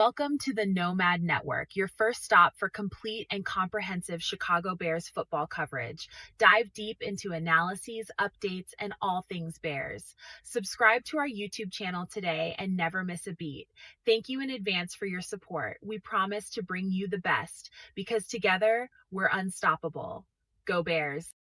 Welcome to the Nomad Network, your first stop for complete and comprehensive Chicago Bears football coverage. Dive deep into analyses, updates, and all things Bears. Subscribe to our YouTube channel today and never miss a beat. Thank you in advance for your support. We promise to bring you the best because together we're unstoppable. Go Bears!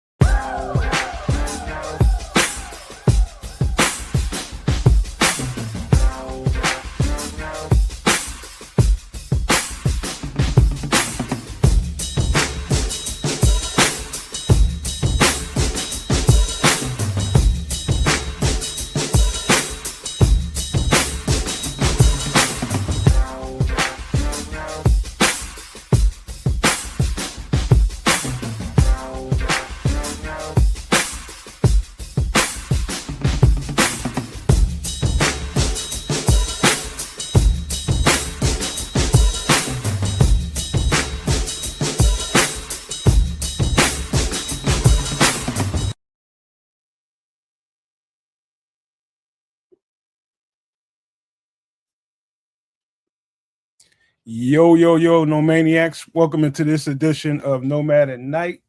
Yo, no maniacs. Welcome into this edition of Nomad at Night.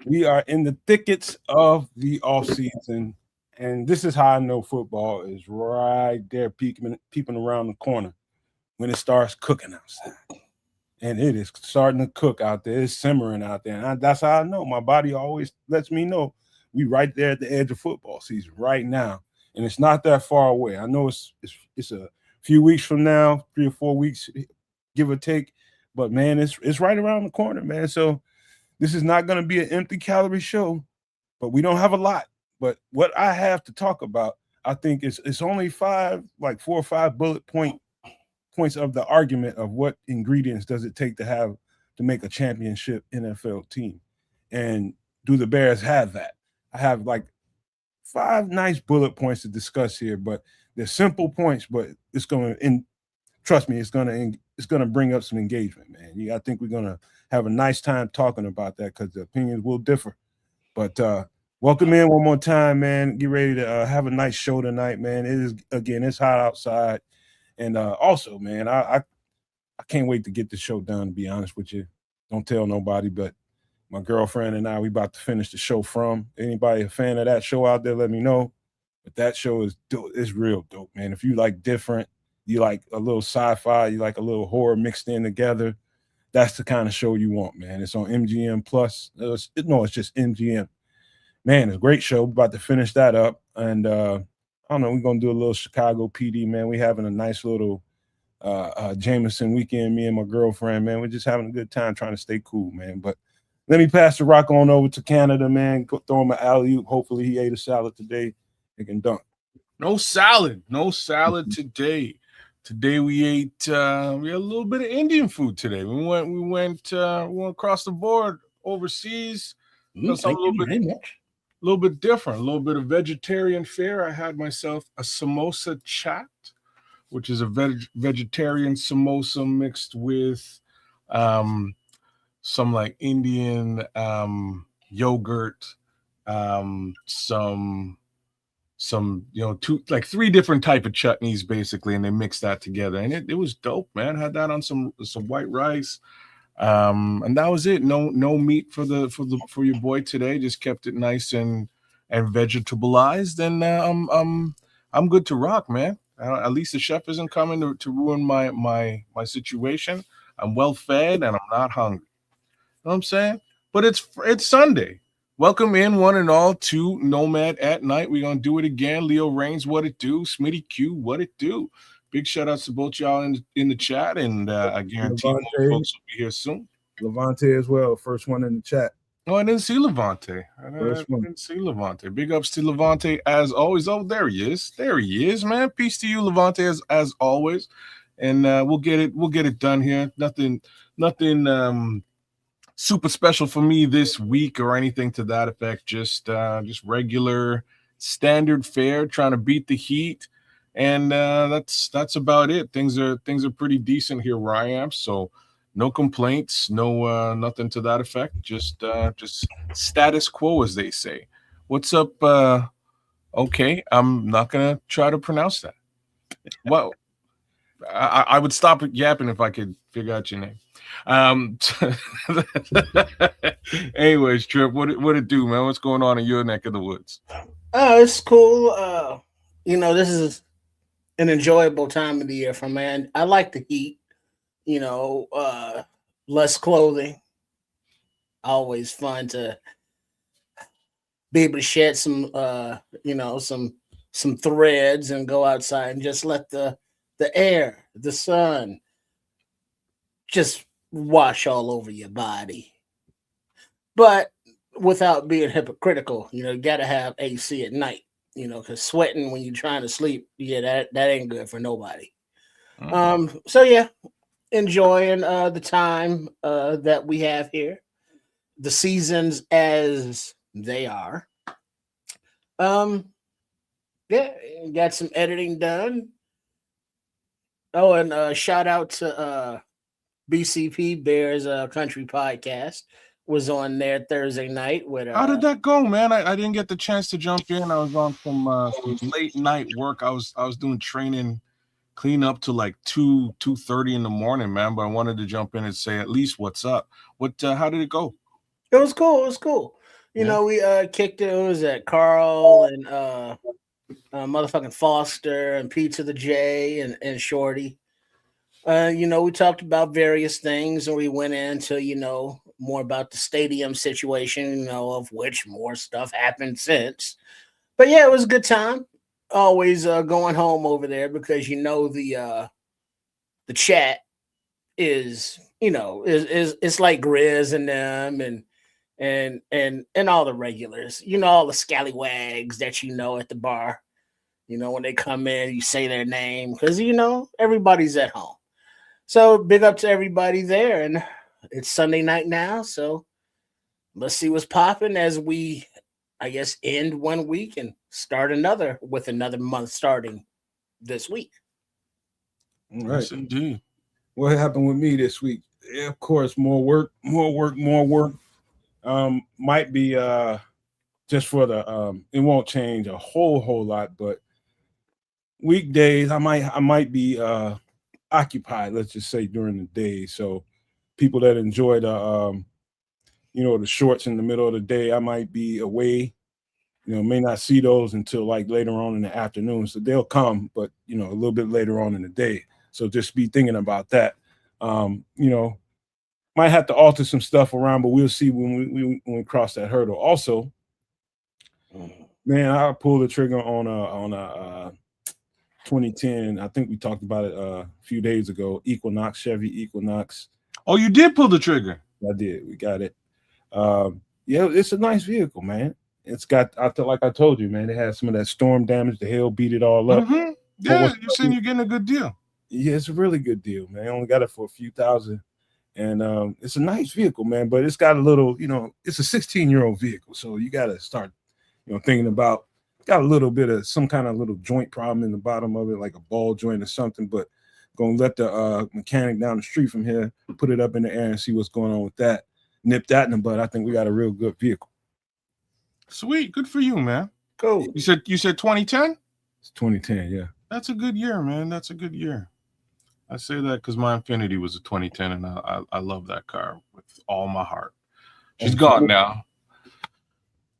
We are in the thickets of the offseason, and this is how I know football is right there peeping around the corner when it starts cooking outside. And it is starting to cook out there. It's simmering out there. And that's how I know. My body always lets me know we right there at the edge of football season right now. And it's not that far away. I know it's a few weeks from now, 3 or 4 weeks, give or take, but man, it's right around the corner, man. So this is not going to be an empty calorie show, but we don't have a lot. But what I have to talk about, I think it's only 4 or 5 bullet points of the argument of what ingredients does it take to make a championship NFL team, and do the Bears have that? I have like 5 nice bullet points to discuss here, but they're simple points, but it's going to, trust me, it's going to bring up some engagement, man. I think we're going to have a nice time talking about that because the opinions will differ. But welcome in one more time, man. Get ready to have a nice show tonight, man. It's hot outside. And also, man, I can't wait to get the show done, to be honest with you. Don't tell nobody, but my girlfriend and I, we about to finish the show From. Anybody a fan of that show out there, let me know. But that show is dope. It's real dope, man. If you like different, you like a little sci-fi, you like a little horror mixed in together, that's the kind of show you want, man. It's on MGM Plus. It's just MGM. Man, it's a great show. We're about to finish that up. And I don't know, we're going to do a little Chicago PD, man. We're having a nice little Jameson weekend, me and my girlfriend, man. We're just having a good time trying to stay cool, man. But let me pass the rock on over to Canada, man. Go throw him an alley-oop. Hopefully he ate a salad today. He can dunk. No salad today. Today we ate we had a little bit of Indian food today. We went across the board overseas. Something a little bit different, a little bit of vegetarian fare. I had myself a samosa chaat, which is a vegetarian samosa mixed with some like Indian yogurt, some 3 different type of chutneys basically, and they mixed that together, and it was dope, man. Had that on some white rice, and that was it. No meat for your boy today. Just kept it nice and vegetableized, and I'm good to rock, man. At least the chef isn't coming to ruin my situation. I'm well fed and I'm not hungry. You know what I'm saying? But it's Sunday. Welcome in, one and all, to Nomad at Night. We're going to do it again. Leo Reigns, what it do? Smitty Q, what it do? Big shout-outs to both y'all in the chat, and I guarantee more folks will be here soon. Levante as well, first one in the chat. Oh, I didn't see Levante. I didn't see Levante. Big ups to Levante as always. Oh, there he is. There he is, man. Peace to you, Levante, as always. And we'll get it done here. Nothing super special for me this week or anything to that effect. Just regular standard fare, trying to beat the heat, and that's about it. Things are pretty decent here where I am, so no complaints, no nothing to that effect. Just status quo, as they say. What's up? Okay, I'm not gonna try to pronounce that. Well, I would stop yapping if I could figure out your name. Anyways, Trip, what it do, man? What's going on in your neck of the woods? Oh, it's cool. This is an enjoyable time of the year for man. I like the heat. Less clothing. Always fun to be able to shed some some threads and go outside and just let the air, the sun, just wash all over your body. But without being hypocritical, you gotta have AC at night, because sweating when you're trying to sleep, that ain't good for nobody. So yeah, enjoying the time that we have here, the seasons as they are. Yeah, got some editing done. Oh, and shout out to BCP Bears Country Podcast was on there Thursday night with. How did that go, man? I didn't get the chance to jump in. I was on some late night work. I was doing training, clean up to like 2:30 in the morning, man. But I wanted to jump in and say at least what's up. How did it go? It was cool. It was cool. We kicked it. It was at Carl and motherfucking Foster and Pizza the J and Shorty. We talked about various things and we went into, more about the stadium situation, of which more stuff happened since. But yeah, it was a good time. Always going home over there because the chat is, it's like Grizz and them and all the regulars, all the scallywags that at the bar. When they come in, you say their name because everybody's at home. So big up to everybody there, and it's Sunday night now. So let's see what's popping as we, I guess, end one week and start another with another month starting this week. All right. Yes, indeed. What happened with me this week? Yeah, of course, more work. Might be just for the it won't change a whole lot, but weekdays I might be occupied, let's just say, during the day. So people that enjoy the the shorts in the middle of the day, I might be away. May not see those until like later on in the afternoon. So they'll come, but a little bit later on in the day. So just be thinking about that. Might have to alter some stuff around, but we'll see when we cross that hurdle. Also, man, I pulled the trigger on a 2010. I think we talked about it a few days ago. Chevy Equinox. Oh, you did pull the trigger. I did. We got it. Yeah, it's a nice vehicle, man. It's got, like I told you, man, it has some of that storm damage. The hail beat it all up. Mm-hmm. Yeah, you're saying you're getting a good deal. Yeah, it's a really good deal, man. I only got it for a few thousand. And it's a nice vehicle, man, but it's got a little, it's a 16-year-old vehicle. So you got to start, thinking about, got a little bit of some kind of little joint problem in the bottom of it, like a ball joint or something, but going to let the mechanic down the street from here, put it up in the air and see what's going on with that. Nip that in the bud. I think we got a real good vehicle. Sweet. Good for you, man. Cool. You said 2010? It's 2010, yeah. That's a good year, man. That's a good year. I say that because my Infinity was a 2010, and I love that car with all my heart. She's gone now.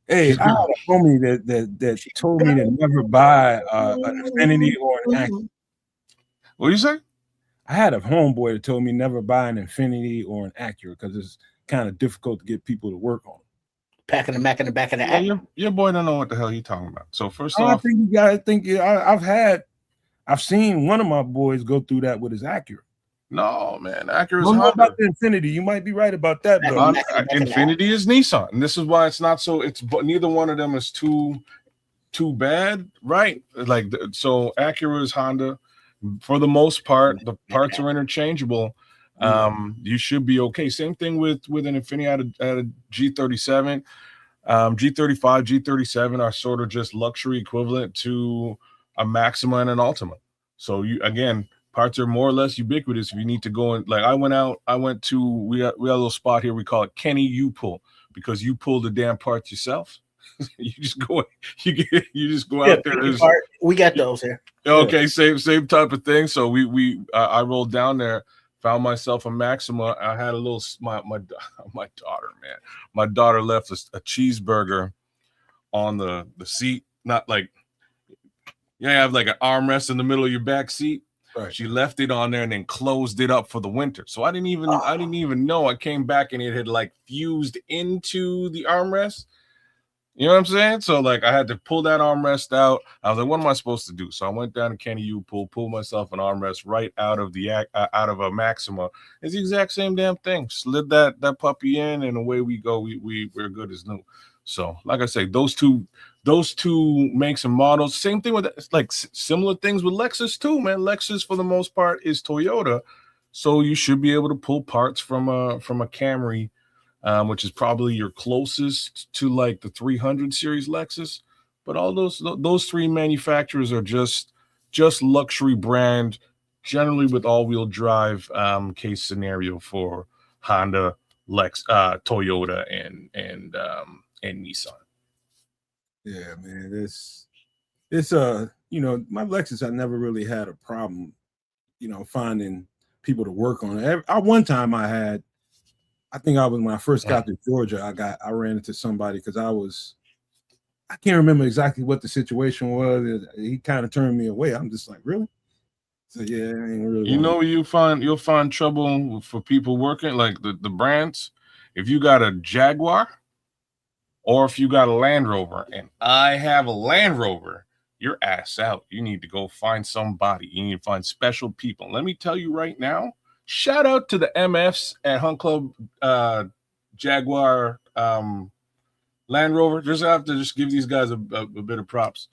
Hey, I had a homie that told me to never buy an Infinity or an Acura. What do you say? I had a homeboy that told me never buy an Infinity or an Acura because it's kind of difficult to get people to work on. Packing the Mac in the back of the Acura. Your boy don't know what the hell he's talking about. So first off, I think you gotta think. I've seen one of my boys go through that with his Acura. No, man, Acura's Don't know Honda. about the Infinity. You might be right about that, though. Infinity is Nissan, and this is why it's not so. Neither one of them is too bad, right? So Acura is Honda for the most part. The parts are interchangeable. You should be okay. Same thing with an Infinity at a G37, G35, G37 are sort of just luxury equivalent to a Maxima and an Altima. So parts are more or less ubiquitous. If you need to go in, like we got a little spot here. We call it Kenny U Pull because you pull the damn parts yourself. You just go out there. We got those here. Okay, same type of thing. So I rolled down there, found myself a Maxima. I had a little my daughter, man. My daughter left a cheeseburger on the seat, not like you have like an armrest in the middle of your back seat. Right. She left it on there and then closed it up for the winter. So I didn't even know. I came back and it had like fused into the armrest. You know what I'm saying? So like I had to pull that armrest out. I was like, what am I supposed to do? So I went down to Kenny U pool, pulled myself an armrest right out of a Maxima. It's the exact same damn thing. Slid that puppy in and away we go. We're good as new. So like I say, those two makes and models. Same thing with like similar things with Lexus too, man. Lexus for the most part is Toyota, so you should be able to pull parts from a Camry, which is probably your closest to like the 300 series Lexus. But all those three manufacturers are just luxury brand, generally with all-wheel drive case scenario for Honda, Toyota, and Nissan. Yeah, man, it's my Lexus, I never really had a problem, finding people to work on it. One time I think when I first got to Georgia, I ran into somebody because I can't remember exactly what the situation was. He kind of turned me away. I'm just like, really? So yeah, I ain't really. You'll find trouble for people working like the brands. If you got a Jaguar, or if you got a Land Rover, and I have a Land Rover, your ass out. You need to go find somebody. You need to find special people. Let me tell you right now, shout out to the MFs at Hunt Club Jaguar Land Rover. Just have to give these guys a bit of props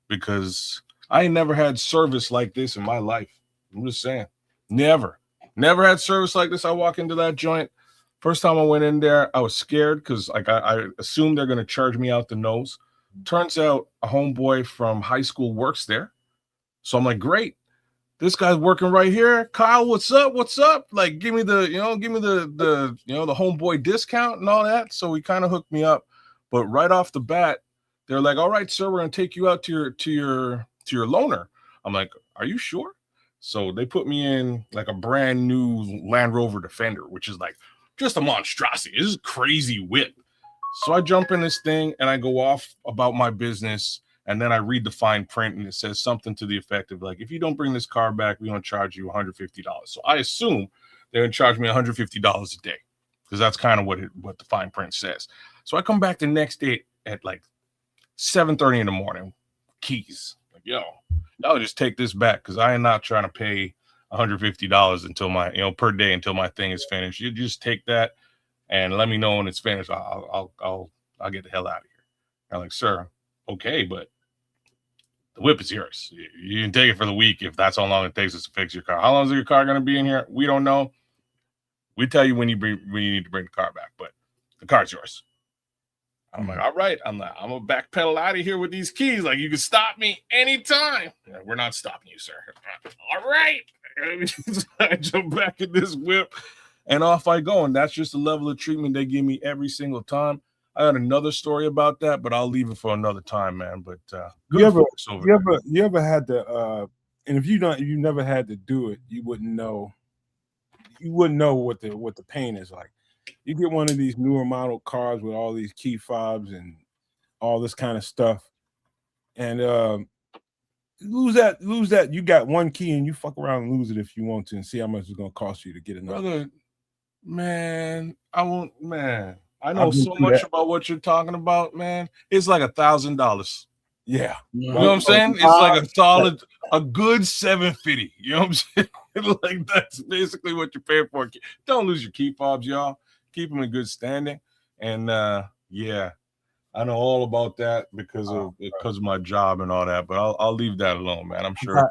because I ain't never had service like this in my life. I'm just saying. Never had service like this. I walk into that joint. First time I went in there, I was scared because like I assumed they're going to charge me out the nose. Turns out a homeboy from high school works there. So I'm like, great. This guy's working right here. Kyle, what's up? What's up? Like, give me the homeboy discount and all that. So he kind of hooked me up. But right off the bat, they're like, all right, sir, we're going to take you out to your loaner. I'm like, are you sure? So they put me in like a brand new Land Rover Defender, which is like just a monstrosity. This is a crazy whip. So I jump in this thing and I go off about my business. And then I read the fine print and it says something to the effect of like, if you don't bring this car back, we're going to charge you $150. So I assume they're going to charge me $150 a day because that's kind of what the fine print says. So I come back the next day at like 7:30 in the morning, keys. Like, yo, y'all just take this back because I am not trying to pay $150 until my, per day until my thing is finished. You just take that and let me know when it's finished. I'll get the hell out of here. I'm like, sir, okay, but the whip is yours. You can take it for the week if that's how long it takes us to fix your car. How long is your car going to be in here? We don't know. We tell you when you need to bring the car back, but the car's yours. I'm like, all right. I'm gonna backpedal out of here with these keys. Like, you can stop me anytime. Yeah, we're not stopping you, sir. All right. I jump back in this whip and off I go. And that's just the level of treatment they give me every single time. I had another story about that, but I'll leave it for another time, man. But you ever had to and if you never had to do it, you wouldn't know what the pain is like. You get one of these newer model cars with all these key fobs and all this kind of stuff, and lose that. You got one key and you fuck around and lose it if you want to, and see how much it's gonna cost you to get another. Brother, man, I won't, man. I know so much about what you're talking about, man. It's like $1,000. Yeah. You know what I'm saying? It's like a good $750. You know what I'm saying? Like, that's basically what you're paying for. Don't lose your key fobs, y'all. Keep them in good standing. And yeah, I know all about that because of my job and all that. But I'll leave that alone, man. I'm sure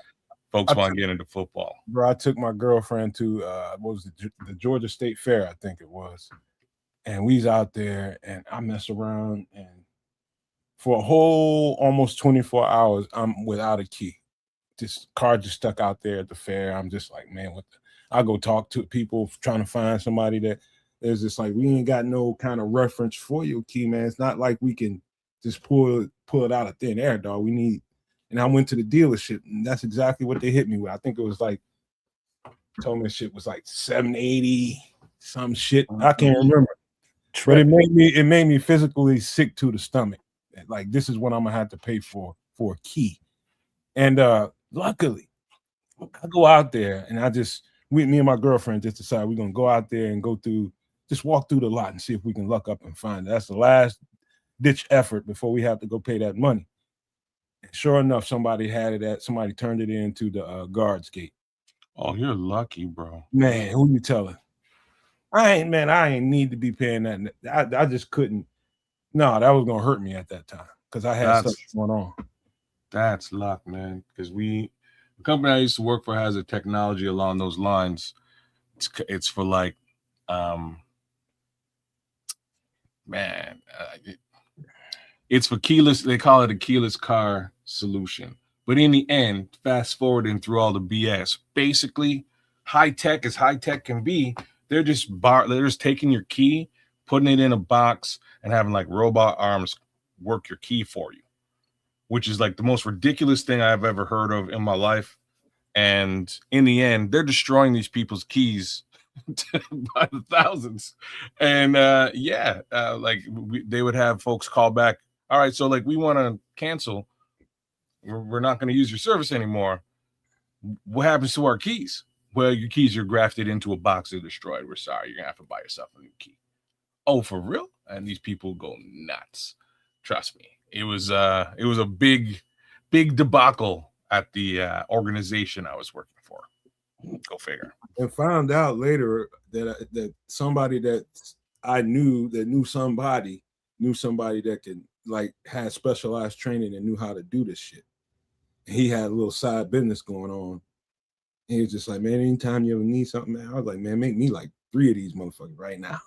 folks want to get into football. Bro, I took my girlfriend to what was the Georgia State Fair, I think it was. And we's out there and I mess around, and for a whole almost 24 hours, I'm without a key. This car just stuck out there at the fair. I'm just like, man, I go talk to people trying to find somebody that there's just like, we ain't got no kind of reference for your key, man. It's not like we can just pull it out of thin air, dog. We need, and I went to the dealership, and that's exactly what they hit me with. I think it was like, told me the shit was like 780, some shit. I can't remember. But it made me physically sick to the stomach. Like, this is what I'm gonna have to pay for a key. And luckily, I go out there and me and my girlfriend just decide we're gonna go out there and just walk through the lot and see if we can luck up and find it. That's the last ditch effort before we have to go pay that money. And sure enough, somebody turned it into the guards gate. Oh, you're lucky, bro. Man, who you telling? I ain't need to be paying that. I just couldn't. No, that was gonna hurt me at that time because I had stuff going on. That's luck, man. Because the company I used to work for has a technology along those lines. It's for like, it's for keyless. They call it a keyless car solution. But in the end, fast forwarding through all the BS, basically, high tech as high tech can be. They're just taking your key, putting it in a box, and having like robot arms work your key for you, which is like the most ridiculous thing I've ever heard of in my life. And in the end, they're destroying these people's keys by the thousands. And they would have folks call back. All right, so like we want to cancel. We're not going to use your service anymore. What happens to our keys? Well, your keys are grafted into a box and destroyed. We're sorry. You're going to have to buy yourself a new key. Oh, for real? And these people go nuts. Trust me. It was a big debacle at the organization I was working for. Go figure. And found out later that somebody that I knew that knew somebody that could like had specialized training and knew how to do this shit. And he had a little side business going on. And he was just like, man, anytime you ever need something, man, I was like, man, make me like 3 of these motherfuckers right now.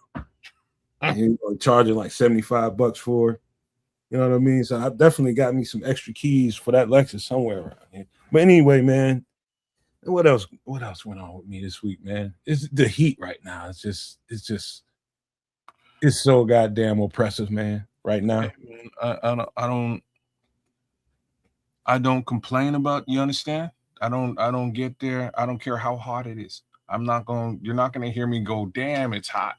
And he was charging like $75 for it. You know what I mean? So I definitely got me some extra keys for that Lexus somewhere around here. But anyway, man, what else went on with me this week, man? It's the heat right now. It's so goddamn oppressive, man, right now. I don't complain about, you understand? I don't get there. I don't care how hot it is. You're not going to hear me go, damn, it's hot.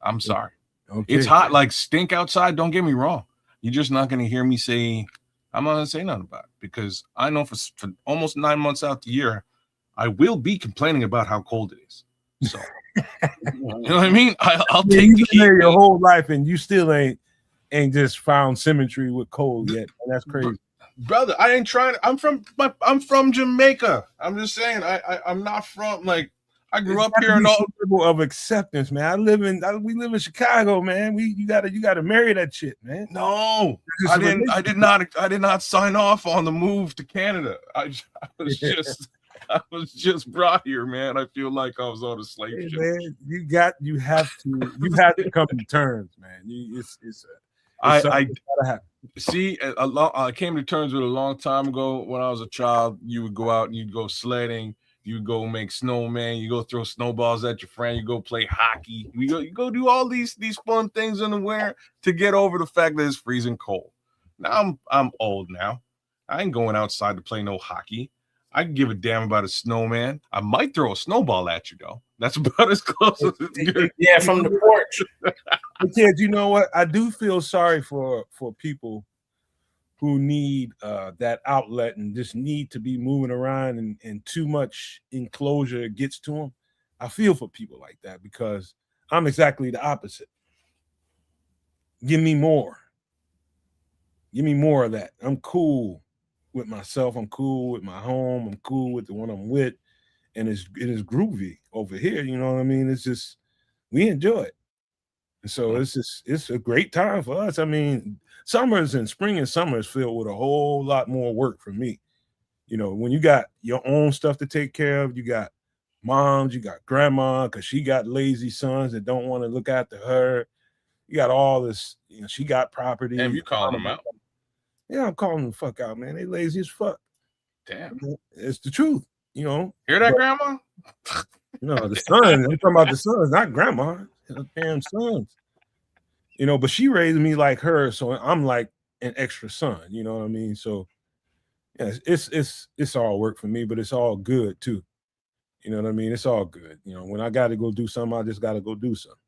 I'm sorry. Okay. It's hot, like stink outside. Don't get me wrong. You're just not going to hear me say, I'm not going to say nothing about it because I know for almost 9 months out the year, I will be complaining about how cold it is. So, you know what I mean? I'll take the heat. Your whole life and you still ain't just found symmetry with cold yet. And that's crazy. Brother, I ain't trying. I'm from Jamaica. I'm just saying. I'm not from like. I grew up here and all level of acceptance, man. We live in Chicago, man. You gotta marry that shit, man. No, I did not sign off on the move to Canada. I was just brought here, man. I feel like I was on a slave ship. Man, you have to come to terms, man. I came to terms with it a long time ago. When I was a child, you would go out and you'd go sledding. You go make snowman. You go throw snowballs at your friend. You go play hockey. You go do all these fun things in the winter to get over the fact that it's freezing cold. Now I'm old now. I ain't going outside to play no hockey. I can give a damn about a snowman. I might throw a snowball at you though. That's about as close as it's good. Yeah, from the porch. But kids, you know what? I do feel sorry for people who need that outlet and just need to be moving around and too much enclosure gets to them. I feel for people like that because I'm exactly the opposite. Give me more. Give me more of that. I'm cool with myself. I'm cool with my home. I'm cool with the one I'm with. And it is groovy over here. You know what I mean? It's just, we enjoy it. And so it's a great time for us. I mean, summers and spring and summer is filled with a whole lot more work for me. You know, when you got your own stuff to take care of, you got moms, you got grandma, because she got lazy sons that don't want to look after her. You got all this, you know, she got property. Damn, you calling them out? Yeah, I'm calling them the fuck out, man. They lazy as fuck. Damn. It's the truth, you know. Hear that, grandma? You know, the sons. I'm talking about the sons, not grandma. Damn sons. you know, but she raised me like her, so I'm like an extra son, you know what I mean? So yeah, it's all work for me, but it's all good too. You know what I mean? It's all good. You know, when I got to go do something, I just got to go do something.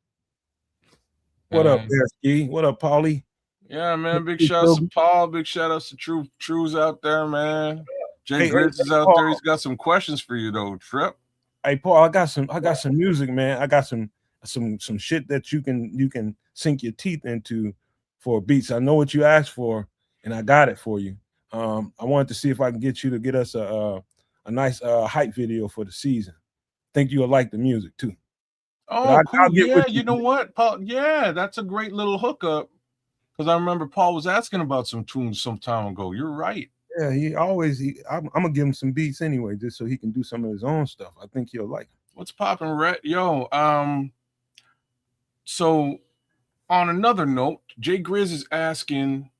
What up, Ski? What up, Paulie? Yeah, man. Big shout outs to Paul. Big shout outs to True's out there, man. Jay Grizz is out there. He's got some questions for you though, Trip. Hey, Paul, I got some music, man. I got some shit that you can sink your teeth into for beats. I know what you asked for, and I got it for you. I wanted to see if I can get you to get us a nice hype video for the season. Think you'll like the music too. Oh, cool. Yeah, you know what, Paul? Yeah, that's a great little hookup. Because I remember Paul was asking about some tunes some time ago. You're right. Yeah, I'm gonna give him some beats anyway, just so he can do some of his own stuff. I think he'll like it. What's popping, Rhett? Yo, so on another note, Jay Grizz is asking,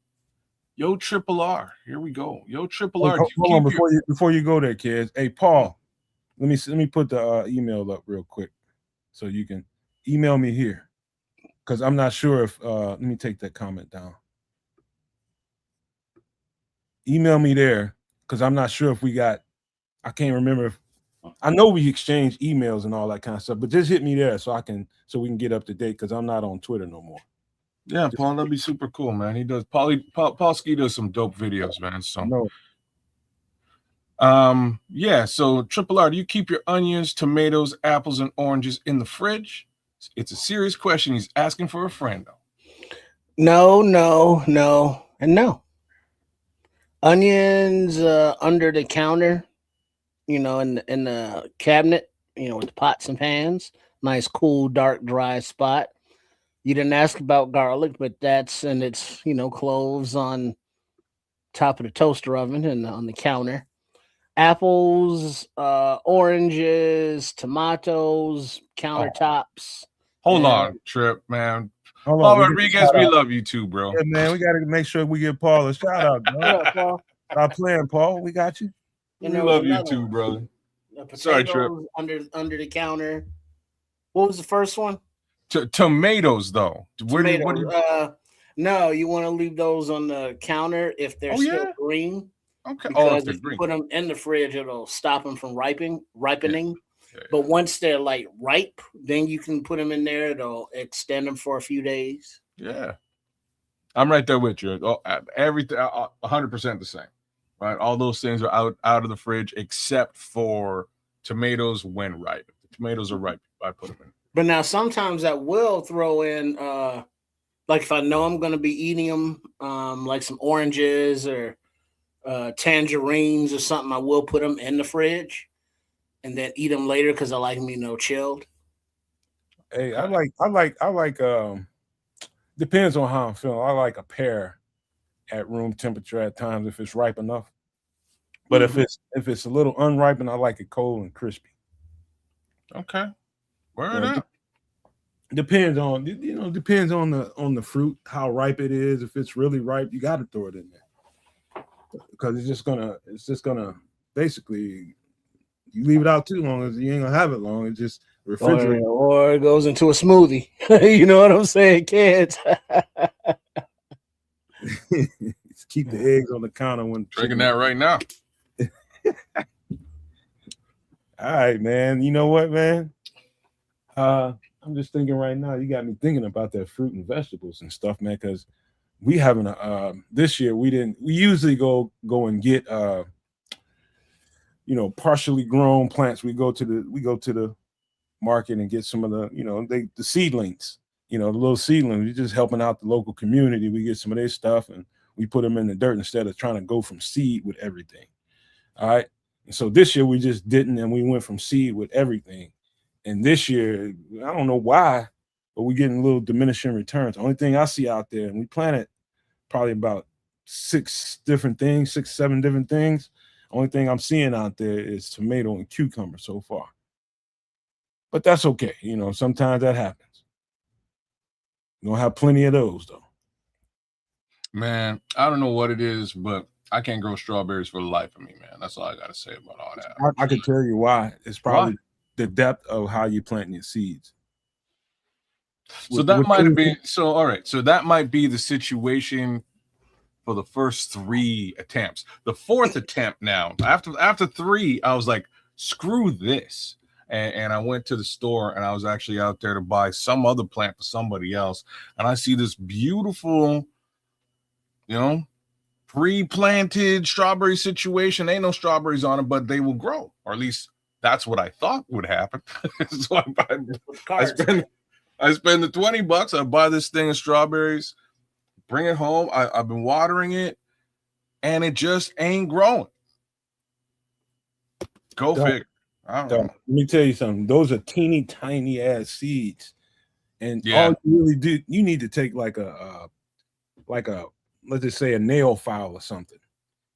yo, Triple R. Here we go. Yo, Triple R. Hold on, before you go there, kids. Hey, Paul, let me put the email up real quick so you can email me here. Because I'm not sure if let me take that comment down. Email me there because I'm not sure if we got, I can't remember if, I know we exchanged emails and all that kind of stuff, but just hit me there so we can get up to date because I'm not on Twitter no more. Yeah, Paul, that'd be super cool, man. He does Paul Ski does some dope videos, man. So yeah, so Triple R, do you keep your onions, tomatoes, apples, and oranges in the fridge? It's a serious question. He's asking for a friend, though. No, and no. Onions under the counter, you know, in the cabinet, you know, with the pots and pans. Nice, cool, dark, dry spot. You didn't ask about garlic, but that's and it's, you know, cloves on top of the toaster oven and on the counter. Apples, oranges, tomatoes, countertops. Hold on, Trip, man. Paul Rodriguez, we love you too, bro. Yeah, man, we got to make sure we give Paul a shout out, bro. Paul? Stop playing, Paul. We got you. We love you too, brother. Sorry, Trip. Under the counter. What was the first one? Tomatoes, though. No, you want to leave those on the counter if they're still green. Okay. Because if you put them in the fridge, it'll stop them from ripening. Yeah. But once they're like ripe, then you can put them in there. It'll extend them for a few days. Yeah, I'm right there with you. Everything 100% the same, right? All those things are out of the fridge except for tomatoes when ripe. If the tomatoes are ripe, I put them in. But now sometimes I will throw in, like if I know I'm going to be eating them, like some oranges or tangerines or something, I will put them in the fridge and then eat them later because I like them, you know, chilled. Hey, I like depends on how I'm feeling. I like a pear at room temperature at times if it's ripe enough. But if it's a little unripened, I like it cold and crispy. Okay. Word up. Depends on the fruit, how ripe it is. If it's really ripe, you got to throw it in there. Because it's just gonna basically, you leave it out too long, as you ain't gonna have it long. It just refrigerate, or it goes into a smoothie. You know what I'm saying, kids? Keep the eggs on the counter when drinking that right now. All right, man. You know what, man? I'm just thinking right now. You got me thinking about that fruit and vegetables and stuff, man. Because we haven't this year we didn't. We usually go and get partially grown plants. We go to the market and get some of the the seedlings. The little seedlings. We're just helping out the local community. We get some of their stuff and we put them in the dirt instead of trying to go from seed with everything. All right. And so this year we just didn't, and we went from seed with everything. And this year, I don't know why, but we're getting a little diminishing returns. The only thing I see out there, and we planted probably about 6, 7 different things. Only thing I'm seeing out there is tomato and cucumber so far. But that's okay. Sometimes that happens. You don't have plenty of those, though. Man, I don't know what it is, but I can't grow strawberries for the life of me, man. That's all I got to say about all that. I can tell you why. It's probably the depth of how you plant your seeds. So that might have been all right. So that might be the situation for the first 3 attempts. The 4th attempt now, after 3, I was like, screw this. And I went to the store, and I was actually out there to buy some other plant for somebody else. And I see this beautiful, pre-planted strawberry situation. Ain't no strawberries on it, but they will grow, or at least that's what I thought would happen. So I spend the $20. I buy this thing of strawberries, bring it home. I've been watering it, and it just ain't growing. Go figure. I don't know. Let me tell you something. Those are teeny tiny ass seeds, and all you really do, you need to take like a let's just say a nail file or something,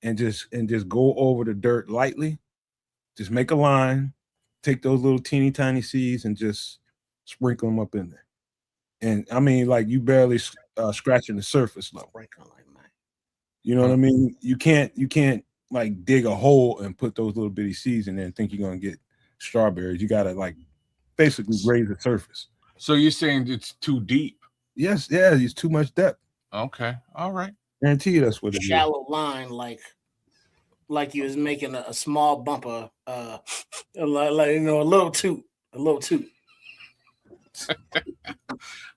and just go over the dirt lightly. Just make a line, take those little teeny tiny seeds, and just sprinkle them up in there. And I mean, like, you barely scratching the surface level. You know what I mean? You can't like dig a hole and put those little bitty seeds in there and think you're gonna get strawberries. You gotta like basically raise the surface. So you're saying it's too deep? Yes, yeah, it's too much depth. Okay, all right. Guarantee you that's what it is. Shallow line, like you was making a small bumper, like a little toot.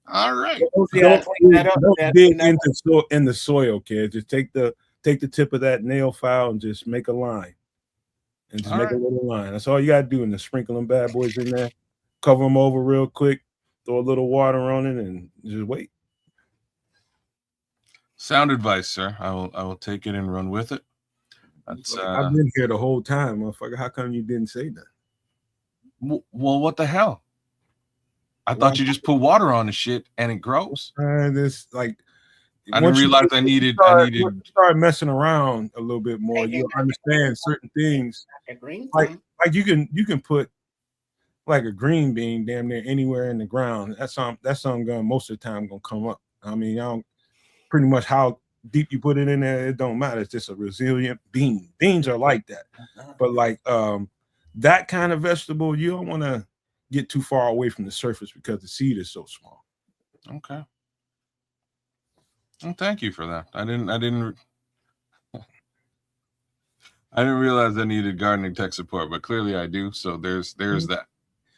All right. Don't dig in the soil, kid. Just take the tip of that nail file and just make a line, and just make a little line. That's all you gotta do. And just sprinkle them bad boys in there, cover them over real quick, throw a little water on it, and just wait. Sound advice, sir. I will take it and run with it. That's I've been here the whole time, motherfucker. How come you didn't say that? Well, what the hell? I thought you just put water on the shit and it grows. This like I didn't realize I needed. Start messing around a little bit more. You'll understand certain things. Like you can put like a green bean damn near anywhere in the ground. That's something going most of the time gonna come up. I mean, I don't pretty much how deep you put it in there, it don't matter. It's just a resilient bean. Beans are like that. But like that kind of vegetable, you don't want to get too far away from the surface because the seed is so small. Okay. Well, thank you for that. I didn't realize I needed gardening tech support, but clearly I do. So there's that.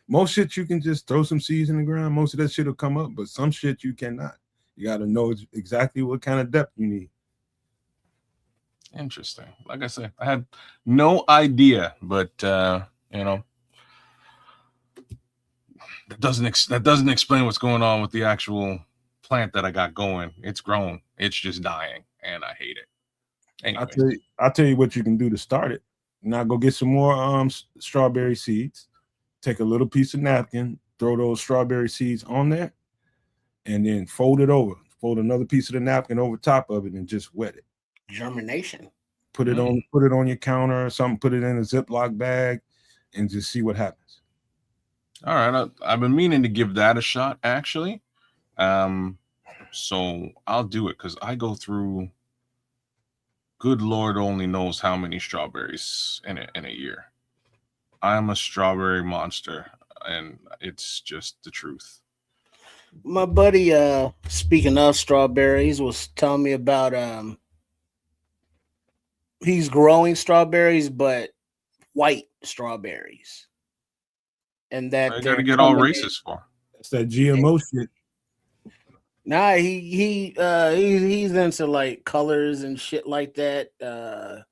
Most shit you can just throw some seeds in the ground. Most of that shit will come up, but some shit you cannot. You got to know exactly what kind of depth you need. Interesting. Like I said, I had no idea, but that doesn't explain what's going on with the actual plant that I got going. It's grown. It's just dying, and I hate it. Anyway. I'll tell you what you can do to start it. Now go get some more strawberry seeds. Take a little piece of napkin, throw those strawberry seeds on there, and then fold it over. Fold another piece of the napkin over top of it and just wet it. Germination. Put it on your counter or something. Put it in a Ziploc bag and just see what happens. All right, I've been meaning to give that a shot, actually. So I'll do it because I go through, good Lord only knows how many strawberries in a year. I'm a strawberry monster, and it's just the truth. My buddy, speaking of strawberries, was telling me about he's growing strawberries, but white strawberries. And that I gotta get all racist for. That's that GMO shit. Nah, he's into like colors and shit like that.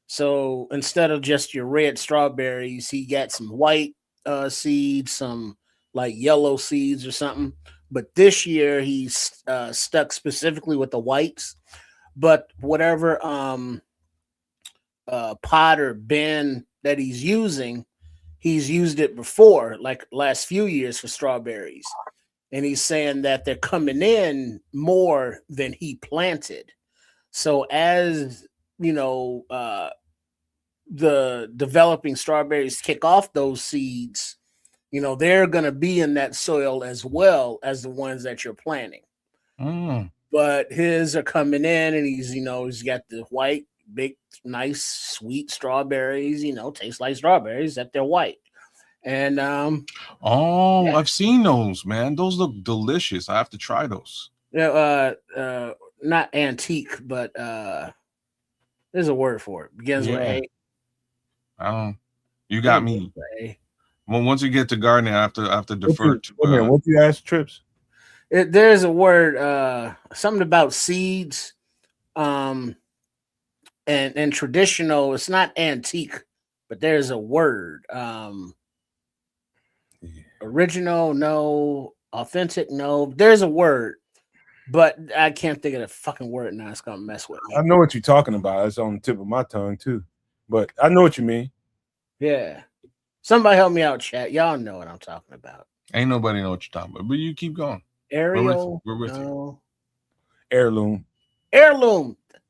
So instead of just your red strawberries, he got some white seeds, some like yellow seeds or something. But this year he's stuck specifically with the whites. But whatever pot or bin that he's used it before, like last few years for strawberries. And he's saying that they're coming in more than he planted. So as the developing strawberries kick off those seeds, they're going to be in that soil as well as the ones that you're planting. But his are coming in, and he's got the white, big, nice, sweet strawberries, taste like strawberries, that they're white. And Oh, I've seen those, man. Those look delicious. I have to try those. not antique, but there's a word for it. Begins with A. You got me. Well, once you get to gardening, I have to defer to. What you ask, Trips? There's a word, something about seeds, and traditional. It's not antique, but there's a word. Original, no. Authentic, no. There's a word, but I can't think of the fucking word now. It's gonna mess with me. I know what you're talking about. It's on the tip of my tongue too, but I know what you mean. Yeah. Somebody help me out, chat. Y'all know what I'm talking about. Ain't nobody know what you're talking about, but you keep going. Aerial. We're with you. Heirloom.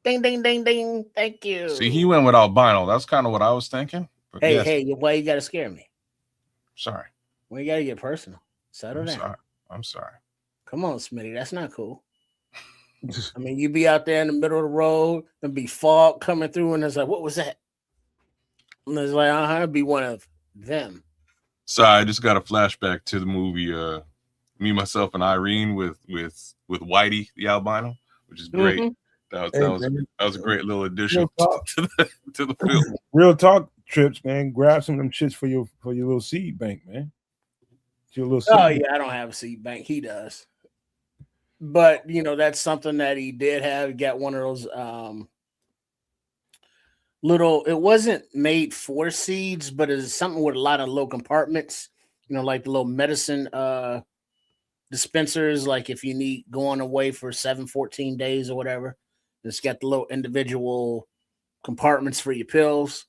Ding, ding, ding, ding. Thank you. See, he went with albino. That's kind of what I was thinking. Hey, why you gotta scare me? Sorry. Well, you gotta get personal. Settle down. I'm sorry. Come on, Smitty. That's not cool. I mean, you be out there in the middle of the road and be fog coming through, and it's like, what was that? And it's like, I'd be one of them. Sorry, I just got a flashback to the movie Me, Myself, and Irene with Whitey the albino, which is great. Mm-hmm. That was a great little addition to the film. Real talk, Trips, man. Grab some of them shits for your little seed bank, man. Your little seed bank. I don't have a seed bank. He does. But that's something that he did have. He got one of those little, it wasn't made for seeds, but it's something with a lot of little compartments, like the little medicine dispensers, like if you need going away for 14 days or whatever. It's got the little individual compartments for your pills.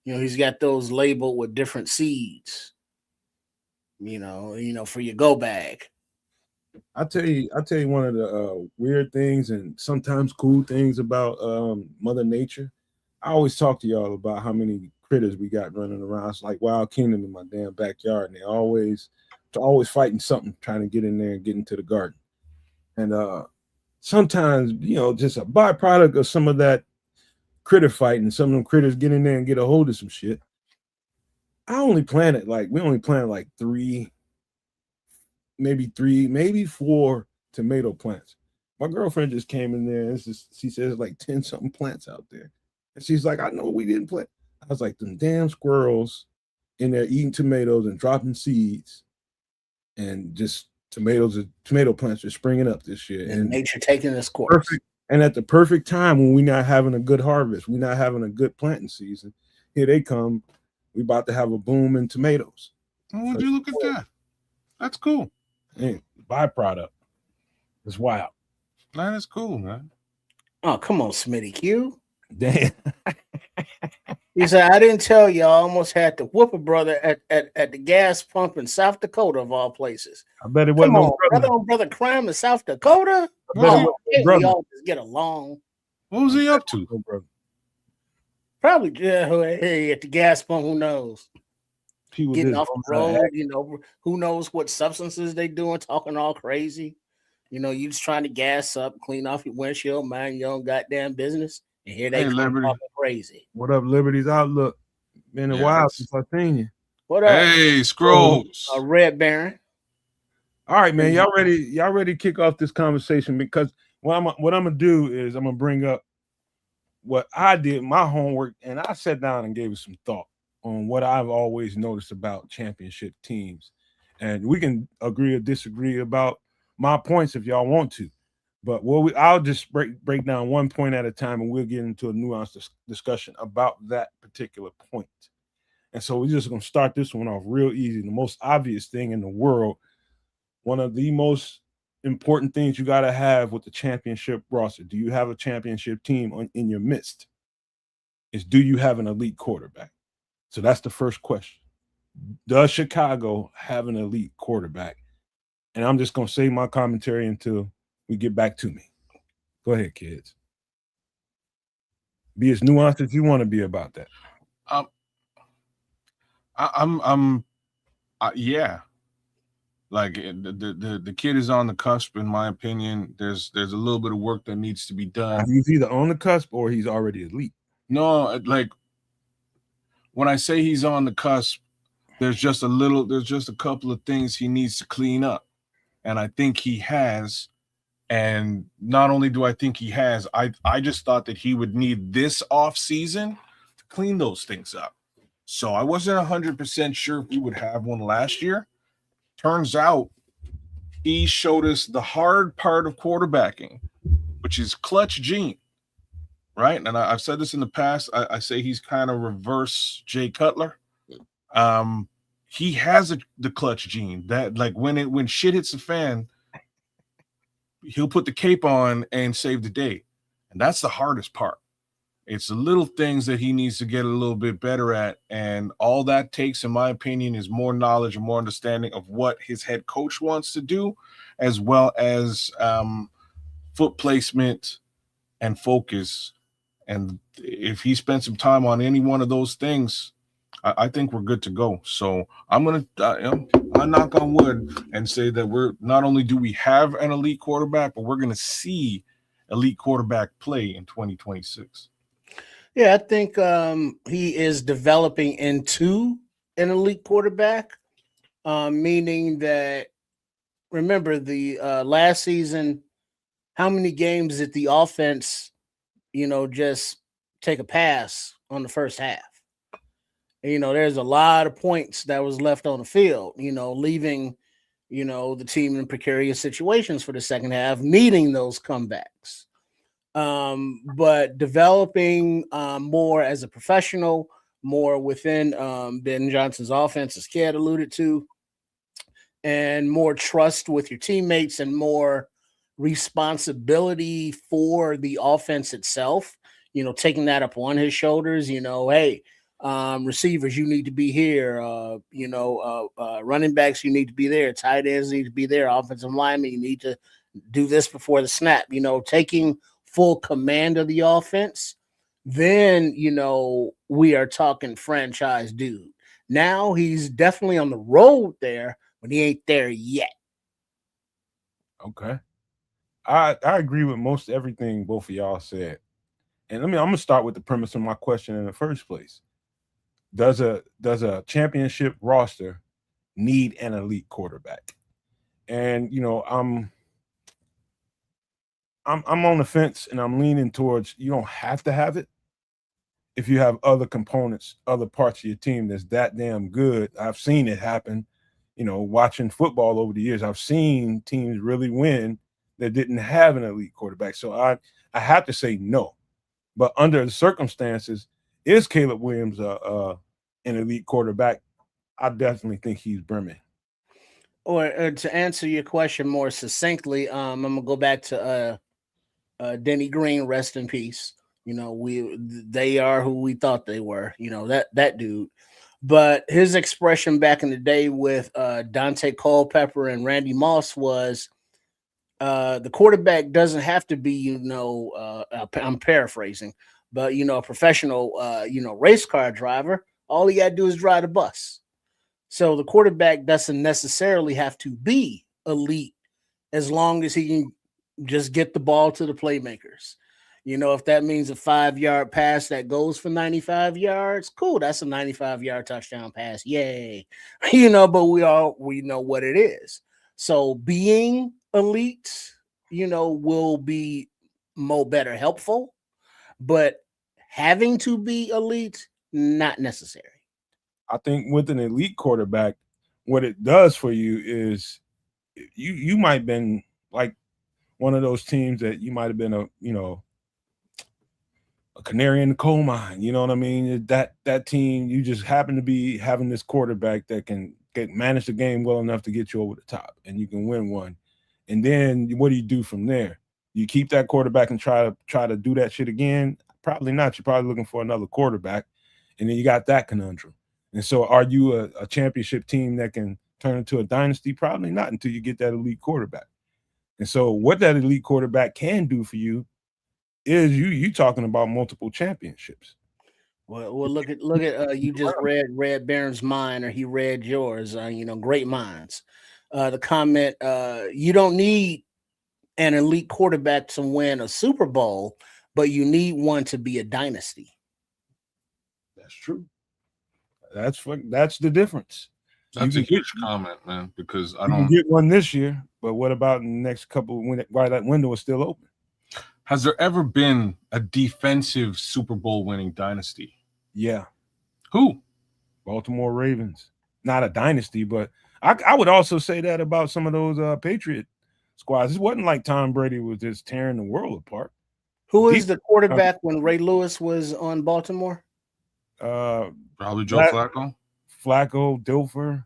He's got those labeled with different seeds, for your go bag. I'll tell you one of the weird things and sometimes cool things about Mother Nature. I always talk to y'all about how many critters we got running around. It's like Wild Kingdom in my damn backyard, and they're always fighting something, trying to get in there and get into the garden. And sometimes, just a byproduct of some of that critter fighting, some of them critters get in there and get a hold of some shit. We only planted like 3, maybe 4 tomato plants. My girlfriend just came in there and she says like 10 something plants out there. And she's like, I know we didn't plant. I was like, them damn squirrels in there eating tomatoes and dropping seeds, and just tomato plants are springing up this year. And nature taking this course. Perfect. And at the perfect time when we're not having a good harvest, we're not having a good planting season, here they come. We about to have a boom in tomatoes. Oh, would you look at that? That's cool. Hey, byproduct. It's wild. That is cool, man. Oh, come on, Smitty Q. Damn. He said, I didn't tell you, I almost had to whoop a brother at the gas pump in South Dakota, of all places. I bet it wasn't brother crime in South Dakota. We all just get along. What was he up to? Probably hey, at the gas pump, who knows? Getting off the road, who knows what substances they doing, talking all crazy. You just trying to gas up, clean off your windshield, mind your own goddamn business. And here they come talking crazy. What up, Liberty's Outlook? Been a while since I've seen you. What up? Hey, Scrolls. Red Baron. All right, man. Y'all ready to kick off this conversation? Because what I'm gonna do is I'm gonna bring up what I did, my homework, and I sat down and gave it some thought on what I've always noticed about championship teams. And we can agree or disagree about my points if y'all want to. But I'll just break down one point at a time, and we'll get into a nuanced discussion about that particular point. And so we're just going to start this one off real easy. The most obvious thing in the world, one of the most important things you got to have with the championship roster, do you have a championship team in your midst, is do you have an elite quarterback? So that's the first question. Does Chicago have an elite quarterback? And I'm just going to save my commentary until we get back to me. Go ahead, kids. Be as nuanced as you want to be about that. Yeah. Like the kid is on the cusp, in my opinion. There's a little bit of work that needs to be done. He's either on the cusp or he's already elite. No, like when I say he's on the cusp, There's just a couple of things he needs to clean up. And I think he has. And not only do I think he has, I just thought that he would need this offseason to clean those things up. So I wasn't 100% sure if we would have one last year. Turns out he showed us the hard part of quarterbacking, which is clutch gene, right? And I've said this in the past. I say he's kind of reverse Jay Cutler. He has the clutch gene that, like, when shit hits the fan, he'll put the cape on and save the day. And that's the hardest part. It's the little things that he needs to get a little bit better at. And all that takes, in my opinion, is more knowledge and more understanding of what his head coach wants to do, as well as foot placement and focus. And if he spends some time on any one of those things, I think we're good to go. So I'm going to I knock on wood and say that we're not only do we have an elite quarterback, but we're going to see elite quarterback play in 2026. Yeah, I think he is developing into an elite quarterback, meaning that, remember, the last season, how many games did the offense, just take a pass on the first half? There's a lot of points that was left on the field, leaving, the team in precarious situations for the second half, needing those comebacks. But developing more as a professional, more within Ben Johnson's offense, as Kedz alluded to, and more trust with your teammates and more responsibility for the offense itself, taking that up on his shoulders, hey, receivers, you need to be here, running backs, you need to be there, tight ends need to be there, offensive linemen, you need to do this before the snap, taking full command of the offense, then, we are talking franchise dude. Now he's definitely on the road there, but he ain't there yet. Okay. I agree with most everything both of y'all said. And I'm going to start with the premise of my question in the first place. Does a championship roster need an elite quarterback? And, I'm on the fence, and I'm leaning towards you don't have to have it if you have other components, other parts of your team that's that damn good. I've seen it happen, watching football over the years. I've seen teams really win that didn't have an elite quarterback. So I have to say no. But under the circumstances, is Caleb Williams an elite quarterback? I definitely think he's brimming. Or to answer your question more succinctly, I'm gonna go back to Denny Green, rest in peace. They are who we thought they were. That dude. But his expression back in the day with Dante Culpepper and Randy Moss was, the quarterback doesn't have to be, I'm paraphrasing, but a professional, race car driver. All he got to do is drive the bus. So the quarterback doesn't necessarily have to be elite as long as he can just get the ball to the playmakers. If that means a 5-yard pass that goes for 95 yards, cool. That's a 95-yard touchdown pass. Yay. But we know what it is. So being elite, will be better helpful, but having to be elite, not necessary. I think with an elite quarterback, what it does for you is you might have been like one of those teams that you might have been a canary in the coal mine. You know what I mean? That team, you just happen to be having this quarterback that can manage the game well enough to get you over the top, and you can win one. And then what do you do from there? You keep that quarterback and try to do that shit again? Probably not. You're probably looking for another quarterback, and then you got that conundrum. And so are you a championship team that can turn into a dynasty? Probably not until you get that elite quarterback. And so what that elite quarterback can do for you is you talking about multiple championships. Well, look at you just read Barron's mind, or he read yours. Great minds. The comment, you don't need an elite quarterback to win a Super Bowl, but you need one to be a dynasty. That's true. That's the difference. That's a huge comment, man, because I You can don't. get one this year, but what about in the next couple while that window is still open? Has there ever been a defensive Super Bowl winning dynasty? Yeah. Who? Baltimore Ravens. Not a dynasty, but I would also say that about some of those Patriot squads. It wasn't like Tom Brady was just tearing the world apart. Who is the quarterback when Ray Lewis was on Baltimore? Probably Joe Flacco. Flacco, Dilfer.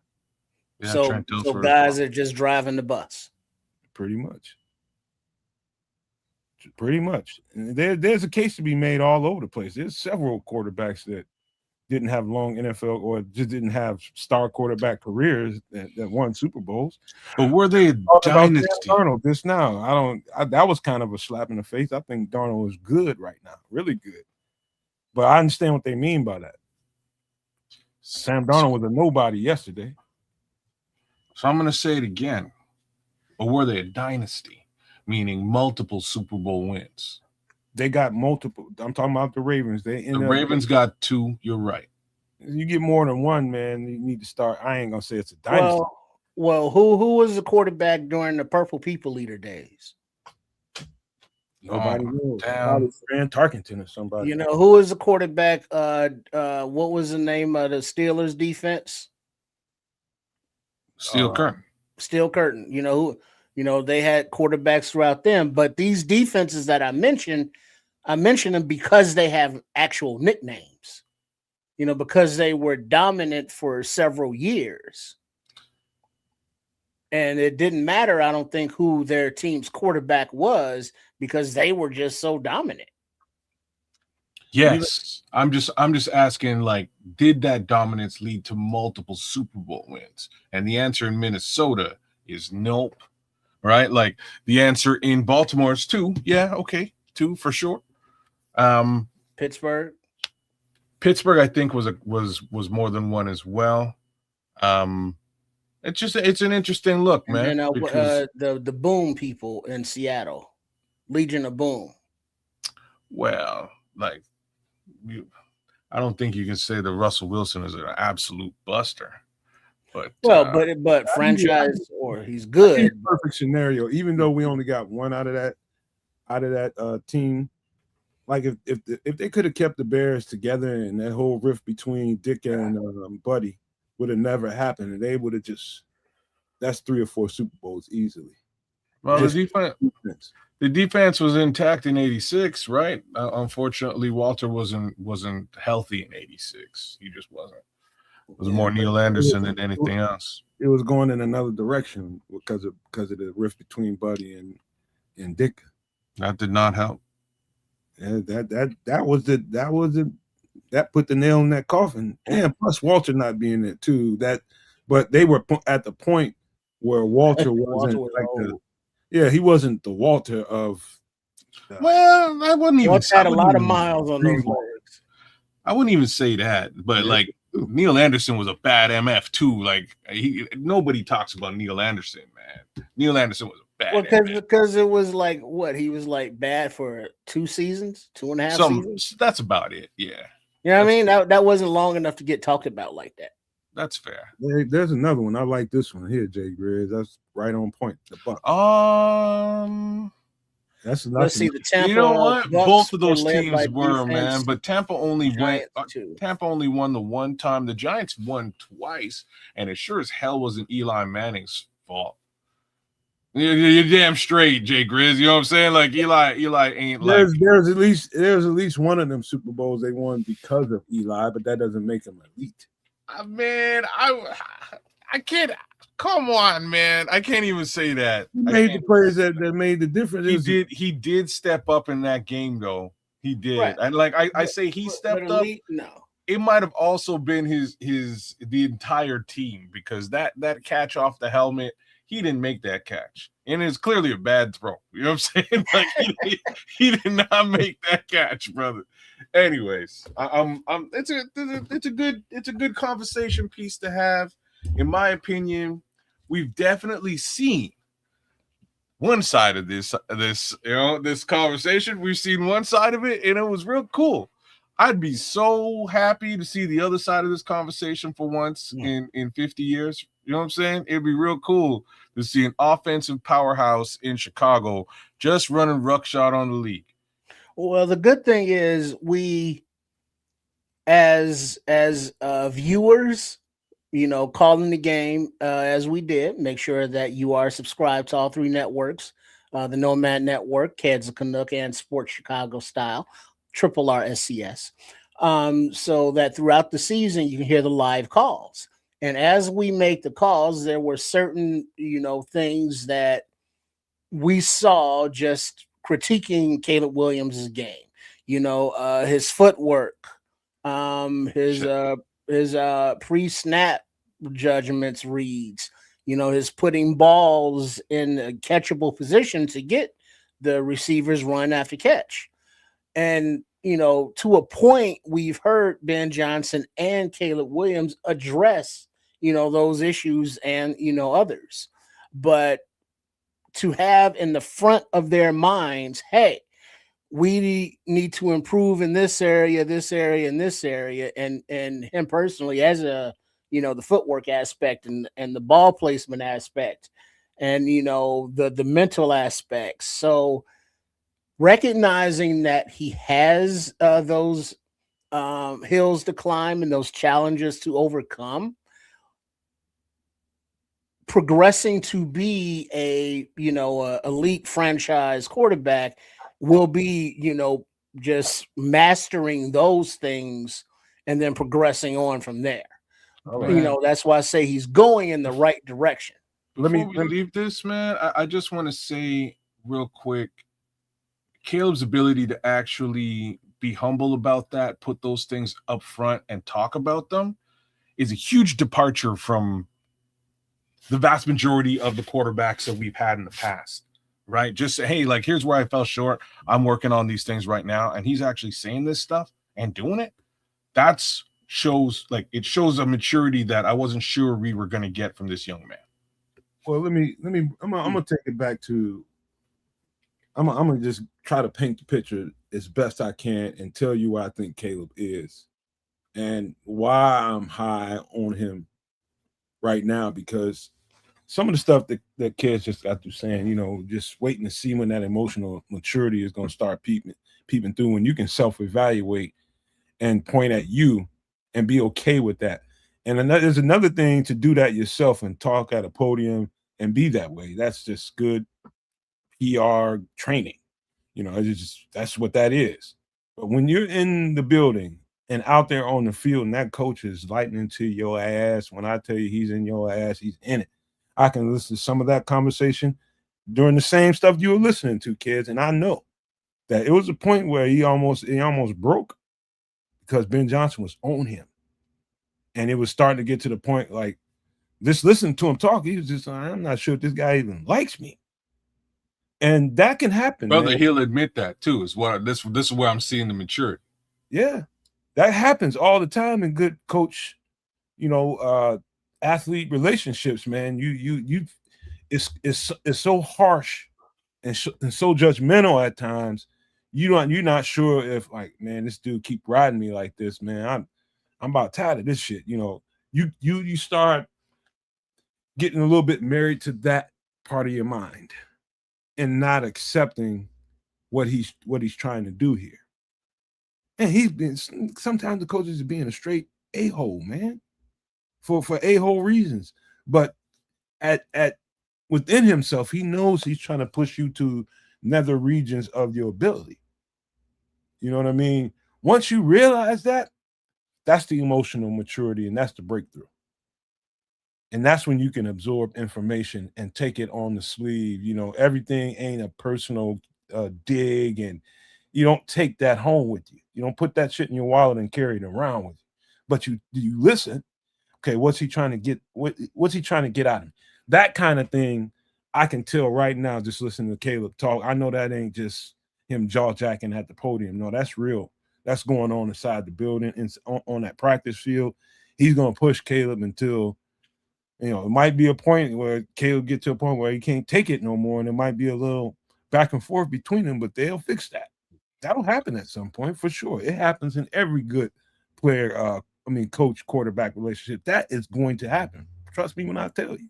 Yeah, so guys are just driving the bus. Pretty much. There's a case to be made all over the place. There's several quarterbacks that didn't have long NFL or just didn't have star quarterback careers that won Super Bowls. But were they a dynasty? Arnold just now. That was kind of a slap in the face. I think Darnold is good right now, really good. But I understand what they mean by that. Sam Darnold was a nobody yesterday. So I'm going to say it again. Or were they a dynasty, meaning multiple Super Bowl wins? They got multiple. I'm talking about the Ravens. The Ravens got 2. You're right. You get more than one, man. You need to start. I ain't gonna say it's a dynasty. Well, who was the quarterback during the Purple People Eater days? Nobody knows. Probably Fran Tarkenton or somebody. You know, who was the quarterback? What was the name of the Steelers defense? Steel Curtain. Steel Curtain. You know, they had quarterbacks throughout them, but these defenses that I mentioned them because they have actual nicknames. You know, because they were dominant for several years. And it didn't matter, I don't think, who their team's quarterback was because they were just so dominant. Yes. I'm just asking, like, did that dominance lead to multiple Super Bowl wins? And the answer in Minnesota is nope. Right? Like the answer in Baltimore is 2. Yeah, okay. 2 for sure. Pittsburgh, I think was more than 1 as well. It's an interesting look, man. And then the Boom people in Seattle, Legion of Boom. Well, like I don't think you can say that Russell Wilson is an absolute buster. But franchise or he's good. Perfect scenario. Even though we only got 1 out of that team, like if they could have kept the Bears together and that whole rift between Dick and Buddy would have never happened, and they would have that's 3 or 4 Super Bowls easily. Well, the defense was intact in '86, right? Unfortunately, Walter wasn't healthy in '86. He just wasn't. It was more Neil Anderson than anything else. It was going in another direction because of the rift between Buddy and Dick. That did not help. Yeah, that put the nail in that coffin. And plus Walter not being there too. But they were at the point where Walter wasn't he wasn't the Walter of. Well, I wouldn't even. Walter had a lot of miles on those legs. I wouldn't even say that, but like. Neil Anderson was a bad MF too. Like nobody talks about Neil Anderson, man. Neil Anderson was a bad. Well, because it was like what he was like bad for 2 seasons, 2.5 seasons. That's about it. Yeah. You know what I mean? That wasn't long enough to get talked about like that. That's fair. There's another one. I like this one here, Jay Grizz. That's right on point. The Buck. Let's see the Tampa. You know what? Bucks both of those teams were, defense. man. But Tampa only won the one time. The Giants won twice, and it sure as hell wasn't Eli Manning's fault. You're damn straight, Jay Grizz. You know what I'm saying? Like Eli ain't like. There's at least one of them Super Bowls they won because of Eli, but that doesn't make them elite. Man, I can't. Come on, man. I can't even say that. He made the players that made the difference. He did step up in that game, though. He did. Right. And like I say he stepped up. No. It might have also been the entire team because that catch off the helmet, he didn't make that catch. And it's clearly a bad throw. You know what I'm saying? Like he did not make that catch, brother. Anyways, it's a good conversation piece to have. In my opinion, we've definitely seen one side of this conversation. We've seen one side of it, and it was real cool. I'd be so happy to see the other side of this conversation for once in 50 years. You know what I'm saying? It'd be real cool to see an offensive powerhouse in Chicago just running ruckshot on the league. Well, the good thing is we, as viewers, calling the game as we did, make sure that you are subscribed to all three networks, the Nomad Network, Kedz the Canuck, and Sports Chicago Style, Triple R SCS, so that throughout the season you can hear the live calls. And as we make the calls, there were certain, things that we saw just critiquing Caleb Williams' game. His footwork, his pre-snap judgments reads, his putting balls in a catchable position to get the receivers run after catch. And, to a point, we've heard Ben Johnson and Caleb Williams address, those issues and, others. But to have in the front of their minds, hey, we need to improve in this area, and this area. And him personally, as the footwork aspect and the ball placement aspect and, the mental aspects. So recognizing that he has those hills to climb and those challenges to overcome, progressing to be a elite franchise quarterback will be, just mastering those things and then progressing on from there. That's why I say he's going in the right direction. Before we leave this, man, I just want to say real quick, Caleb's ability to actually be humble about that, put those things up front and talk about them is a huge departure from the vast majority of the quarterbacks that we've had in the past, right? Just say, hey, like, here's where I fell short. I'm working on these things right now. And he's actually saying this stuff and doing it. It shows a maturity that I wasn't sure we were going to get from this young man. Well, I'm gonna take it back to, I'm gonna just try to paint the picture as best I can and tell you why I think Caleb is and why I'm high on him right now, because some of the stuff that kids just got through saying, just waiting to see when that emotional maturity is going to start peeping through, when you can self-evaluate and point at you and be okay with that. And there's another thing to do that yourself and talk at a podium and be that way. That's just good PR training. That's what that is. But when you're in the building and out there on the field and that coach is lighting into your ass, when I tell you he's in your ass, he's in it. I can listen to some of that conversation during the same stuff you were listening to, kids. And I know that it was a point where he almost broke because Ben Johnson was on him. And it was starting to get to the point, like, just listening to him talk, he was just, I'm not sure if this guy even likes me. And that can happen. Brother, man. He'll admit that too. This is where I'm seeing the maturity. Yeah. That happens all the time in good coach, athlete relationships, man. It's so harsh and so judgmental at times. You're not sure if, like, man, this dude keep riding me like this, man. I'm about tired of this shit. You start getting a little bit married to that part of your mind and not accepting what he's trying to do here. And sometimes the coaches are being a straight a-hole, man, for a-hole reasons. But at within himself, he knows he's trying to push you to nether regions of your ability. You know what I mean? Once you realize that, that's the emotional maturity, and that's the breakthrough. And that's when you can absorb information and take it on the sleeve. Everything ain't a personal dig, and you don't take that home with you. You don't put that shit in your wallet and carry it around with you. But you listen. Okay, what's he trying to get? What's he trying to get out of me? That kind of thing, I can tell right now just listening to Caleb talk. I know that ain't just him jaw-jacking at the podium. No, that's real. That's going on inside the building and on that practice field. He's going to push Caleb until, it might be a point where Caleb get to a point where he can't take it no more, and it might be a little back and forth between them, but they'll fix that. that'll happen at some point for sure. It happens in every good player, coach quarterback relationship. That is going to happen. Trust me when I tell you.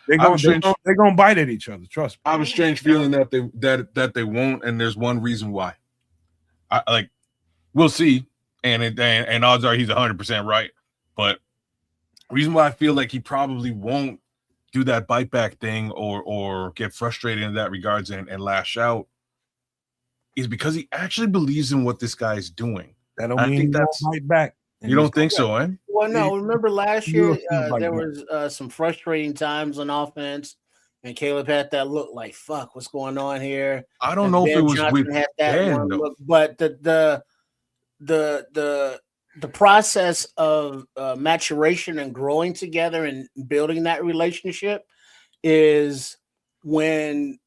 They're gonna bite at each other. Trust me. I have a strange feeling that they won't, and there's one reason why. We'll see, and odds are he's 100% right. But the reason why I feel like he probably won't do that bite back thing or get frustrated in that regards and lash out is because he actually believes in what this guy is doing. That don't mean that's bite back. You don't think so, eh? Well, no. Remember last year there was some frustrating times on offense, and Caleb had that look like, "Fuck, what's going on here?" I don't know if it was Johnson with had that Ben, one look, but the process of maturation and growing together and building that relationship is when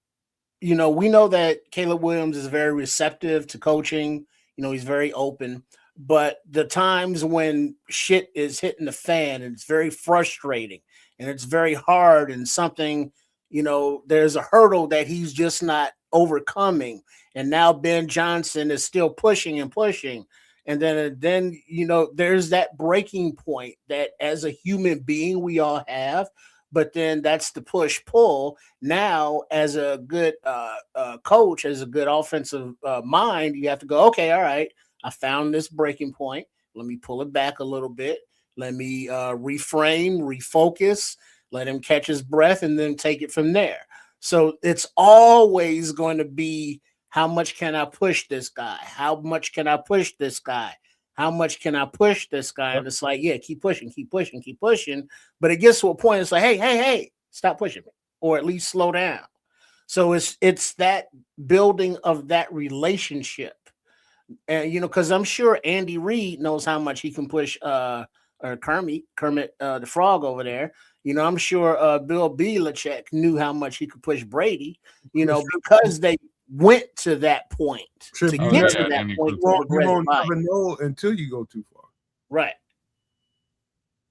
we know that Caleb Williams is very receptive to coaching. He's very open. But the times when shit is hitting the fan and it's very frustrating and it's very hard and something, there's a hurdle that he's just not overcoming. And now Ben Johnson is still pushing and pushing. And then there's that breaking point that as a human being we all have. But then that's the push-pull. Now, as a good coach, as a good offensive mind, you have to go, okay, all right, I found this breaking point. Let me pull it back a little bit. Let me reframe, refocus, let him catch his breath, and then take it from there. So it's always going to be, how much can I push this guy? How much can I push this guy? How much can I push this guy? And it's like, yeah, keep pushing, keep pushing, keep pushing. But it gets to a point, it's like, hey, stop pushing me, or at least slow down. So it's that building of that relationship. And because I'm sure Andy Reid knows how much he can push or Kermit the Frog over there. I'm sure Bill Belichick knew how much he could push Brady, because they went to that point. To get to that point, you won't never know until you go too far. Right.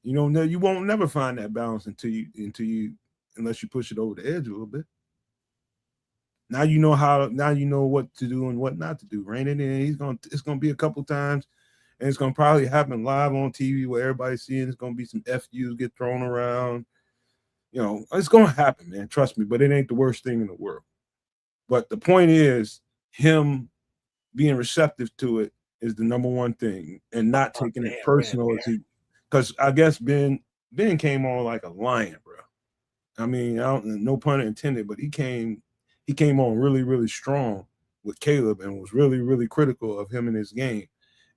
You won't never find that balance until you unless you push it over the edge a little bit. Now you know what to do and what not to do. Rein it in. It's gonna be a couple times, and it's gonna probably happen live on TV where everybody's seeing. It's gonna be some FUs get thrown around. It's gonna happen, man. Trust me. But it ain't the worst thing in the world. But the point is, him being receptive to it is the number one thing, and not taking it personal. Because I guess Ben came on like a lion, bro. I mean, no pun intended, but he came on really, really strong with Caleb and was really, really critical of him in his game.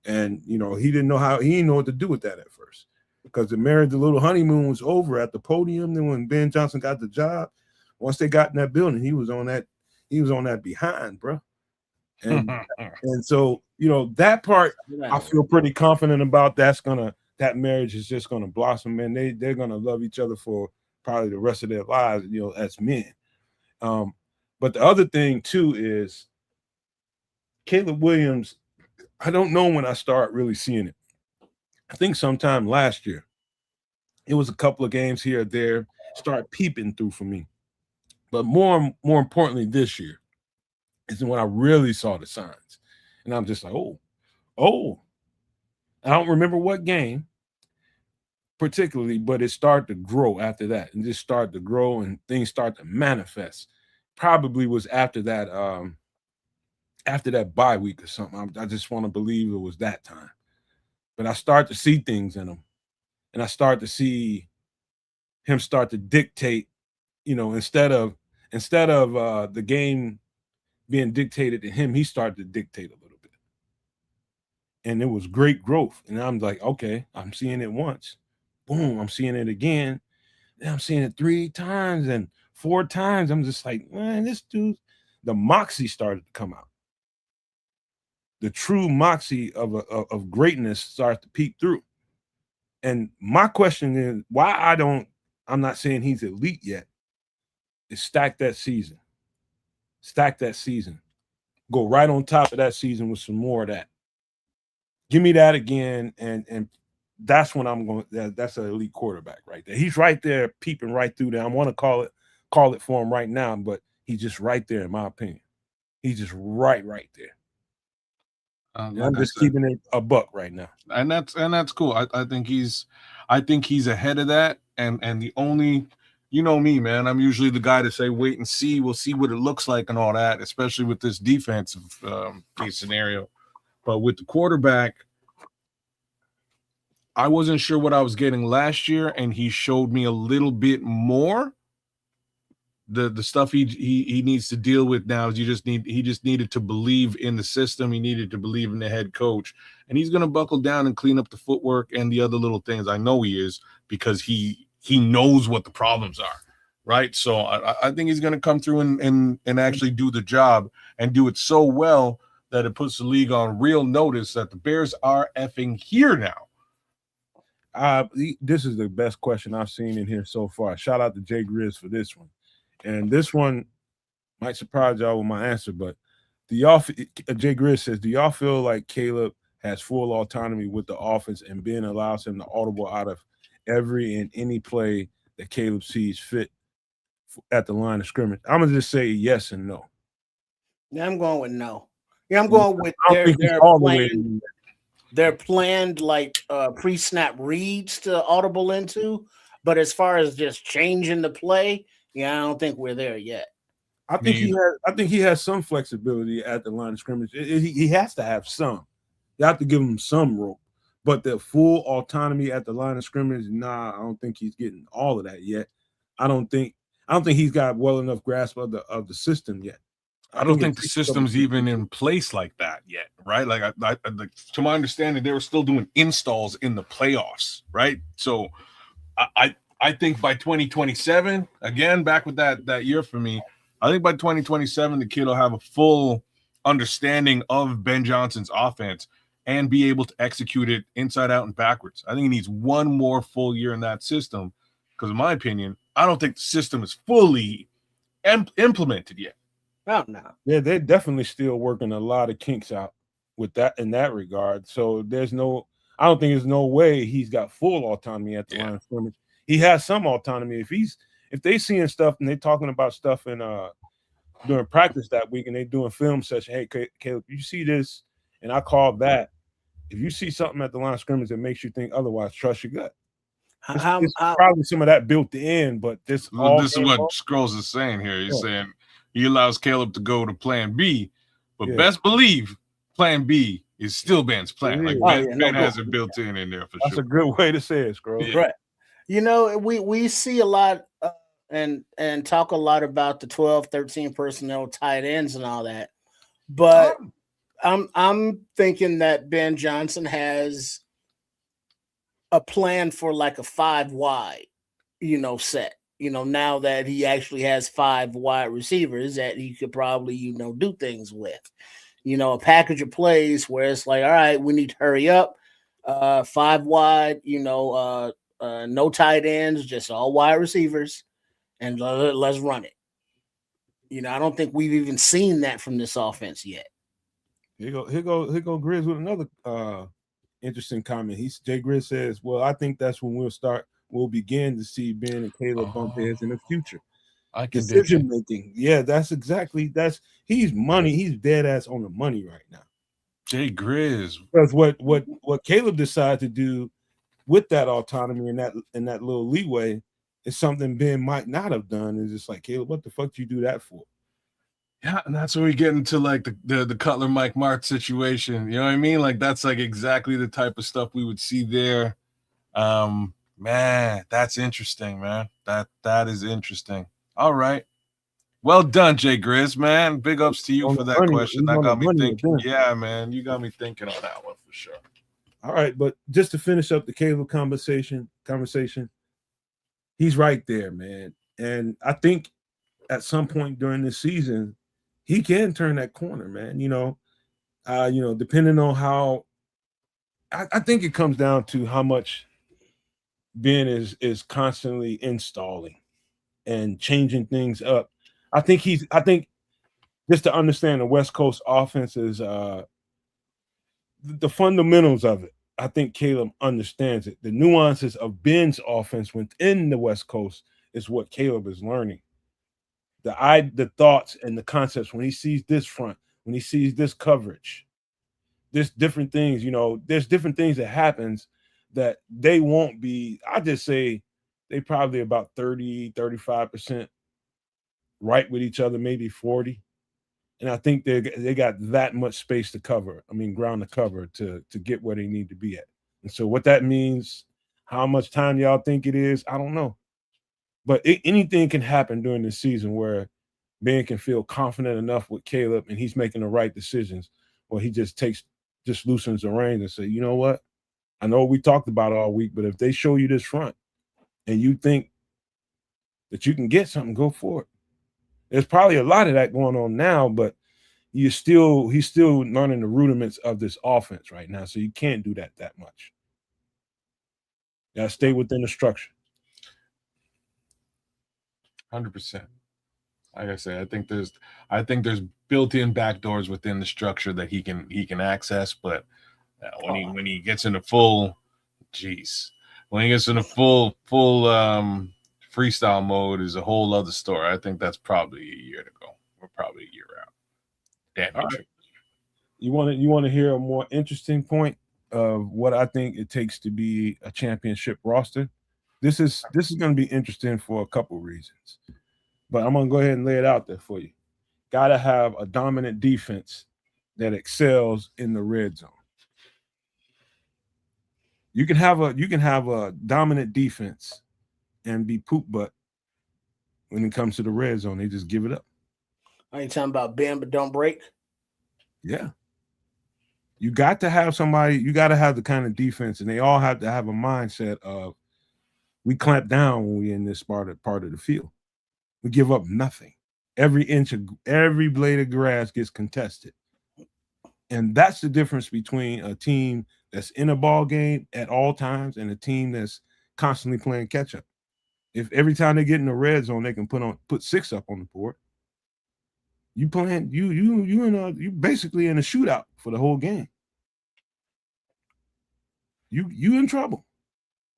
And, he didn't know what to do with that at first, because the little honeymoon was over at the podium. Then when Ben Johnson got the job, once they got in that building, he was on that behind, bro. And so, that part I feel pretty confident about. That marriage is just going to blossom, and they're going to love each other for probably the rest of their lives, as men. But the other thing too is Caleb Williams. I don't know when I start really seeing it. I think sometime last year. It was a couple of games here or there start peeping through for me. But more importantly, this year is when I really saw the signs. And I'm just like, oh. I don't remember what game particularly, but it started to grow after that, and just started to grow and things start to manifest. Probably was after that bye week or something. I just want to believe it was that time. But I start to see things in him, and I start to see him start to dictate, instead of the game being dictated to him, he started to dictate a little bit. And it was great growth. And I'm like, okay, I'm seeing it once. Boom, I'm seeing it again. Then I'm seeing it 3 times and 4 times. I'm just like, man, this dude, the moxie started to come out. The true moxie of greatness starts to peek through. And my question is, why I'm not saying he's elite yet, is stack that season. Stack that season. Go right on top of that season with some more of that. Give me that again, and that's when I'm going. That's an elite quarterback right there. He's right there, peeping right through there. I want to call it for him right now, but he's just right there, in my opinion. He's just right there. I'm just keeping it a buck right now, and that's cool. I think he's ahead of that. And the only, you know me, man, I'm usually the guy to say wait and see. We'll see what it looks like and all that, especially with this defensive case scenario. But with the quarterback, I wasn't sure what I was getting last year, and he showed me a little bit more. The stuff he needs to deal with now is he just needed to believe in the system. He needed to believe in the head coach, and he's going to buckle down and clean up the footwork and the other little things. I know he is, because he knows what the problems are, right? So I think he's going to come through and actually do the job and do it so well that it puts the league on real notice that the Bears are effing here now. This is the best question I've seen in here so far. Shout out to Jay Grizz for this one. And this one might surprise y'all with my answer, but Jay Grizz says, do y'all feel like Caleb has full autonomy with the offense and Ben allows him to audible out of every and any play that Caleb sees fit at the line of scrimmage? I'm going to just say yes and no. Yeah, I'm going with no. Yeah, I'm going with their planned like pre-snap reads to audible into, but as far as just changing the play, yeah, I don't think we're there yet. I think he has some flexibility at the line of scrimmage. He has to have some. You have to give him some rope, but the full autonomy at the line of scrimmage, nah, I don't think he's getting all of that yet. I don't think he's got well enough grasp of the system yet. I don't think the system's even in place like that yet, right? Like, to my understanding, they were still doing installs in the playoffs, right? So, I think by 2027, again, back with that year for me, I think by 2027, the kid will have a full understanding of Ben Johnson's offense and be able to execute it inside out and backwards. I think he needs one more full year in that system because, in my opinion, I don't think the system is fully implemented yet. Oh, no. Yeah, they're definitely still working a lot of kinks out with that in that regard. So I don't think there's no way he's got full autonomy at the line of scrimmage. He has some autonomy. If they seeing stuff and they talking about stuff in during practice that week and they doing film session, hey Caleb, you see this, and I call that. If you see something at the line of scrimmage that makes you think otherwise, trust your gut. It's probably some of that built in, but this is what Scrolls is saying here. He's saying he allows Caleb to go to plan B, but best believe plan B is still Ben's plan. Like Ben has it built in there for sure. That's a good way to say it, Scrolls. Yeah. Right. You know, we see a lot and talk a lot about the 12, 13 personnel tight ends and all that. But I'm thinking that Ben Johnson has a plan for like a 5 wide, set. Now that he actually has 5 wide receivers that he could probably, do things with. A package of plays where it's like, all right, we need to hurry up. 5 wide, no tight ends, just all wide receivers, and let's run it. I don't think we've even seen that from this offense yet. Here go Grizz with another interesting comment. Jay Grizz says, well, I think that's when we'll begin to see Ben and Caleb bump heads in the future. Decision making. Yeah, he's money. He's dead ass on the money right now. Jay Grizz. Because what Caleb decided to do with that autonomy and that little leeway is something Ben might not have done. It's just like, Caleb, what the fuck do you do that for? Yeah, and that's where we get into like the Cutler Mike Martz situation. You know what I mean? Like that's like exactly the type of stuff we would see there. Man, that's interesting, man. That is interesting. All right. Well done, Jay Grizz, man. Big ups to you for that question. That got me thinking. Yeah, man. You got me thinking on that one for sure. All right, but just to finish up the Caleb conversation, he's right there, man. And I think at some point during this season, he can turn that corner, man. Depending on how I think it comes down to how much Ben is constantly installing and changing things up. I think just to understand the West Coast offense is the fundamentals of it. I think Caleb understands it. The nuances of Ben's offense within the West Coast is what Caleb is learning. The thoughts and the concepts when he sees this front, when he sees this coverage, there's different things, there's different things that happens that they won't be. I just say they probably about 30-35% right with each other, maybe 40. And I think they got that much space to cover. I mean, ground to cover to get where they need to be at. And so what that means, how much time y'all think it is, I don't know. But anything can happen during the season where Ben can feel confident enough with Caleb and he's making the right decisions, or he just loosens the reins and say, you know what? I know we talked about all week, but if they show you this front and you think that you can get something, go for it. There's probably a lot of that going on now, but he's still learning the rudiments of this offense right now, so you can't do that much. You gotta stay within the structure. 100%. Like I said, I think there's built-in backdoors within the structure that he can access, but when he gets into full freestyle mode is a whole other story. I think that's probably a year to go. We're probably a year out. Damn. All right. You want to hear a more interesting point of what I think it takes to be a championship roster? This is going to be interesting for a couple reasons, but I'm going to go ahead and lay it out there for you. Got to have a dominant defense that excels in the red zone. You can have a dominant defense and be poop butt when it comes to the red zone. They just give it up. Are you talking about bend but don't break? Yeah. You got to have somebody, you got to have the kind of defense, and they all have to have a mindset of we clamp down when we're in this part of the field. We give up nothing. Every blade of grass gets contested. And that's the difference between a team that's in a ball game at all times and a team that's constantly playing catch up. If every time they get in the red zone, they can put 6 up on the board, you basically in a shootout for the whole game. You in trouble.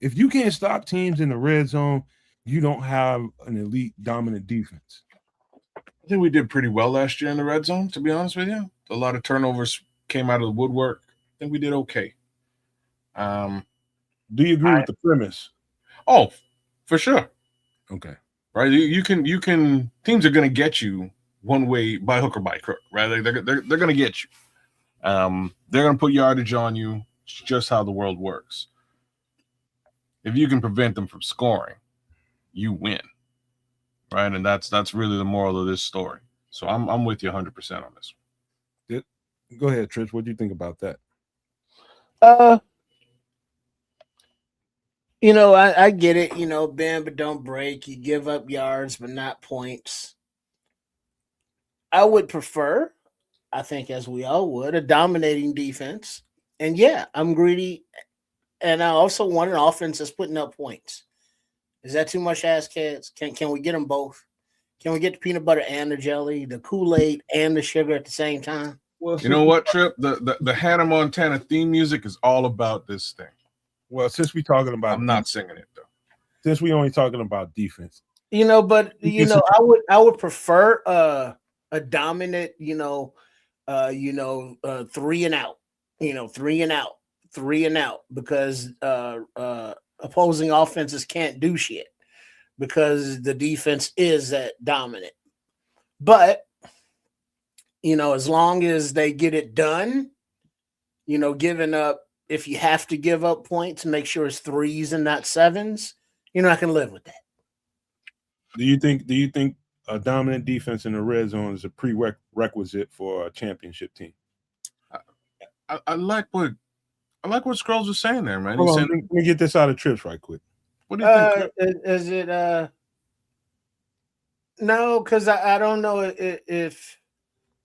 If you can't stop teams in the red zone, you don't have an elite dominant defense. I think we did pretty well last year in the red zone, to be honest with you. A lot of turnovers came out of the woodwork. I think we did okay. Do you agree with the premise? Oh, for sure. Okay. Right. You can teams are going to get you one way by hook or by crook, right? They're going to get you. They're going to put yardage on you. It's just how the world works. If you can prevent them from scoring, you win. Right. And that's really the moral of this story. So I'm with you 100% on this one. Go ahead, Trish. What do you think about that? I get it. Bend but don't break. You give up yards but not points. I would prefer, I think, as we all would, a dominating defense. And yeah, I'm greedy. And I also want an offense that's putting up points. Is that too much to ask, Kedz? Can we get them both? Can we get the peanut butter and the jelly, the Kool-Aid and the sugar at the same time? Well, you know what, Trip? The Hannah Montana theme music is all about this thing. Well, since we're talking about, I'm not singing it though. Since we only talking about defense, but I would prefer a dominant, 3 and out, 3 and out, because opposing offenses can't do shit because the defense is that dominant. But as long as they get it done, giving up, if you have to give up points, make sure it's 3s and not 7s. I can live with that. Do you think a dominant defense in the red zone is a prerequisite for a championship team? I like what Scrolls was saying there, man. Let me get this out of Trips right quick. What do you think? Is it no, because I don't know if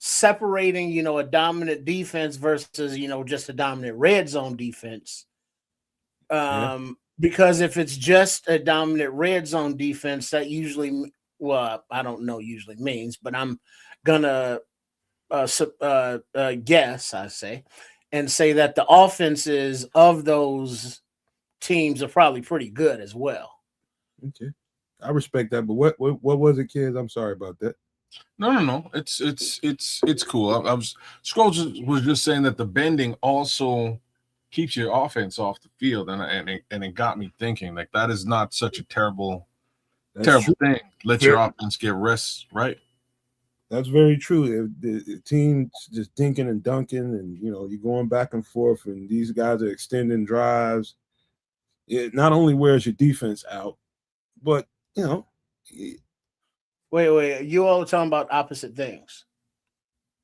separating, a dominant defense versus, just a dominant red zone defense. Because if it's just a dominant red zone defense, that usually, I don't know usually means, but I'm gonna guess, I say, and say that the offenses of those teams are probably pretty good as well. Okay, I respect that. But what was it, kids? I'm sorry about that. No. It's cool. I was Scrolls was just saying that the bending also keeps your offense off the field, and it got me thinking, like, that is not such a terrible thing. Let your offense get rest, right? That's very true. The team's just dinking and dunking, and you're going back and forth, and these guys are extending drives. It not only wears your defense out, but Wait. You all are talking about opposite things.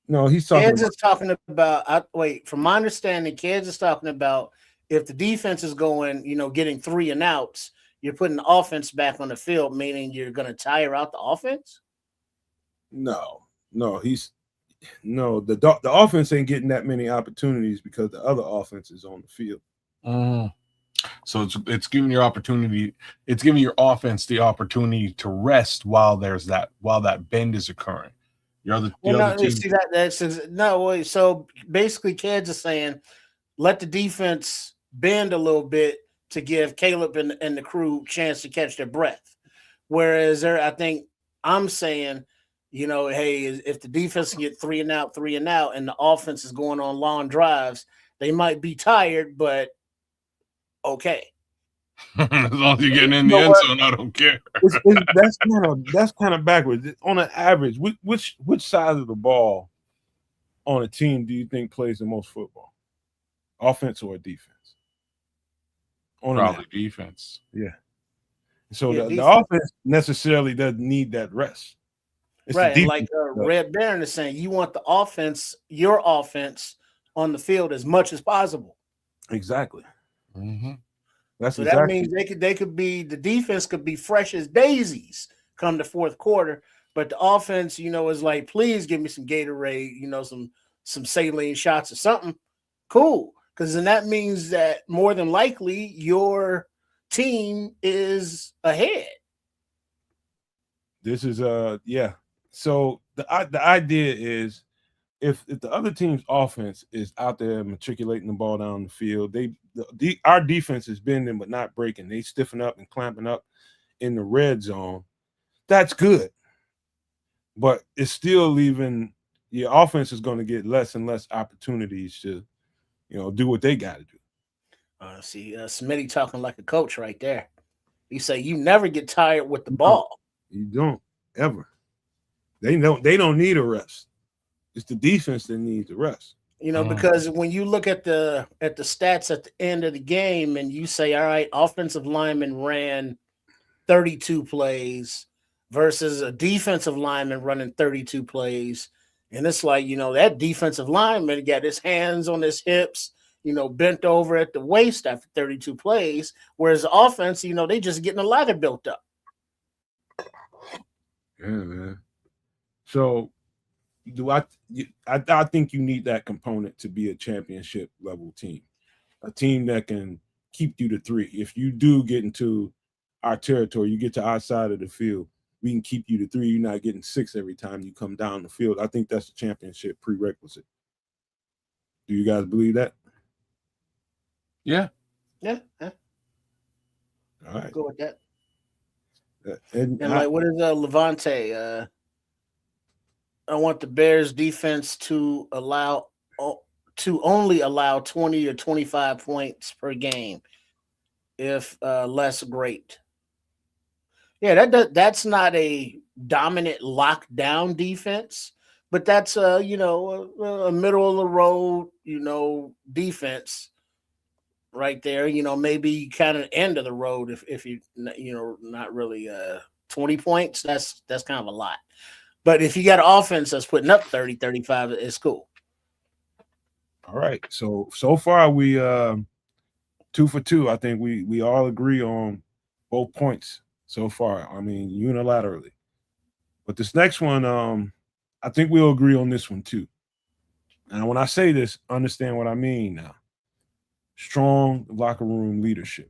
No, he's talking Kedz about. is talking about. From my understanding, Kedz is talking about if the defense is going, getting 3 and outs, you're putting the offense back on the field, meaning you're going to tire out the offense. No, the offense ain't getting that many opportunities because the other offense is on the field. So it's giving your opportunity. It's giving your offense the opportunity to rest while that bend is occurring. So basically, Kedz is saying, let the defense bend a little bit to give Caleb and the crew chance to catch their breath. Whereas I think I'm saying, hey, if the defense can get 3 and out, and the offense is going on long drives, they might be tired, but okay. As long as you're getting in the end zone, I don't care. That's kind of backwards. On an average, which side of the ball on a team do you think plays the most football? Offense or defense? Probably defense. Yeah. So the offense necessarily doesn't need that rest. It's right. Like Red Baron is saying, you want your offense on the field as much as possible. Exactly. Mm-hmm. That means the defense could be fresh as daisies come the fourth quarter, but the offense, is like, please give me some Gatorade, some saline shots or something. Cool. Because then that means that more than likely your team is ahead. This is So the idea is if the other team's offense is out there matriculating the ball down the field, our defense is bending but not breaking. They stiffen up and clamping up in the red zone. That's good. But it's still leaving your offense is going to get less and less opportunities to, do what they got to do. Smitty talking like a coach right there. He say you never get tired with the ball. You don't ever. They don't need a rest. It's the defense that needs a rest. Because when you look at the stats at the end of the game and you say, all right, offensive lineman ran 32 plays versus a defensive lineman running 32 plays. And it's like, that defensive lineman got his hands on his hips, bent over at the waist after 32 plays, whereas the offense, they just getting a ladder built up. Yeah, man. So I think you need that component to be a championship level team, a team that can keep you to 3. If you do get into our territory, you get to our side of the field, we can keep you to 3. You're not getting 6 every time you come down the field. I think that's a championship prerequisite. Do you guys believe that? Yeah. All right. Go with that. And what is Levante? I want the Bears defense to only allow 20 or 25 points per game, if less great. Yeah, that's not a dominant lockdown defense, but that's a middle of the road, defense right there. Maybe kind of end of the road if you not really 20 points. That's kind of a lot. But if you got an offense that's putting up 30, 35, it's cool. All right. So far we 2 for 2. I think we all agree on both points so far. I mean, unilaterally. But this next one, I think we'll agree on this one too. And when I say this, understand what I mean now. Strong locker room leadership.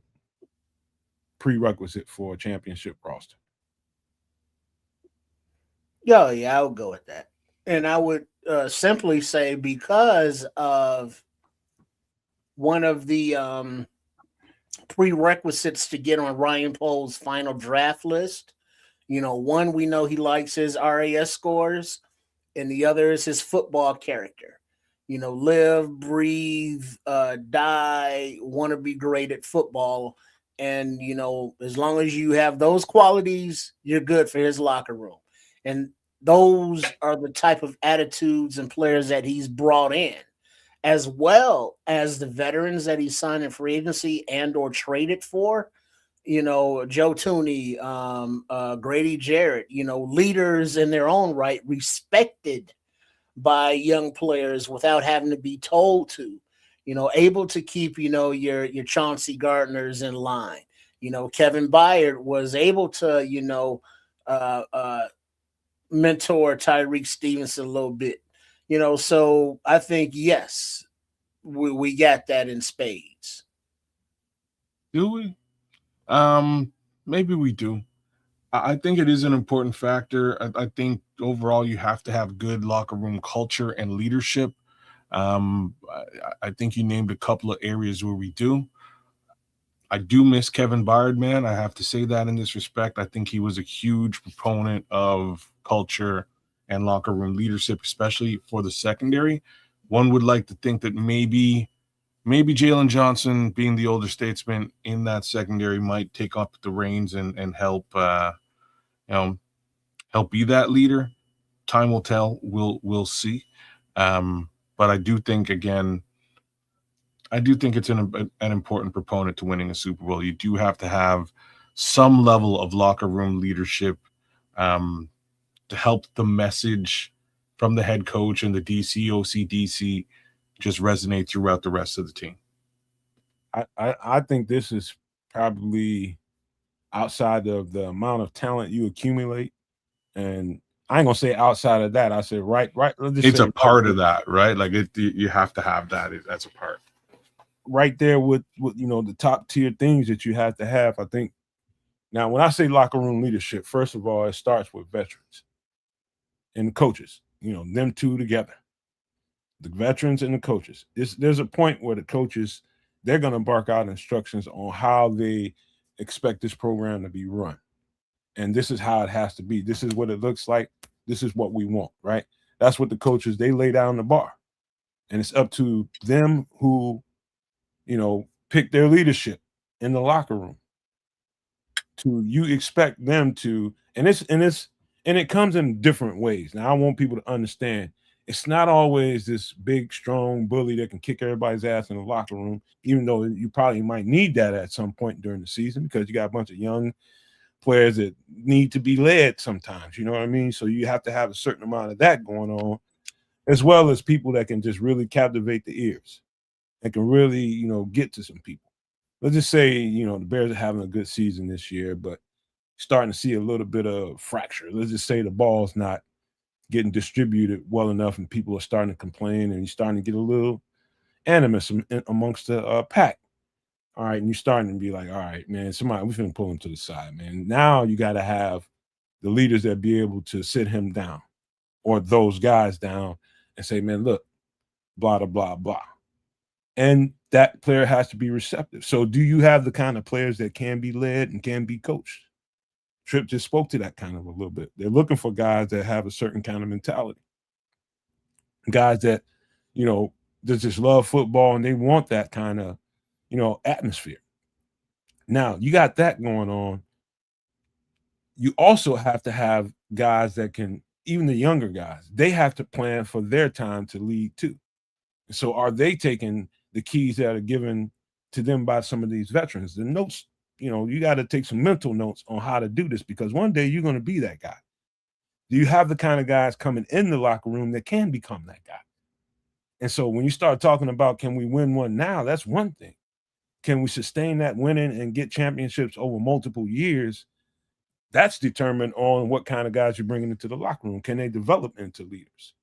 Prerequisite for a championship roster. Yeah, I would go with that. And I would simply say because of one of the prerequisites to get on Ryan Pohl's final draft list One, we know he likes his RAS scores, and the other is his football character. Live, breathe, die, want to be great at football. And, as long as you have those qualities, you're good for his locker room. And those are the type of attitudes and players that he's brought in, as well as the veterans that he signed in free agency and or traded for. Joe Tooney, Grady Jarrett, leaders in their own right, respected by young players without having to be told to, able to keep, your Chauncey Gardners in line. Kevin Byard was able to, mentor Tyreek Stevenson a little bit, so I think, yes, we got that in spades. Do we? Maybe we do. I think it is an important factor. I think overall you have to have good locker room culture and leadership. I think you named a couple of areas where we do. I do miss Kevin Byard, man. I have to say that in this respect. I think he was a huge proponent of culture and locker room leadership, especially for the secondary. One would like to think that maybe Jalen Johnson, being the older statesman in that secondary, might take up the reins and help, help be that leader. Time will tell. We'll see. But I do think, again, it's an important proponent to winning a Super Bowl. You do have to have some level of locker room leadership to help the message from the head coach and the DC, OC, just resonate throughout the rest of the team. I think this is probably outside of the amount of talent you accumulate, and I ain't gonna say outside of that. I said right. It's a part of that, right? Like you have to have that. That's a part. Right there with the top tier things that you have to have. I think now when I say locker room leadership, first of all, it starts with veterans and coaches. Them two together, the veterans and the coaches. There's a point where the coaches, they're going to bark out instructions on how they expect this program to be run. And this is how it has to be. This is what it looks like. This is what we want, right? That's what the coaches, they lay down the bar. And it's up to them who, pick their leadership in the locker room. You expect them to, and it comes in different ways. Now, I want people to understand it's not always this big, strong bully that can kick everybody's ass in the locker room, even though you probably might need that at some point during the season because you got a bunch of young players that need to be led sometimes, you know what I mean? So you have to have a certain amount of that going on, as well as people that can just really captivate the ears and can really, get to some people. Let's just say, the Bears are having a good season this year, but starting to see a little bit of fracture. Let's just say the ball's not getting distributed well enough and people are starting to complain and you're starting to get a little animus amongst the pack. All right, and you're starting to be like, all right, man, we're finna pull him to the side, man. Now you got to have the leaders that be able to sit him down or those guys down and say, man, look, blah, blah, blah, blah. And that player has to be receptive. So do you have the kind of players that can be led and can be coached? Tripp just spoke to that kind of a little bit. They're looking for guys that have a certain kind of mentality. Guys that, that just love football and they want that kind of, atmosphere. Now, you got that going on. You also have to have guys that can, even the younger guys, they have to plan for their time to lead too. So are they taking the keys that are given to them by some of these veterans? The notes, you got to take some mental notes on how to do this because one day you're going to be that guy. Do you have the kind of guys coming in the locker room that can become that guy? And so when you start talking about can we win one now, that's one thing. Can we sustain that winning and get championships over multiple years? That's determined on what kind of guys you're bringing into the locker room. Can they develop into leaders?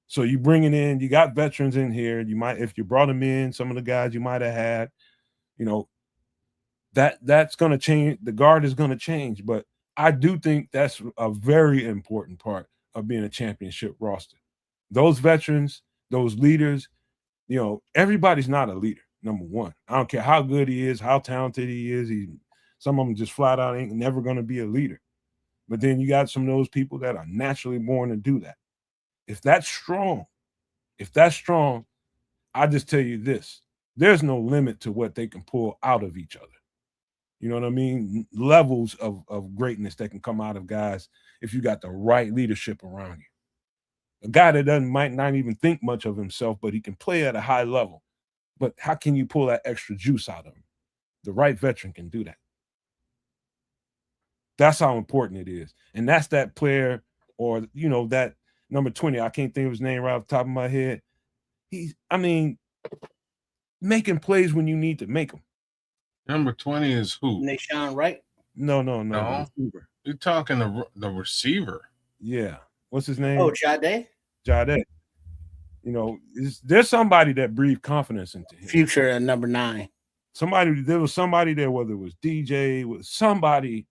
So you bringing in, you got veterans in here. You might, if you brought them in, some of the guys you might have had, that's going to change. The guard is going to change. But I do think that's a very important part of being a championship roster. Those veterans, those leaders, everybody's not a leader. Number one, I don't care how good he is, how talented he is. Some of them just flat out ain't never going to be a leader. But then you got some of those people that are naturally born to do that. If that's strong, I just tell you this, there's no limit to what they can pull out of each other. You know what I mean? Levels of greatness that can come out of guys if you got the right leadership around you. A guy that might not even think much of himself, but he can play at a high level. But how can you pull that extra juice out of him? The right veteran can do that. That's how important it is. And that's that player, or, that number 20. I can't think of his name right off the top of my head. Making plays when you need to make them. Number 20 is who? Nashawn Wright? No. You're talking the receiver. Yeah. What's his name? Oh, Jade. There's somebody that breathed confidence into him. Future at number 9. There was somebody there, whether it was DJ, was somebody,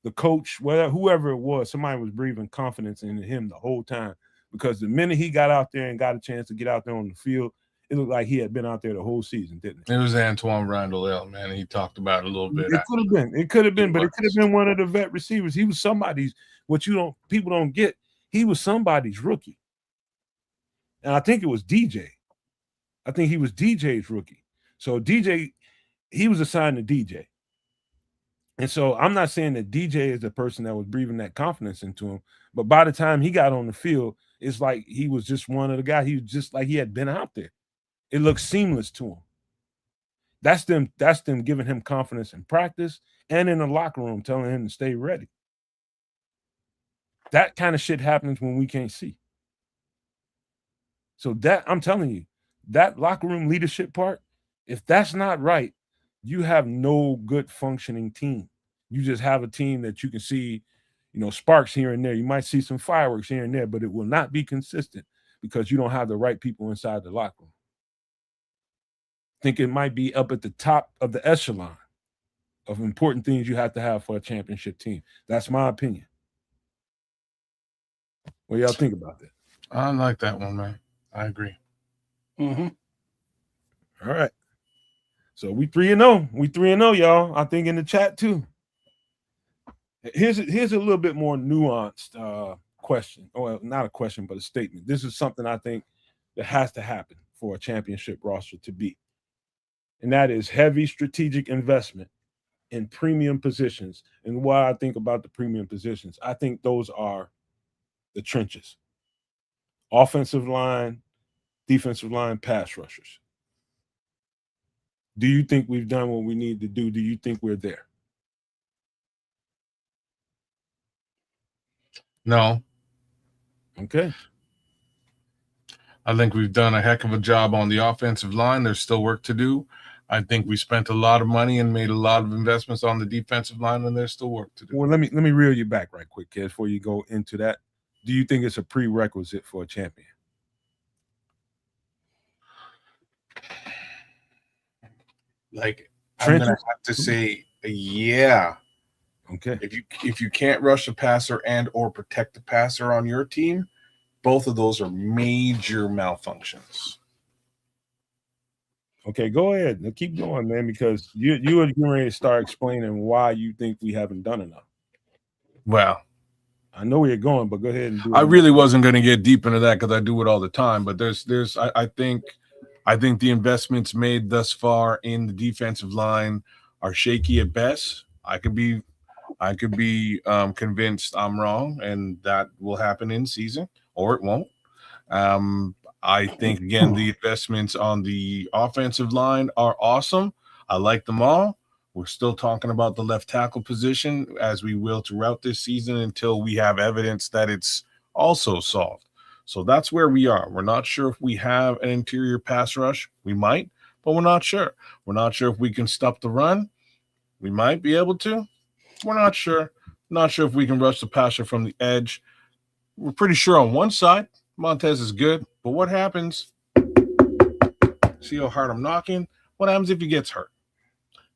the coach, whoever it was, somebody was breathing confidence into him the whole time. Because the minute he got out there and got a chance to get out there on the field, it looked like he had been out there the whole season, didn't it? It was Antoine Randall, man. He talked about it a little bit. It could have been, but it could have been one of the vet receivers. He was somebody's, people don't get, he was somebody's rookie. And I think it was DJ. I think he was DJ's rookie. So DJ, he was assigned to DJ. And so I'm not saying that DJ is the person that was breathing that confidence into him, but by the time he got on the field, it's like he was just one of the guys. He was just like he had been out there. It looked seamless to him. That's them giving him confidence in practice and in the locker room, telling him to stay ready. That kind of shit happens when we can't see. So that, I'm telling you, that locker room leadership part, if that's not right, you have no good functioning team. You just have a team that you can see, sparks here and there. You might see some fireworks here and there, but it will not be consistent because you don't have the right people inside the locker room. I think it might be up at the top of the echelon of important things you have to have for a championship team. That's my opinion. What y'all think about that? I like that one, man. I agree. Mm-hmm. All right. So we 3-0. We 3-0, y'all. I think in the chat too. Here's a little bit more nuanced question. Well, not a question, but a statement. This is something I think that has to happen for a championship roster to be. And that is heavy strategic investment in premium positions. And what I think about the premium positions, I think those are the trenches. Offensive line, defensive line, pass rushers. Do you think we've done what we need to do? Do you think we're there? No. Okay. I think we've done a heck of a job on the offensive line. There's still work to do. I think we spent a lot of money and made a lot of investments on the defensive line, and there's still work to do. Well, let me reel you back right quick, Kedz, before you go into that. Do you think it's a prerequisite for a champion? Like, I'm gonna have to say, yeah. Okay. If you can't rush the passer and or protect the passer on your team, both of those are major malfunctions. Okay, go ahead. Now keep going, man, because you are getting ready to start explaining why you think we haven't done enough. Well, I know where you're going, but go ahead and do it. I really wasn't going to get deep into that because I do it all the time. But I think the investments made thus far in the defensive line are shaky at best. I could be convinced I'm wrong, and that will happen in season, or it won't. I think, again, the investments on the offensive line are awesome. I like them all. We're still talking about the left tackle position, as we will throughout this season until we have evidence that it's also solved. So that's where we are. We're not sure if we have an interior pass rush. We might, but we're not sure. We're not sure if we can stop the run. We might be able to. We're not sure. Not sure if we can rush the passer from the edge. We're pretty sure on one side, Montez is good. But what happens? See how hard I'm knocking? What happens if he gets hurt?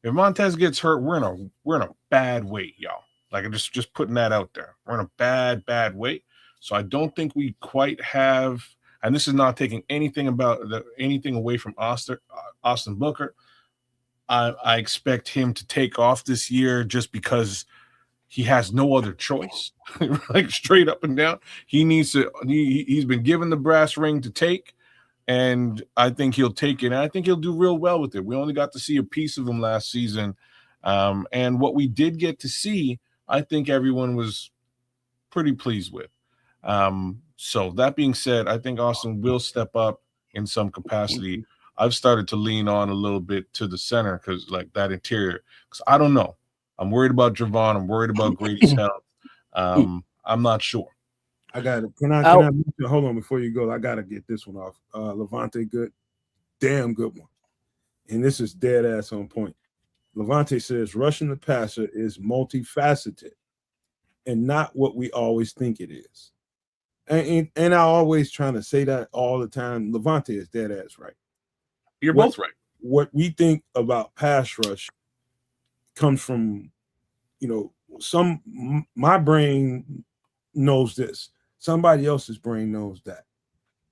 If Montez gets hurt, we're in a bad way, y'all. Like, I'm just putting that out there. We're in a bad way. So I don't think we quite have, and this is not taking anything away from Austin Booker. I expect him to take off this year just because he has no other choice, like straight up and down. He needs to. He's been given the brass ring to take, and I think he'll take it. And I think he'll do real well with it. We only got to see a piece of him last season, and what we did get to see, I think everyone was pretty pleased with. So that being said, I think Austin will step up in some capacity. I've started to lean on a little bit to the center because like that interior, because I don't know. I'm worried about Javon. I'm worried about Grady's health. I'm not sure. I got it. Can I hold on before you go? I got to get this one off. Levante, good, damn good one. And this is dead ass on point. Levante says rushing the passer is multifaceted and not what we always think it is. And I always trying to say that all the time. Levante is dead ass right. You're both right. What we think about pass rush comes from, my brain knows this. Somebody else's brain knows that.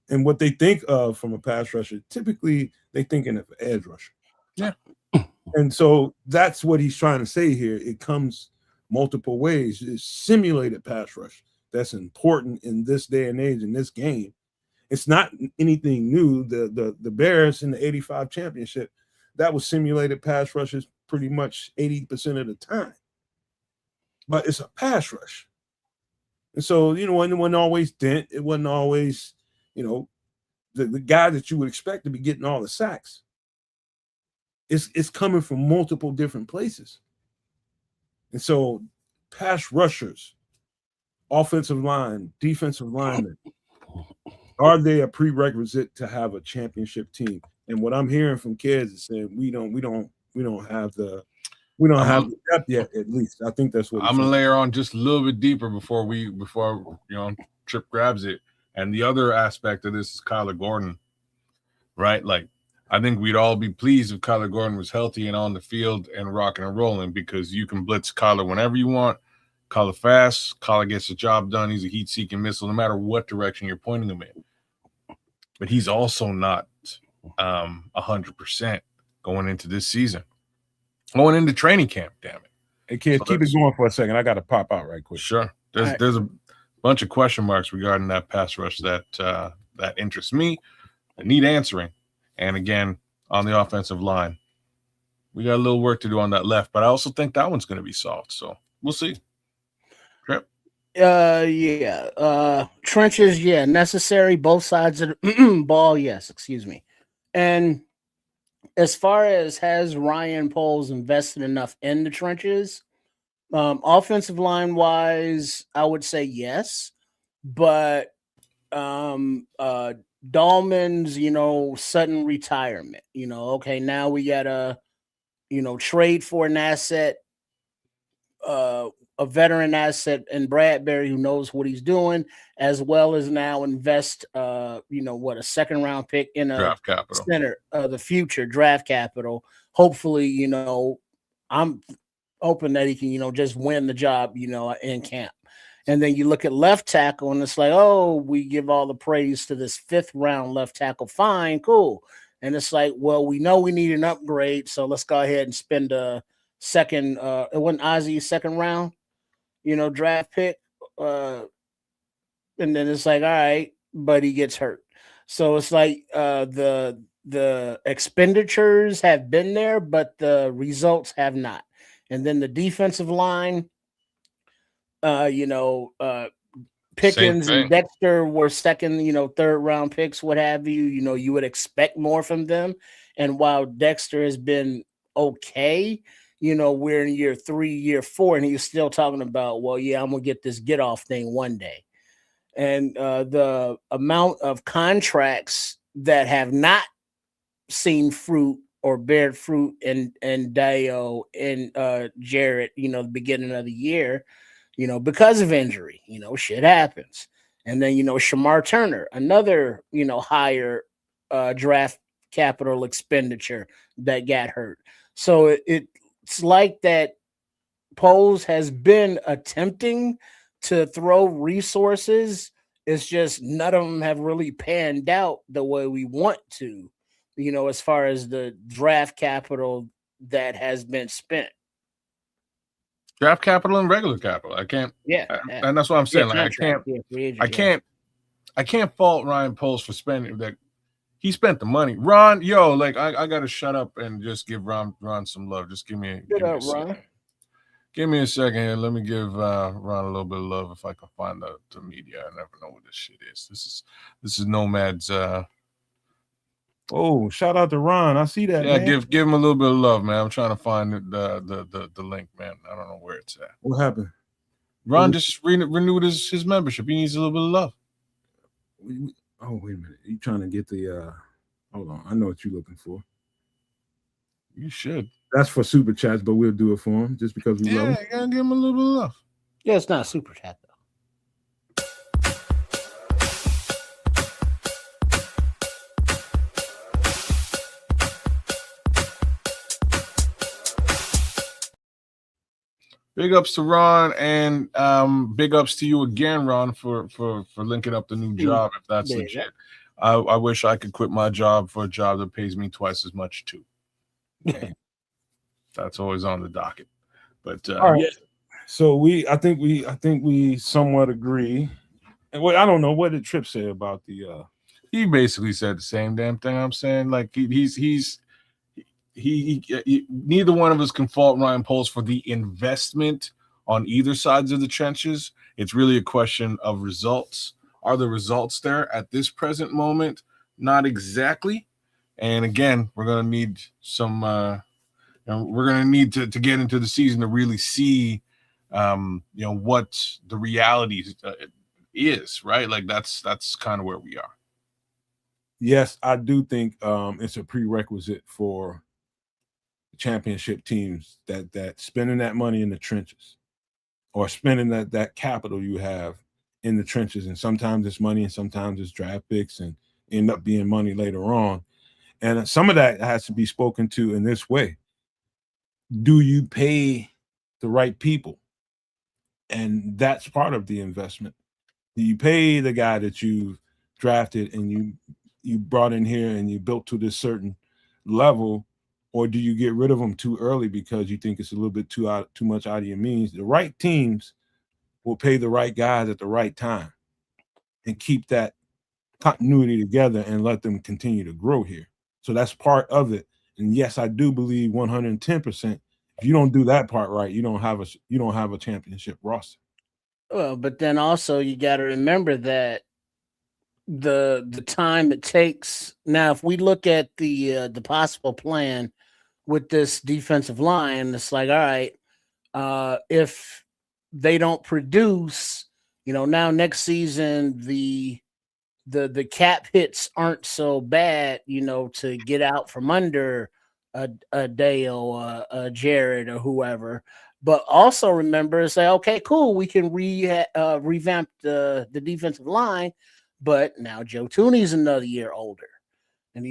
And what they think of from a pass rusher, typically they thinking of an edge rusher. Yeah. And so that's what he's trying to say here. It comes multiple ways. It's simulated pass rush. That's important in this day and age in this game. It's not anything new. The Bears in the 85 championship, that was simulated pass rushes pretty much 80% of the time. But it's a pass rush. And so, it wasn't always Dent. It wasn't always, the guy that you would expect to be getting all the sacks. It's coming from multiple different places. And so pass rushers, offensive line, defensive linemen, are they a prerequisite to have a championship team? And what I'm hearing from Kedz is saying we don't have the depth yet. At least I think that's what I'm gonna layer on just a little bit deeper before Trip grabs it. And the other aspect of this is Kyler Gordon, right? Like I think we'd all be pleased if Kyler Gordon was healthy and on the field and rocking and rolling because you can blitz Kyler whenever you want. Kyler fast. Kyler gets the job done. He's a heat-seeking missile no matter what direction you're pointing him in. But he's also not 100% going into this season. Going into training camp, damn it. Hey, kids, keep it going for a second. I got to pop out right quick. Sure. There's a bunch of question marks regarding that pass rush that interests me. I need answering. And again, on the offensive line, we got a little work to do on that left, but I also think that one's going to be solved. So we'll see. Trip? Trenches, necessary. Both sides of the ball, yes, excuse me. And as far as has Ryan Poles invested enough in the trenches, offensive line wise, I would say yes, but Dahlman's, sudden retirement, okay, now we got to, trade for an asset, a veteran asset in Bradbury who knows what he's doing, as well as now invest, a second round pick in a draft capital center of the future draft capital. Hopefully, I'm hoping that he can, just win the job, in camp. And then you look at left tackle and it's like, oh, we give all the praise to this 5th round left tackle. Fine, cool. And it's like, well, we know we need an upgrade. So let's go ahead and spend a second. It wasn't Ozzy's second round, draft pick. And then it's like, all right, but he gets hurt. So it's like the expenditures have been there, but the results have not. And then the defensive line, Pickens and Dexter were second, 3rd round picks, what have you. You would expect more from them. And while Dexter has been okay, we're in year 3, year 4, and he's still talking about, well, yeah, I'm gonna get this get off thing one day. And the amount of contracts that have not seen fruit or bear fruit and Dio and Jarrett, the beginning of the year, because of injury, shit happens. And then, Shamar Turner, another, higher draft capital expenditure that got hurt. So it's like that Poles has been attempting to throw resources. It's just none of them have really panned out the way we want to, as far as the draft capital that has been spent. Draft capital and regular capital. I can't. Yeah, and that's what I'm saying. Like, I can't fault Ryan Poles for spending that. He spent the money. Ron, like I gotta shut up and just give Ron some love. Just give me a second. Give me a second here. Let me give Ron a little bit of love if I can find the media. I never know what this shit is. This is Nomad's. Oh, shout out to Ron. I see that. Yeah, man. give him a little bit of love, man. I'm trying to find the link, man. I don't know where it's at. What happened? Ron just renewed his membership. He needs a little bit of love. Oh, wait a minute. You trying to get the hold on. I know what you're looking for. You should. That's for super chats, but we'll do it for him just because we love him. Yeah, you gotta give him a little bit of love. Yeah, it's not a super chat though. Big ups to Ron, and big ups to you again, Ron, for linking up the new job. If that's legit, I wish I could quit my job for a job that pays me twice as much too. That's always on the docket. But all right. So I think we somewhat agree. And I don't know what did Tripp say about the. He basically said the same damn thing. I'm saying, like he neither one of us can fault Ryan Poles for the investment on either sides of the trenches. It's really a question of results. Are the results there at this present moment? Not exactly. And again, we're going to need some, we're going to need to get into the season to really see, what the reality is, right? Like that's kind of where we are. Yes, I do think it's a prerequisite for championship teams that spending that money in the trenches or spending that capital you have in the trenches. And sometimes it's money and sometimes it's draft picks and end up being money later on. And some of that has to be spoken to in this way. Do you pay the right people? And that's part of the investment. Do you pay the guy that you drafted and you brought in here and you built to this certain level? Or do you get rid of them too early because you think it's a little bit too much out of your means? The right teams will pay the right guys at the right time and keep that continuity together and let them continue to grow here. So that's part of it. And yes, I do believe 110%. If you don't do that part right, you don't have a championship roster. Well, but then also you got to remember that the time it takes. Now, if we look at the possible plan with this defensive line, it's like, all right, if they don't produce, now next season the cap hits aren't so bad, to get out from under a Dale, a Jared, or whoever. But also remember, say, okay, cool, we can revamp the defensive line, but now Joe Tooney's another year older. And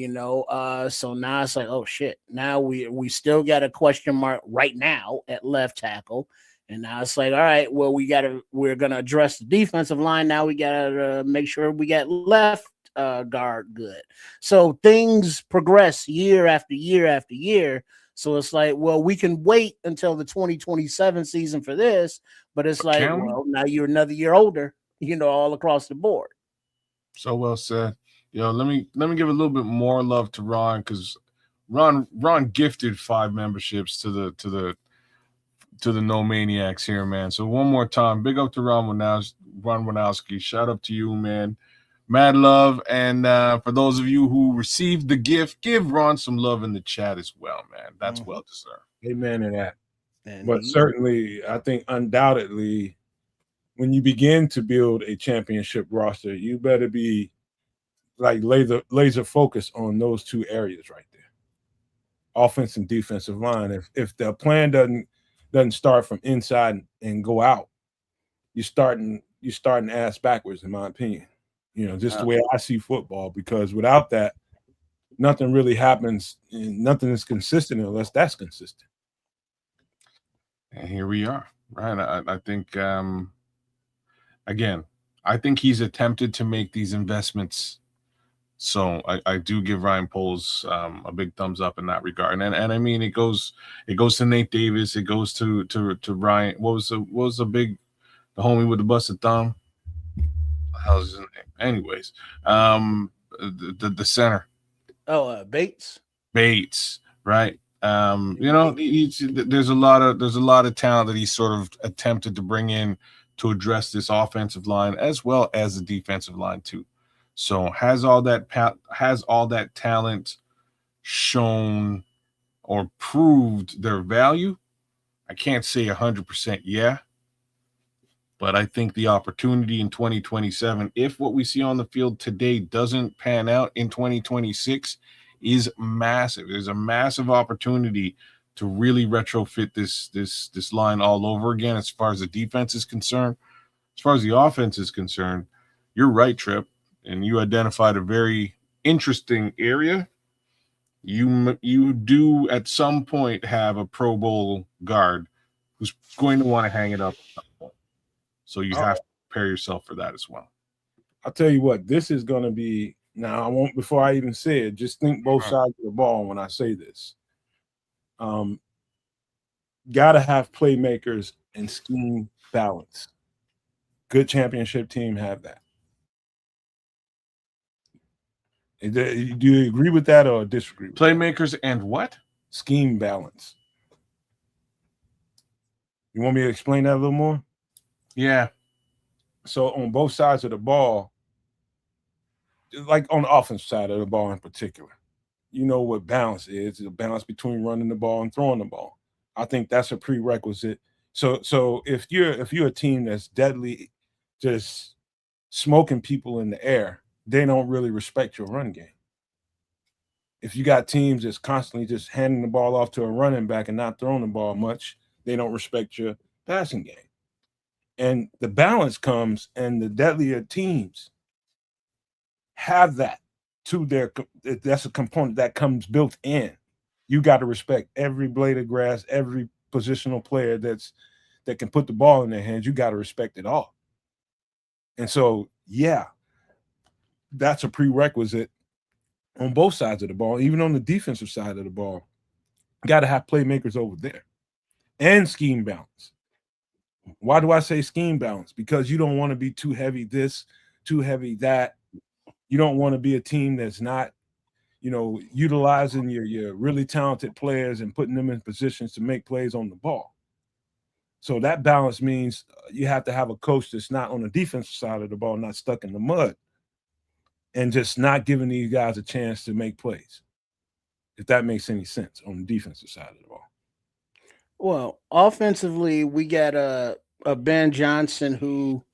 so now it's like, oh shit. Now we still got a question mark right now at left tackle. And now it's like, all right, well, we're gonna address the defensive line. Now we gotta make sure we got left guard good. So things progress year after year after year. So it's like, well, we can wait until the 2027 season for this, but it's like, well, now you're another year older, all across the board. So well said. Let me give a little bit more love to Ron, because Ron gifted 5 memberships to the No Maniacs here, man. So one more time, big up to Ron Winowski. Shout out to you, man. Mad love. And for those of you who received the gift, give Ron some love in the chat as well, man. That's well deserved. Amen to that. But certainly, I think undoubtedly, when you begin to build a championship roster, you better be like laser focused on those two areas right there, offense and defensive line. If the plan doesn't start from inside and go out, you're starting ass backwards, in my opinion. Just the way I see football, because without that, nothing really happens. And nothing is consistent unless that's consistent. And here we are, right? I think, again, I think he's attempted to make these investments So I do give Ryan Poles a big thumbs up in that regard. And I mean, it goes to Nate Davis. It goes to Ryan. What was the homie with the busted thumb? How's his name? Anyways, the center. Oh, Bates. Bates, right? There's a lot of talent that he sort of attempted to bring in to address this offensive line as well as the defensive line too. So has all that talent shown or proved their value? I can't say 100% yeah, but I think the opportunity in 2027, if what we see on the field today doesn't pan out in 2026, is massive. There's a massive opportunity to really retrofit this line all over again as far as the defense is concerned. As far as the offense is concerned, you're right, Trip, and you identified a very interesting area. You do at some point have a Pro Bowl guard who's going to want to hang it up at some point. So you have to prepare yourself for that as well. I'll tell you what, this is going to be. Now, I won't, before I even say it, just think both sides of the ball when I say this. Got to have playmakers and scheme balance. Good championship team have that. Do you agree with that or disagree with playmakers that? And what? Scheme balance. You want me to explain that a little more? Yeah. So on both sides of the ball, like on the offensive side of the ball in particular, you know what balance is. It's a balance between running the ball and throwing the ball. I think that's a prerequisite. So if you're a team that's deadly just smoking people in the air, they don't really respect your run game. If you got teams that's constantly just handing the ball off to a running back and not throwing the ball much, they don't respect your passing game. And the balance comes, and the deadlier teams have that to their. That's a component that comes built in. You got to respect every blade of grass, every positional player that can put the ball in their hands. You got to respect it all. And so, yeah, that's a prerequisite on both sides of the ball, even on the defensive side of the ball. Got to have playmakers over there and scheme balance. Why do I say scheme balance? Because you don't want to be too heavy this, too heavy that. You don't want to be a team that's not, utilizing your really talented players and putting them in positions to make plays on the ball. So that balance means you have to have a coach that's not on the defensive side of the ball, not stuck in the mud, and just not giving these guys a chance to make plays, if that makes any sense, on the defensive side of the ball. Well, offensively, we got a Ben Johnson who,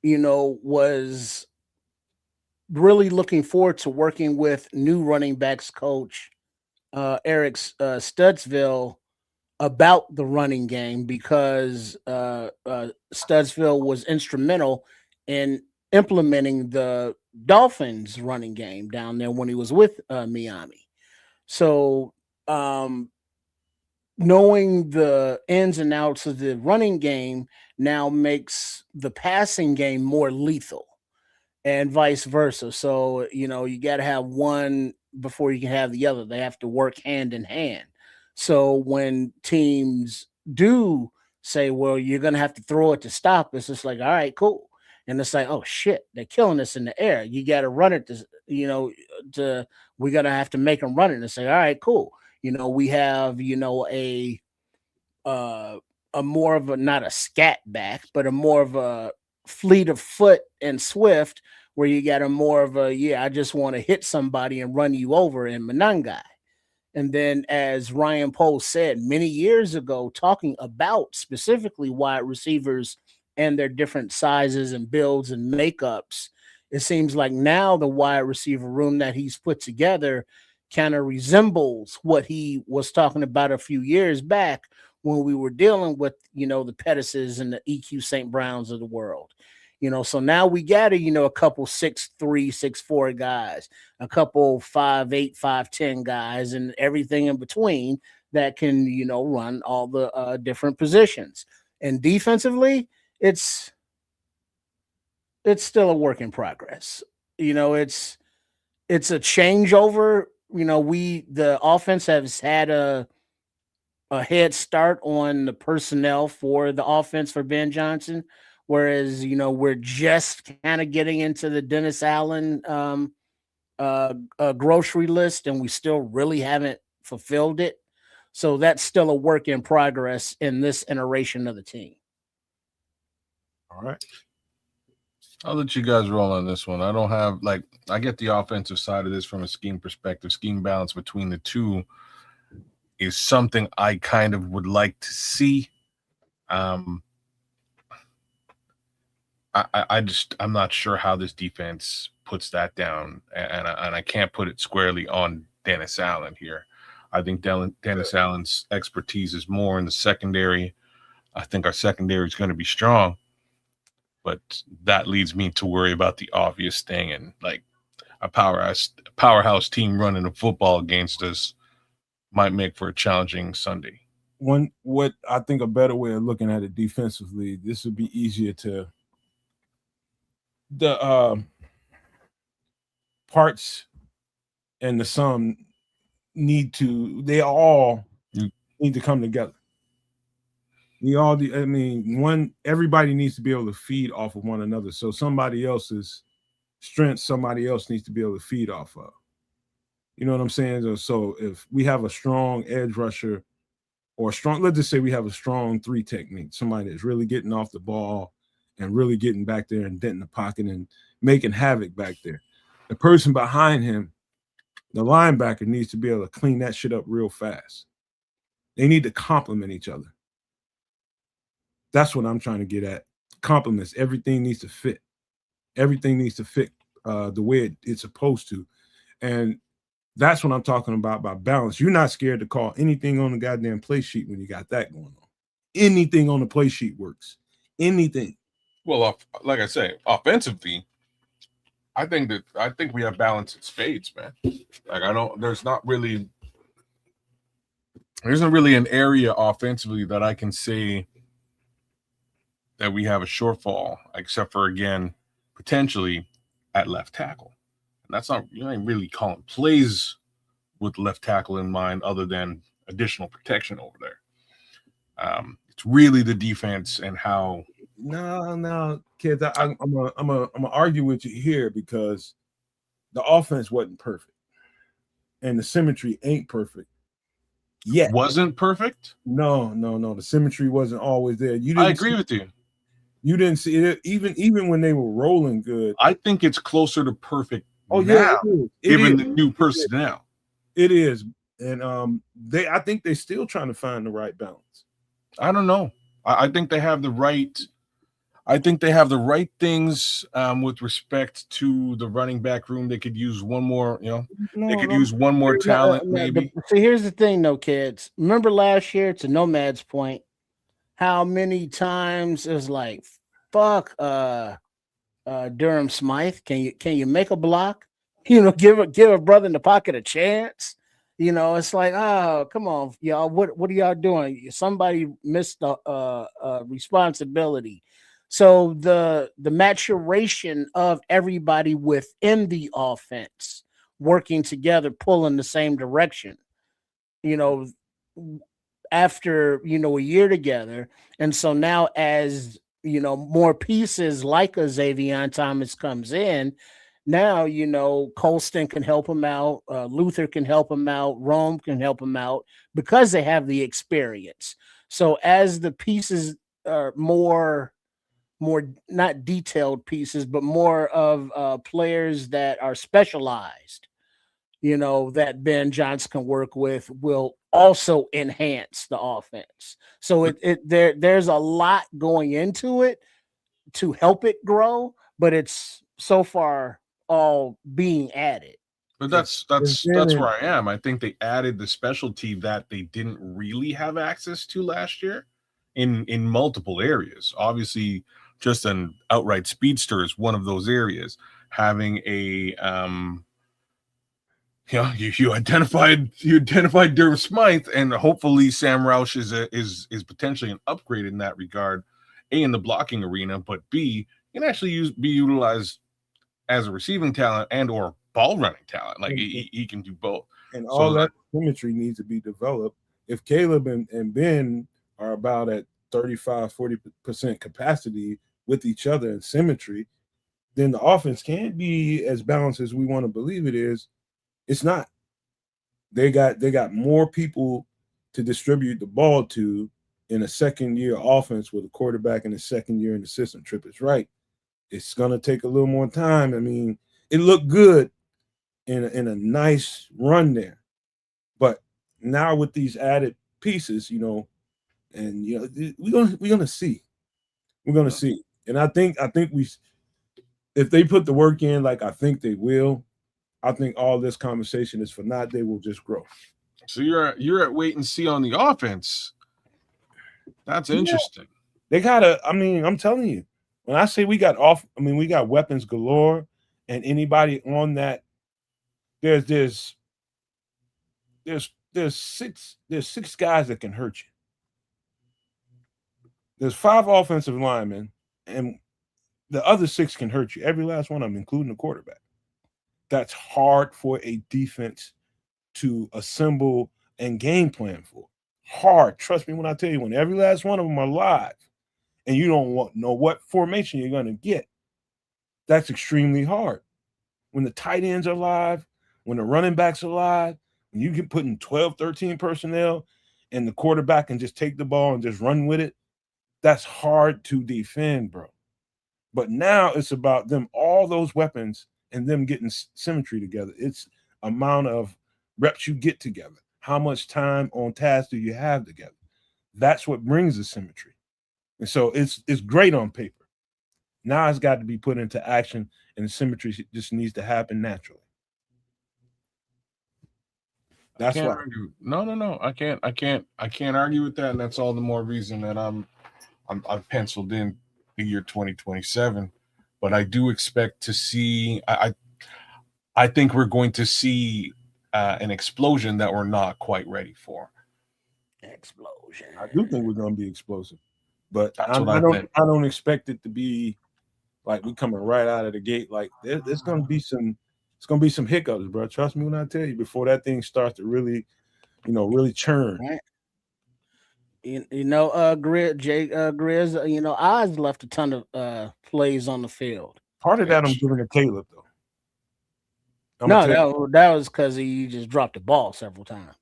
was really looking forward to working with new running backs coach Eric Studsville about the running game, because Studsville was instrumental in implementing the Dolphins running game down there when he was with Miami. So knowing the ins and outs of the running game now makes the passing game more lethal, and vice versa. So, you got to have one before you can have the other. They have to work hand in hand. So when teams do say, well, you're going to have to throw it to stop, it's just like, all right, cool. And it's like, oh shit, they're killing us in the air. You got to run it we're going to have to make them run it and say, all right, cool. We have, a more of a, not a scat back, but a more of a fleet of foot and swift, where you got a more of a, I just want to hit somebody and run you over in Monangai. And then, as Ryan Poles said many years ago, talking about specifically wide receivers and their different sizes and builds and makeups, it seems like now the wide receiver room that he's put together kind of resembles what he was talking about a few years back when we were dealing with, the Pettises and the EQ St. Browns of the world. So now we got a couple 6'3", 6'4" guys, a couple 5'8", 5'10" guys, and everything in between that can, run all the different positions. And defensively, it's still a work in progress. It's it's a changeover. The offense has had a head start on the personnel for the offense for Ben Johnson, whereas we're just kind of getting into the Dennis Allen grocery list, and we still really haven't fulfilled it. So that's still a work in progress in this iteration of the team. All right. I'll let you guys roll on this one. I don't have I get the offensive side of this from a scheme perspective. Scheme balance between the two is something I kind of would like to see. I'm not sure how this defense puts that down, and I can't put it squarely on Dennis Allen here. I think Dennis Allen's expertise is more in the secondary. I think our secondary is going to be strong, but that leads me to worry about the obvious thing, and a powerhouse team running a football against us might make for a challenging Sunday. What I think a better way of looking at it defensively, this would be easier to the parts and the sum they all need to come together. Everybody needs to be able to feed off of one another. So somebody else's strength, somebody else needs to be able to feed off of. You know what I'm saying? So if we have a strong edge rusher let's just say we have a strong 3 technique, somebody that's really getting off the ball and really getting back there and denting the pocket and making havoc back there. The person behind him, the linebacker, needs to be able to clean that shit up real fast. They need to complement each other. That's what I'm trying to get at. Compliments. Everything needs to fit. Everything needs to fit the way it's supposed to. And that's what I'm talking about by balance. You're not scared to call anything on the goddamn play sheet when you got that going on. Anything on the play sheet works. Anything. Well, like I say, offensively, I think we have balance in spades, man. There isn't really an area offensively that I can say that we have a shortfall, except for, again, potentially at left tackle. And that's not, you ain't really calling plays with left tackle in mind other than additional protection over there. It's really the defense and how. No, kids, I'm gonna argue with you here because the offense wasn't perfect and the symmetry ain't perfect yet. Wasn't perfect? No. The symmetry wasn't always there. I agree with you. You didn't see it even when they were rolling good. I think it's closer to perfect. Oh now, yeah, given the new personnel. It is, and I think they're still trying to find the right balance. I don't know. I think they have the right. I think they have the right things with respect to the running back room. They could use one more, they could use one more talent, maybe. So here's the thing, though, kids. Remember last year, to Nomad's point, how many times it was like, fuck, Durham Smythe, can you make a block? Give a brother in the pocket a chance. It's like, oh, come on, y'all. What are y'all doing? Somebody missed the responsibility. So the maturation of everybody within the offense working together, pulling the same direction, after, a year together. And so now as, more pieces like a Xavier Thomas comes in, now, Colston can help him out. Luther can help him out. Rome can help him out because they have the experience. So as the pieces are more not detailed pieces, but more of players that are specialized, that Ben Johnson can work with, will also enhance the offense. So there's a lot going into it to help it grow, but it's so far all being added. But that's where I am. I think they added the specialty that they didn't really have access to last year in multiple areas. Obviously, just an outright speedster is one of those areas. Having a you identified Durham Smythe, and hopefully Sam Roush is potentially an upgrade in that regard. A, in the blocking arena, but B, can actually be utilized as a receiving talent and or ball running talent. Like he can do both. And all that symmetry needs to be developed. If Caleb and Ben are about at 35-40% capacity with each other in symmetry, then the offense can't be as balanced as we want to believe it is. It's not. They got more people to distribute the ball to in a second-year offense with a quarterback in the second year in the system. Tripp is right. It's going to take a little more time. I mean, it looked good in a nice run there. But now with these added pieces, and we're gonna see. We're gonna see. And I think if they put the work in like I think they will, I think all this conversation is for naught. They will just grow. So you're at wait and see on the offense. That's interesting. They gotta, I'm telling you, when I say we got weapons galore, and anybody on that, there's six guys that can hurt you. There's 5 offensive linemen, and the other 6 can hurt you. Every last one of them, including the quarterback. That's hard for a defense to assemble and game plan for. Hard. Trust me when I tell you, when every last one of them are live, and you don't know what formation you're going to get, that's extremely hard. When the tight ends are live, when the running backs are live, when you can put in 12, 13 personnel, and the quarterback can just take the ball and just run with it, that's hard to defend, bro. But now it's about them, all those weapons, and them getting symmetry together. It's amount of reps you get together. How much time on task do you have together? That's what brings the symmetry. And so it's great on paper. Now it's got to be put into action, and the symmetry just needs to happen naturally. That's why. No. I can't argue with that, and that's all the more reason that I've penciled in the year 2027. But I do expect to see. I think we're going to see an explosion that we're not quite ready for. Explosion. I do think we're going to be explosive, but I don't expect it to be like we coming right out of the gate. Like there's going to be some hiccups, bro. Trust me when I tell you, before that thing starts to really churn. Right. Grizz, Oz left a ton of plays on the field. Part of that I'm giving to Caleb, though. That was because he just dropped the ball several times.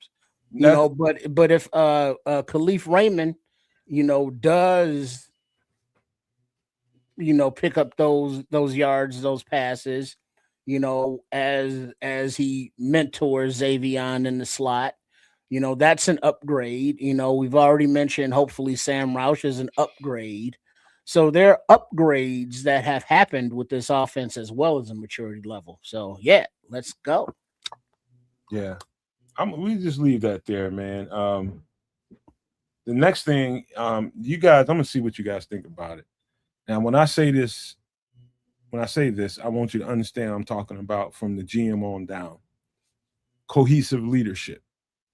But if Khalif Raymond, does pick up those yards, those passes, as he mentors Xavion in the slot, that's an upgrade. We've already mentioned hopefully Sam Roush is an upgrade. So there are upgrades that have happened with this offense as well as a maturity level. So yeah, let's go. Yeah. We just leave that there, man. The next thing, you guys, I'm gonna see what you guys think about it. Now, when I say this, I want you to understand I'm talking about from the GM on down. Cohesive leadership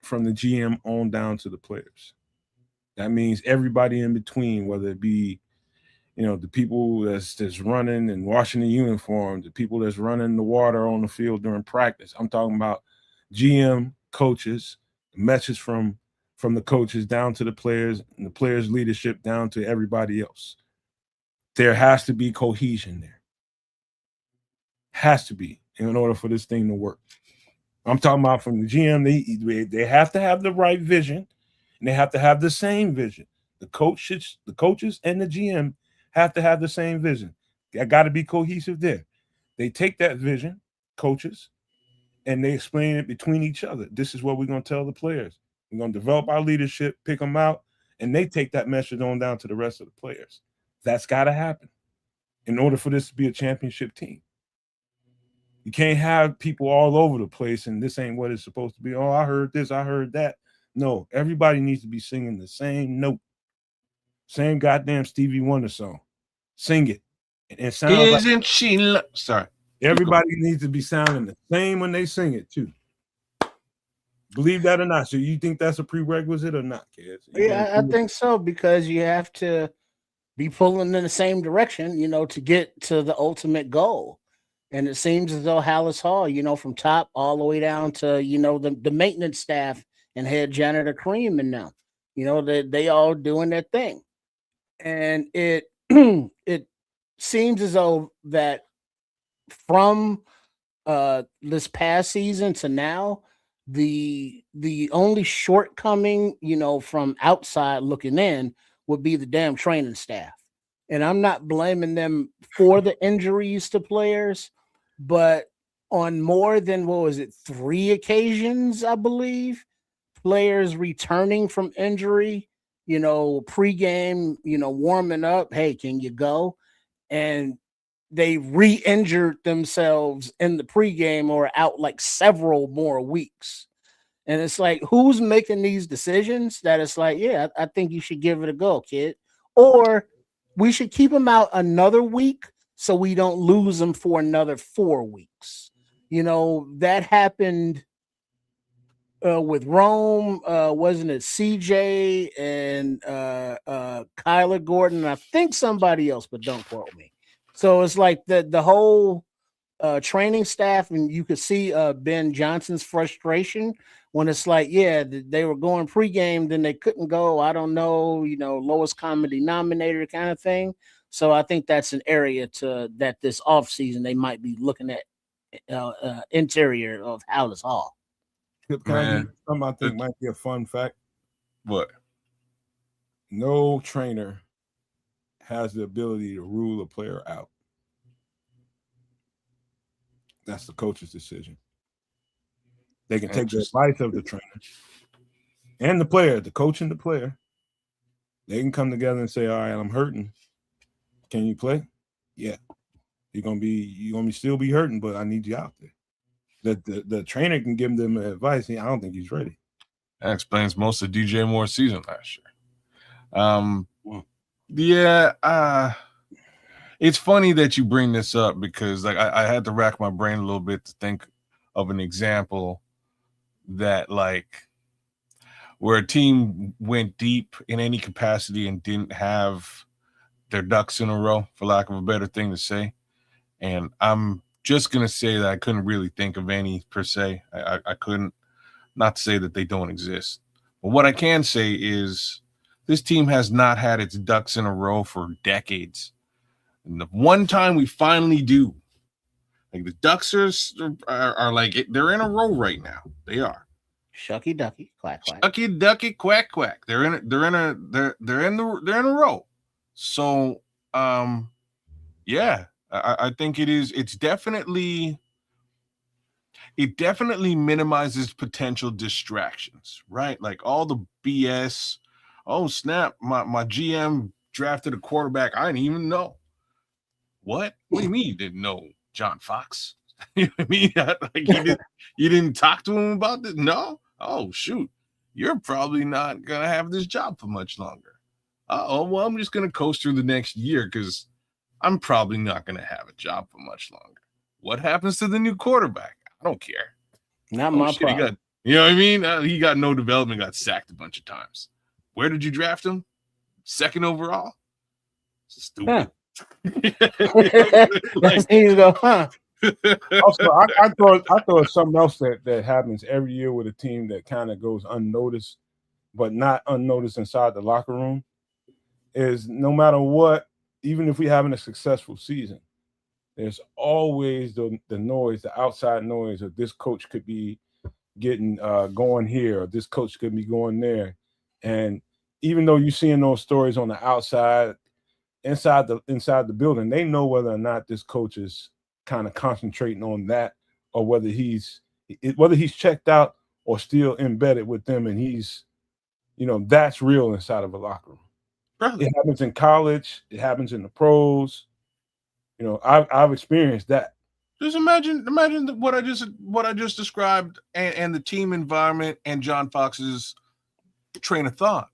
from the GM on down to the players. That means everybody in between, whether it be, the people that's running and washing the uniform, the people that's running the water on the field during practice. I'm talking about GM, coaches, the message from the coaches down to the players, and the players' leadership down to everybody else. There has to be cohesion there. Has to be in order for this thing to work. I'm talking about from the GM, they have to have the right vision, and they have to have the same vision. The coaches and the GM have to have the same vision. I got to be cohesive there. They take that vision, coaches, and they explain it between each other. This is what we're going to tell the players. We're going to develop our leadership, pick them out, and they take that message on down to the rest of the players. That's got to happen in order for this to be a championship team. You can't have people all over the place and this ain't what it's supposed to be. Oh, I heard this, I heard that. No, everybody needs to be singing the same note. Same goddamn Stevie Wonder song. Sing it. And sound Isn't she sorry. Everybody needs to be sounding the same when they sing it too. Believe that or not. So you think that's a prerequisite or not, kids? Yeah, I think so, because you have to be pulling in the same direction, to get to the ultimate goal. And it seems as though Hallis Hall, from top all the way down to, the maintenance staff and head janitor Cream and them, they all doing their thing. And it it seems as though that from this past season to now, the only shortcoming, from outside looking in would be the damn training staff. And I'm not blaming them for the injuries to players, but on more than 3 occasions, I believe, players returning from injury, pregame, warming up, hey, can you go? And they re-injured themselves in the pregame or out like several more weeks. And it's like, who's making these decisions that it's like, yeah, I think you should give it a go, kid. Or we should keep them out another week so we don't lose them for another 4 weeks. That happened with Rome, wasn't it CJ and Kyler Gordon? I think somebody else, but don't quote me. So it's like the whole training staff, and you could see Ben Johnson's frustration when it's like, yeah, they were going pregame, then they couldn't go. I don't know, lowest common denominator kind of thing. So I think that's an area that this offseason they might be looking at interior of Hallis Hall. Something I think might be a fun fact. What? No trainer has the ability to rule a player out. That's the coach's decision. They can take the advice of the trainer and the player, the coach and the player. They can come together and say, all right, I'm hurting. Can you play? Yeah. You're gonna still be hurting, but I need you out there. The trainer can give them advice. I don't think he's ready. That explains most of DJ Moore's season last year. It's funny that you bring this up because like I had to rack my brain a little bit to think of an example that like where a team went deep in any capacity and didn't have their ducks in a row, for lack of a better thing to say. And I'm just going to say that I couldn't really think of any per se. I couldn't, not to say that they don't exist. But what I can say is this team has not had its ducks in a row for decades. And the one time we finally do, like the Ducks are like, they're in a row right now. They are. Shucky ducky, quack quack. Shucky ducky, quack quack. They're in a row. So, yeah. I think it definitely minimizes potential distractions, right? Like all the BS. Oh, snap. My GM drafted a quarterback I didn't even know. What do you mean you didn't know John Fox? You know what I mean? Like you didn't talk to him about this? No? Oh, shoot. You're probably not going to have this job for much longer. Well, I'm just going to coast through the next year because I'm probably not going to have a job for much longer. What happens to the new quarterback? I don't care. Not my problem. You know what I mean? He got no development, got sacked a bunch of times. Where did you draft him? 2nd overall? Stupid. Huh. Also, I thought it's something else that happens every year with a team that kind of goes unnoticed, but not unnoticed inside the locker room, is no matter what, even if we're having a successful season, there's always the noise, the outside noise of this coach could be getting going here, or this coach could be going there. And even though you're seeing those stories on the outside, inside the building, they know whether or not this coach is kind of concentrating on that, or whether he's checked out or still embedded with them, and he's, that's real inside of a locker room. Really? It happens in college. It happens in the pros. I've experienced that. Just imagine what I just described, and the team environment and John Fox's train of thought.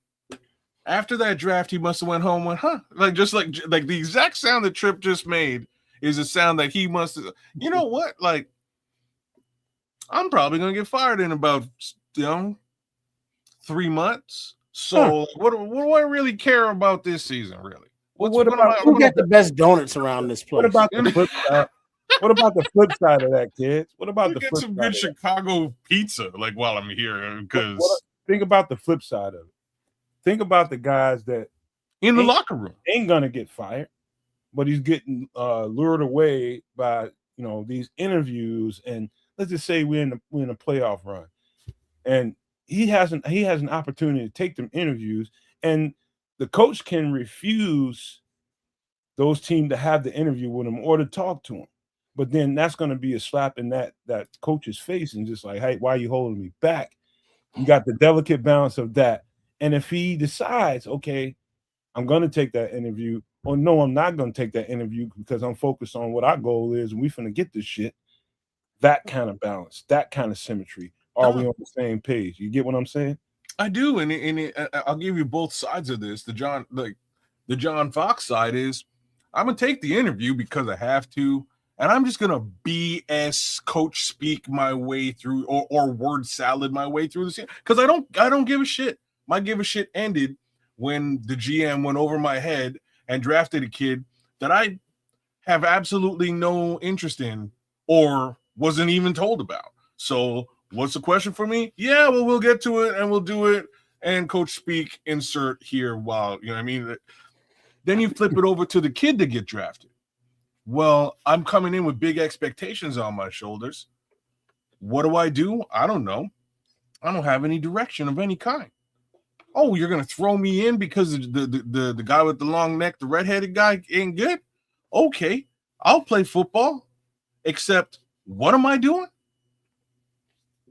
After that draft, he must have went home and went, huh? Like the exact sound that Tripp just made is a sound that he must have. You know what? Like, I'm probably gonna get fired in about 3 months. So what do I really care about this season? Really? Who got the best donuts around this place? What about the flip side? What about the flip side of that, kids? What about We'll the get flip some side good of that? Chicago pizza, like while I'm here, What, because think about the flip side of it. Think about the guys that in the ain't, locker room, ain't gonna get fired, but he's getting lured away by these interviews. And let's just say we're in a playoff run, and he has an opportunity to take them interviews, and the coach can refuse those teams to have the interview with him or to talk to him. But then that's going to be a slap in that coach's face, and just like, hey, why are you holding me back? You got the delicate balance of that. And if he decides, okay, I'm going to take that interview, or no, I'm not going to take that interview because I'm focused on what our goal is and we finna get this shit, that kind of balance, that kind of symmetry. Are we on the same page? You get what I'm saying? I do, and I'll give you both sides of this. The John Fox side is, I'm gonna take the interview because I have to, and I'm just gonna BS coach speak my way through, or word salad my way through this, because I don't give a shit. My give a shit ended when the GM went over my head and drafted a kid that I have absolutely no interest in or wasn't even told about. So what's the question for me? Yeah, well, we'll get to it and we'll do it. And coach speak, insert here while, you know what I mean? Then you flip it over to the kid to get drafted. Well, I'm coming in with big expectations on my shoulders. What do? I don't know. I don't have any direction of any kind. Oh, you're going to throw me in because the guy with the long neck, the redheaded guy ain't good? Okay, I'll play football, except what am I doing?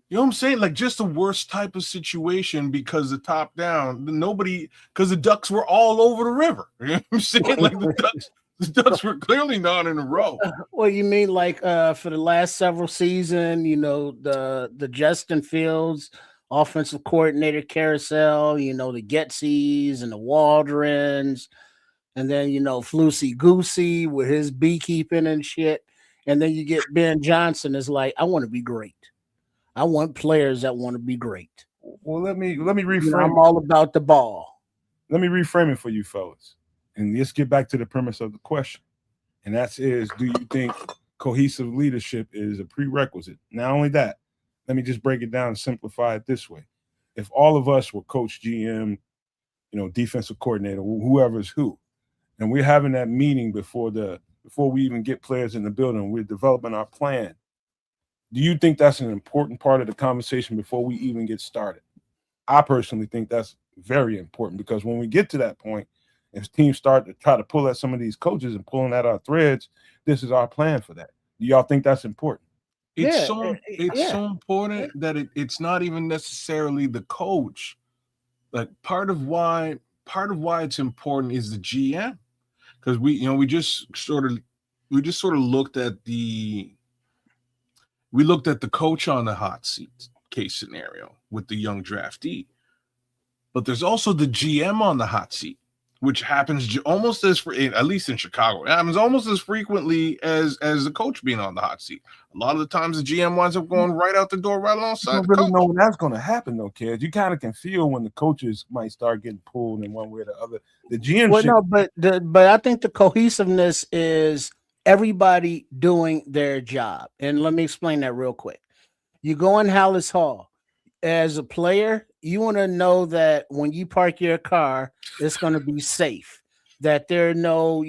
You know what I'm saying? Like, just the worst type of situation, because the top down, because the Ducks were all over the river. You know what I'm saying? Like, the Ducks were clearly not in a row. Well, you mean like for the last several seasons, the Justin Fields offensive coordinator carousel, the Getzes and the Waldrons, and then Floosey Goosey with his beekeeping and shit. And then you get Ben Johnson is like, I want to be great. I want players that want to be great. Well, let me reframe. I'm all about the ball. Let me reframe it for you fellas. And let's get back to the premise of the question. And that is, do you think cohesive leadership is a prerequisite? Not only that, let me just break it down and simplify it this way. If all of us were coach, GM, defensive coordinator, whoever's who, and we're having that meeting before we even get players in the building, we're developing our plan. Do you think that's an important part of the conversation before we even get started? I personally think that's very important, because when we get to that point, if teams start to try to pull at some of these coaches and pulling at our threads, this is our plan for that. Do y'all think that's important? It's so important that it's not even necessarily the coach. Like, part of why it's important is the GM, because we just sort of looked at the coach on the hot seat case scenario with the young draftee, but there's also the GM on the hot seat, which happens almost at least in Chicago, it happens almost as frequently as the coach being on the hot seat. A lot of the times the GM winds up going right out the door, right alongside. You don't really know when that's going to happen, though, kids. You kind of can feel when the coaches might start getting pulled in one way or the other. The GM, but I think the cohesiveness is everybody doing their job. And let me explain that real quick. You go in Hallis Hall as a player, you want to know that when you park your car, it's going to be safe, that there are no,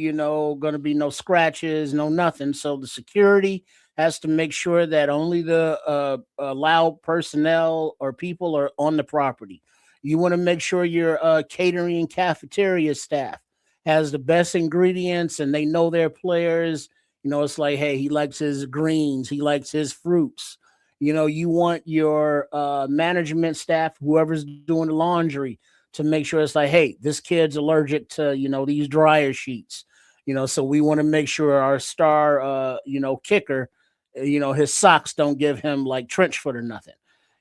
going to be no scratches, no nothing. So the security has to make sure that only the allowed personnel or people are on the property. You want to make sure your catering cafeteria staff has the best ingredients and they know their players. It's like, hey, he likes his greens, he likes his fruits. You want your management staff, whoever's doing the laundry, to make sure it's like, hey, this kid's allergic to, these dryer sheets. So we want to make sure our star, kicker, his socks don't give him like trench foot or nothing.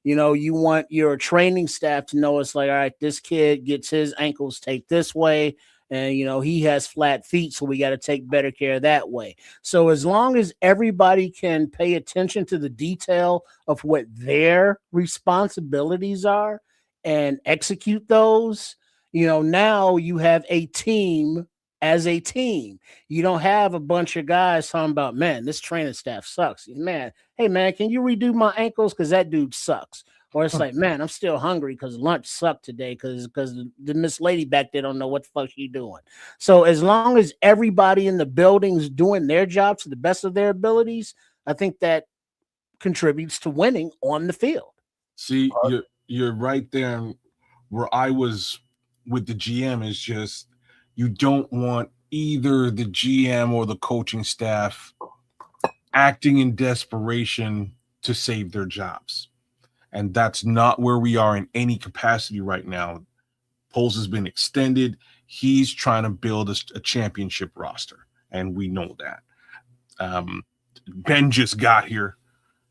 You want your training staff to know it's like, all right, this kid gets his ankles taped this way, and he has flat feet, so we got to take better care that way. So as long as everybody can pay attention to the detail of what their responsibilities are and execute those, now you have a team as a team. You don't have a bunch of guys talking about, man, this training staff sucks. Man, hey man, can you redo my ankles? Because that dude sucks. Or it's like, man, I'm still hungry because lunch sucked today because the Miss Lady back there don't know what the fuck she doing. So as long as everybody in the building's doing their job to the best of their abilities, I think that contributes to winning on the field. See, you're right there where I was with the GM is just you don't want either the GM or the coaching staff acting in desperation to save their jobs. And that's not where we are in any capacity right now. Poles has been extended. He's trying to build a championship roster, and we know that. Ben just got here.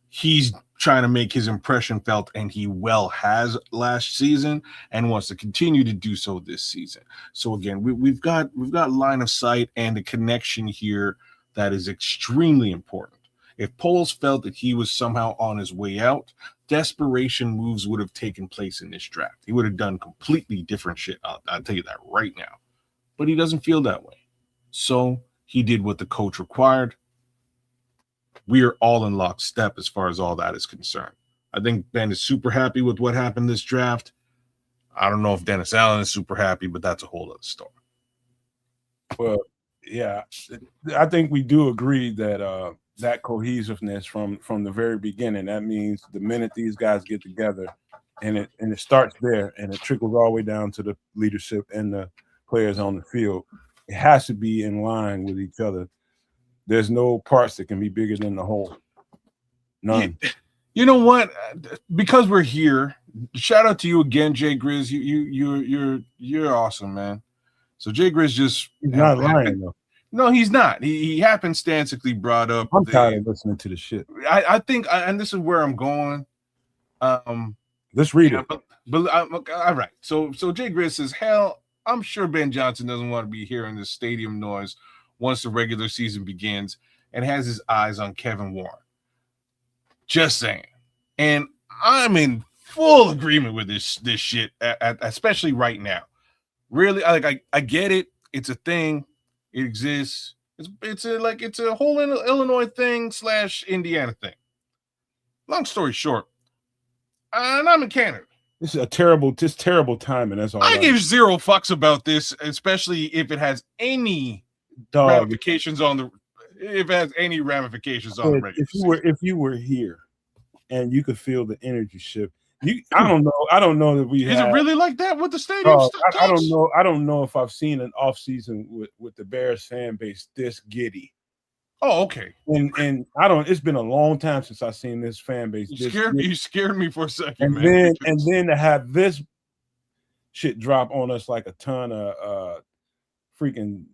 He's trying to make his impression felt, and he well has last season and wants to continue to do so this season. So again, we've got line of sight and a connection here that is extremely important. If Poles felt that he was somehow on his way out, desperation moves would have taken place in this draft. He would have done completely different shit. I'll tell you that right now. But he doesn't feel that way. So he did what the coach required. We are all in lockstep as far as all that is concerned. I think Ben is super happy with what happened this draft. I don't know if Dennis Allen is super happy, but that's a whole other story. Well, yeah, I think we do agree that that cohesiveness from the very beginning, that means the minute these guys get together and it starts there and it trickles all the way down to the leadership and the players on the field, it has to be in line with each other. There's no parts that can be bigger than the whole. None. You know what? Because we're here, shout out to you again, Jay Grizz. You're awesome, man. So Jay Grizz just he's not lying though. No, he's not. He happenstancically brought up. I'm tired of listening to the shit. I think, and this is where I'm going. Let's read it. But all right. So Jay Grizz says, hell, I'm sure Ben Johnson doesn't want to be hearing this stadium noise once the regular season begins and has his eyes on Kevin Warren. Just saying. And I'm in full agreement with this shit, especially right now. Really, I get it. It's a thing. It exists. It's a whole Illinois thing / Indiana thing. Long story short, and I'm in Canada. This is terrible timing. That's all. I give zero fucks about this, especially if it has any ramifications on the regular. If you were here and you could feel the energy shift. I don't know that we. Is it really like that with the stadium? I don't know. I don't know if I've seen an offseason with the Bears fan base this giddy. Oh, okay. And I don't. It's been a long time since I've seen this fan base. You scared me for a second, and man. Then to have this shit drop on us like a ton of freaking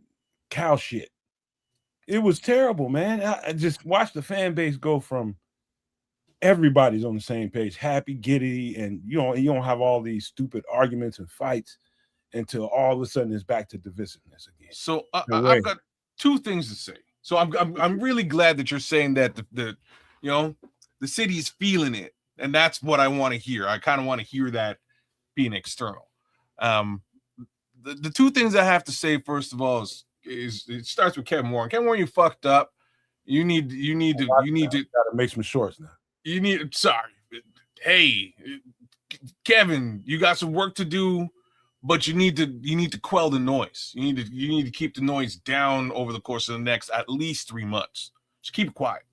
cow shit. It was terrible, man. I just watched the fan base go from. Everybody's on the same page, happy, giddy, and you don't have all these stupid arguments and fights until all of a sudden it's back to divisiveness again. So I've got two things to say. So I'm really glad that you're saying that the city is feeling it, and that's what I want to hear. I kind of want to hear that being external. The two things I have to say first of all is it starts with Kevin Warren. Kevin Warren, you fucked up. You need to gotta make some shorts now. Hey, Kevin, you got some work to do, but you need to quell the noise. You need to keep the noise down over the course of the next at least 3 months. Just keep it quiet.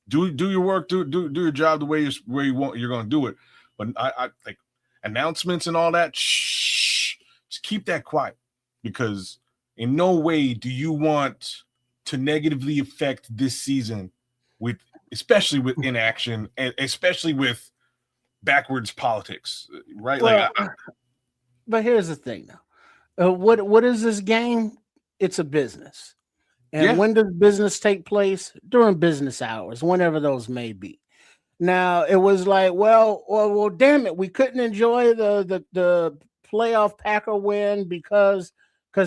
Do your work. Do your job the way you're going to do it. But I like announcements and all that. Shh. Just keep that quiet, because in no way do you want to negatively affect this season especially with inaction and especially with backwards politics, right? Well, but here's the thing now. What is this game? It's a business. And when does business take place? During business hours, whenever those may be. Now, it was like, well, damn it. We couldn't enjoy the playoff Packer win because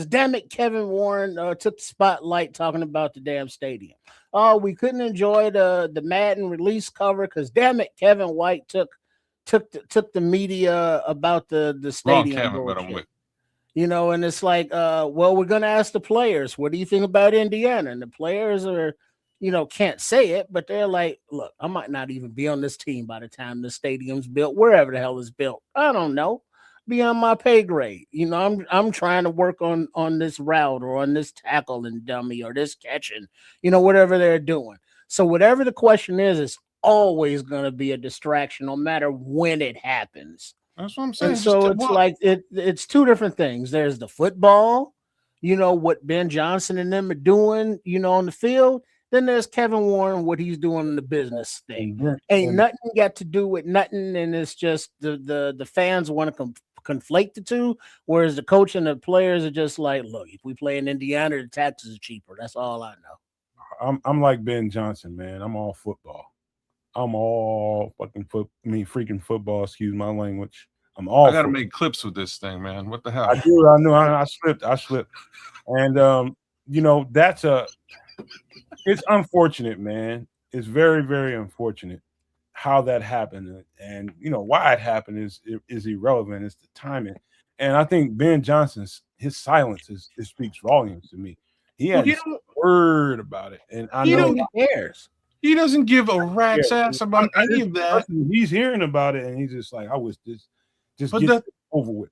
damn it, Kevin Warren took the spotlight talking about the damn stadium. Oh, we couldn't enjoy the Madden release cover because damn it, Kevin White took the media about the stadium. Wrong Kevin, but I'm with. And it's like, well, we're going to ask the players, what do you think about Indiana? And the players are, can't say it, but they're like, look, I might not even be on this team by the time the stadium's built, wherever the hell it's built. I don't know. Beyond my pay grade. I'm trying to work on this route or on this tackle and dummy or this catching, whatever they're doing. So whatever the question is, it's always going to be a distraction, no matter when it happens. That's what I'm saying. And so it's like it's two different things. There's the football, what Ben Johnson and them are doing, on the field. Then there's Kevin Warren, what he's doing in the business thing. Mm-hmm. Ain't nothing got to do with nothing, and it's just the fans want to conflate the two, whereas the coach and the players are just like, look, if we play in Indiana, the taxes are cheaper. That's all I know. I'm like Ben Johnson, man. I'm all football. I'm all freaking football. Excuse my language. I gotta make clips with this thing, man. What the hell? I do. I know. I slipped. And it's unfortunate, man. It's very, very unfortunate how that happened, and why it happened is irrelevant. It's the timing, and I think Ben Johnson's his silence it speaks volumes to me. He had a word about it, and I know he cares. He doesn't give a rat's ass about any of that. He's hearing about it, and he's just like, I wish this just get over with.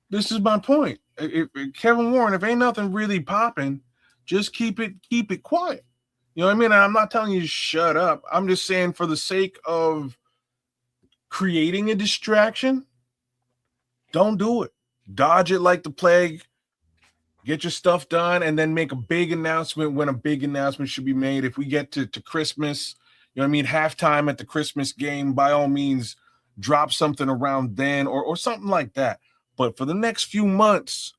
This is my point. If Kevin Warren, if ain't nothing really popping, just keep it quiet. You know what I mean? And I'm not telling you to shut up. I'm just saying, for the sake of creating a distraction, don't do it. Dodge it like the plague. Get your stuff done, and then make a big announcement when a big announcement should be made. If we get to Christmas, halftime at the Christmas game, by all means, drop something around then or something like that. But for the next few months,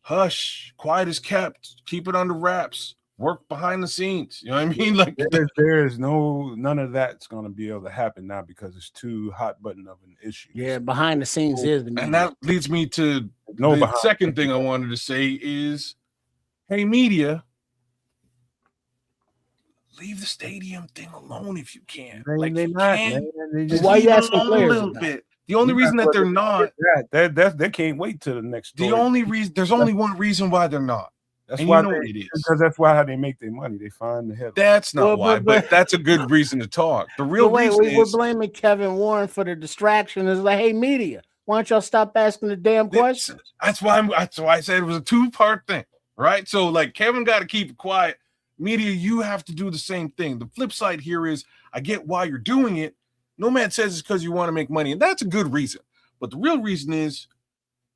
hush, quiet is kept. Keep it under wraps. Work behind the scenes. You know what I mean? Like there's none of that's going to be able to happen now because it's too hot button of an issue. Yeah, behind the scenes is the media. And that leads me to the second thing I wanted to say is, hey, media, leave the stadium thing alone if you can. Why you asking players a little bit? The only reason that they're not, they can't wait till the next. The only reason, there's only one reason why they're not. That's why it is. Because that's how they make their money. They find the headline. That's not why, but that's a good reason to talk. The real reason we're blaming Kevin Warren for the distraction. Is like, hey, media, why don't y'all stop asking the damn questions? That's why I said it was a two-part thing, right? So, like, Kevin got to keep it quiet. Media, you have to do the same thing. The flip side here is, I get why you're doing it. Nomad says it's because you want to make money, and that's a good reason. But the real reason is,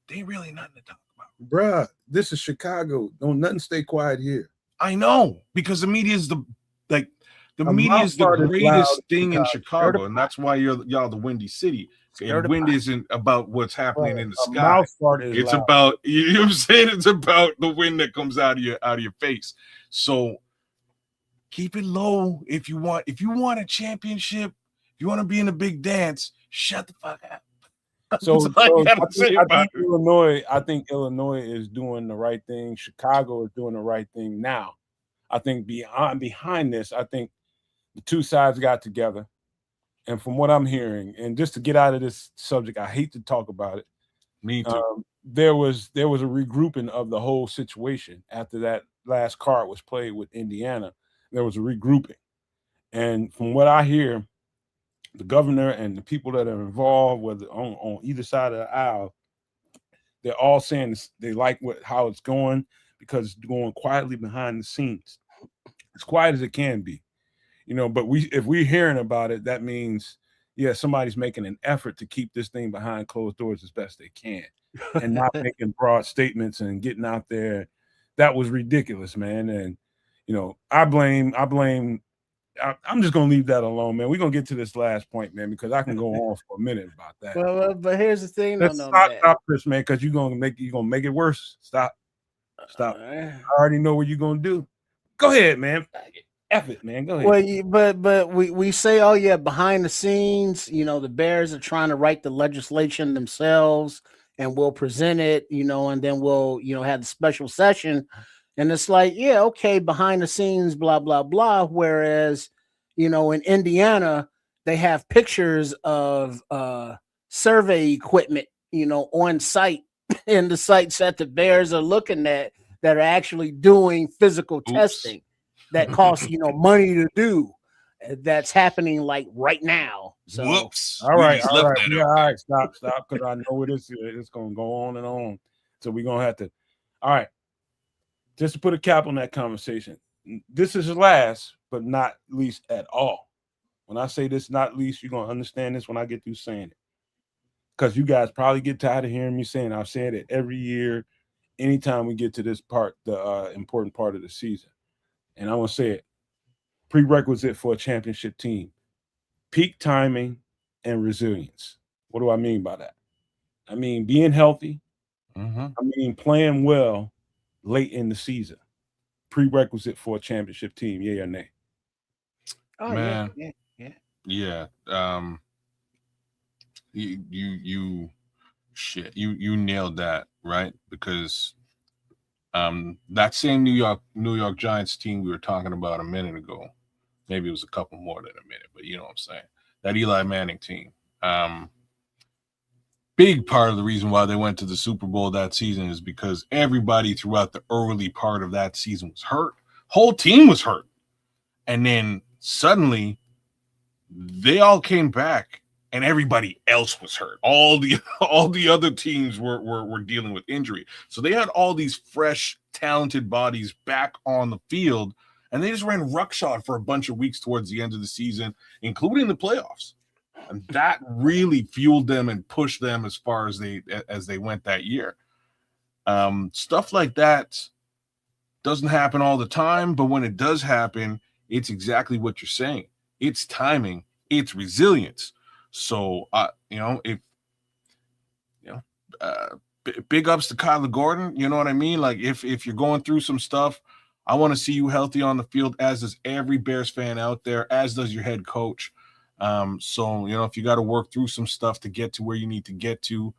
they ain't really nothing to talk about. Bruh, this is Chicago. Don't nothing stay quiet here. I know, because the media is the greatest thing in Chicago, and that's why y'all the Windy City. And wind isn't about what's happening in the sky. It's loud. About, you know what I'm saying? It's about the wind that comes out of your face. So keep it low if you want. If you want a championship, if you want to be in a big dance, shut the fuck up. So I think Illinois is doing the right thing. Chicago is doing the right thing now. I think behind this, I think the two sides got together. And from what I'm hearing, and just to get out of this subject, I hate to talk about it. Me too. There was a regrouping of the whole situation after that last card was played with Indiana. There was a regrouping. And from what I hear, the governor and the people that are involved, whether on either side of the aisle, they're all saying they like how it's going because it's going quietly behind the scenes, as quiet as it can be, But if we're hearing about it, that means somebody's making an effort to keep this thing behind closed doors as best they can, and not making broad statements and getting out there. That was ridiculous, man. And I blame. I'm just gonna leave that alone, man. We're gonna get to this last point, man, because I can go on for a minute about that. But here's the thing, stop this, man, because you're gonna make it worse. Stop. I already know what you're gonna do. Go ahead, man. F it, man. Go ahead. Well, but we say, behind the scenes, the Bears are trying to write the legislation themselves, and we'll present it, and then we'll have the special session. And it's like, okay, behind the scenes, blah, blah, blah. Whereas, in Indiana, they have pictures of survey equipment, on site, in the sites that the Bears are looking at that are actually doing physical testing that costs money to do. That's happening like right now. So Whoops. All right. Yeah, all right. Stop, because I know it's going to go on and on. So we're going to have to. All right. Just to put a cap on that conversation. This is last, but not least at all. When I say this, not least, you're going to understand this when I get through saying it. Because you guys probably get tired of hearing me saying I've said it every year, anytime we get to this part, the important part of the season. And I want to say it. Prerequisite for a championship team: peak timing and resilience. What do I mean by that? I mean being healthy. I mean playing well late in the season. Prerequisite for a championship team, yeah or nay? Oh, man, yeah. You nailed that, right? Because that same New York Giants team we were talking about a minute ago, maybe it was a couple more than a minute, but you know what I'm saying, that Eli Manning team, big part of the reason why they went to the Super Bowl that season is because everybody throughout the early part of that season was hurt. Whole team was hurt. And then suddenly they all came back and everybody else was hurt. All the other teams were dealing with injury. So they had all these fresh, talented bodies back on the field, and they just ran ruckshod for a bunch of weeks towards the end of the season, including the playoffs. And that really fueled them and pushed them as far as they went that year. Stuff like that doesn't happen all the time, but when it does happen, it's exactly what you're saying. It's timing, it's resilience. So, big ups to Kyler Gordon. You know what I mean? Like if you're going through some stuff, I want to see you healthy on the field, as does every Bears fan out there, as does your head coach. So, if you got to work through some stuff to get to where you need to get to,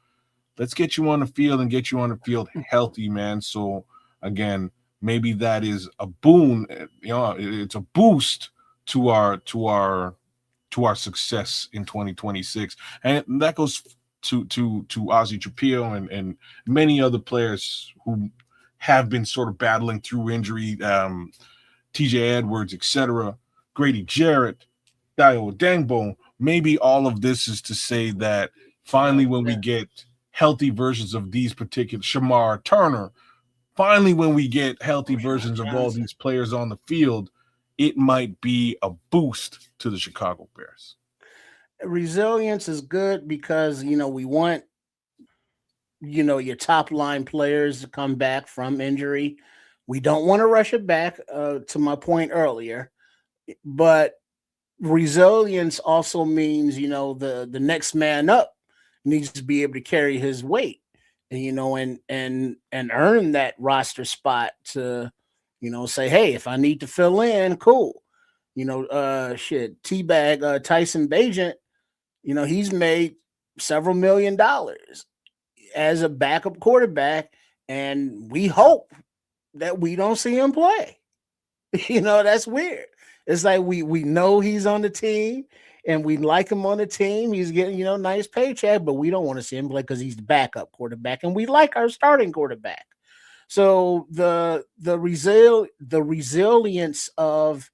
let's get you on the field and get you on the field healthy, man. So again, maybe that is a boon, it's a boost to our success in 2026. And that goes to Ozzie Trapillo and many other players who have been sort of battling through injury, TJ Edwards, etc., Grady Jarrett, Dayo Odengbo. Maybe all of this is to say that finally when we get healthy versions of these particular, Shamar Turner, finally when we get healthy versions of all these players on the field, it might be a boost to the Chicago Bears. Resilience is good because, we want, your top line players to come back from injury. We don't want to rush it back, to my point earlier, but resilience also means, the next man up needs to be able to carry his weight, and earn that roster spot to, say, hey, if I need to fill in, cool. Teabag, Tyson Bagent, he's made several $1 million as a backup quarterback, and we hope that we don't see him play. That's weird. It's like we know he's on the team and we like him on the team. He's getting, nice paycheck, but we don't want to see him play because he's the backup quarterback and we like our starting quarterback. So the resilience of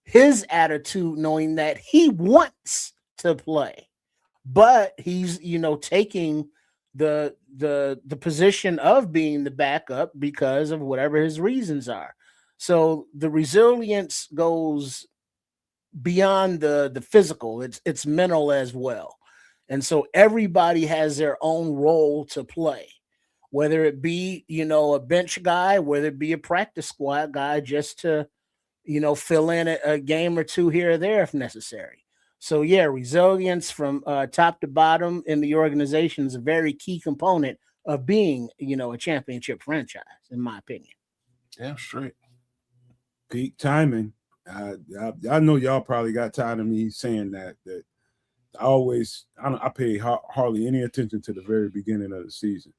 his attitude, knowing that he wants to play, but he's, taking the position of being the backup because of whatever his reasons are. So the resilience goes beyond the physical. It's mental as well. And so everybody has their own role to play, whether it be, a bench guy, whether it be a practice squad guy, just to, fill in a game or two here or there if necessary. So yeah, resilience from top to bottom in the organization is a very key component of being, a championship franchise, in my opinion. Yeah, straight. Peak timing. I know y'all probably got tired of me saying that I pay hardly any attention to the very beginning of the season.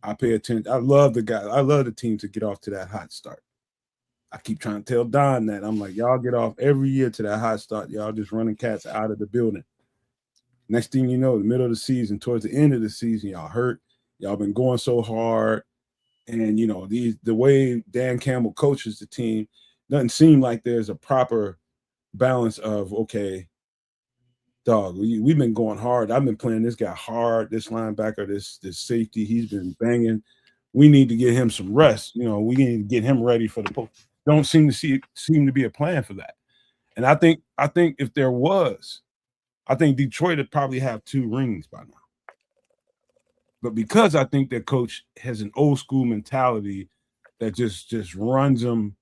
I pay attention. I love the team to get off to that hot start. I keep trying to tell Don that. I'm like, y'all get off every year to that hot start. Y'all just running cats out of the building. Next thing you know, the middle of the season, towards the end of the season, y'all hurt. Y'all been going so hard. And, you know, the way Dan Campbell coaches the team doesn't seem like there's a proper balance of, okay, dog, we've been going hard. I've been playing this guy hard, this linebacker, this safety. He's been banging. We need to get him some rest. You know, we need to get him ready for the post. Don't seem to be a plan for that. And I think if there was, I think Detroit would probably have 2 rings by now. But because I think that coach has an old school mentality that just runs them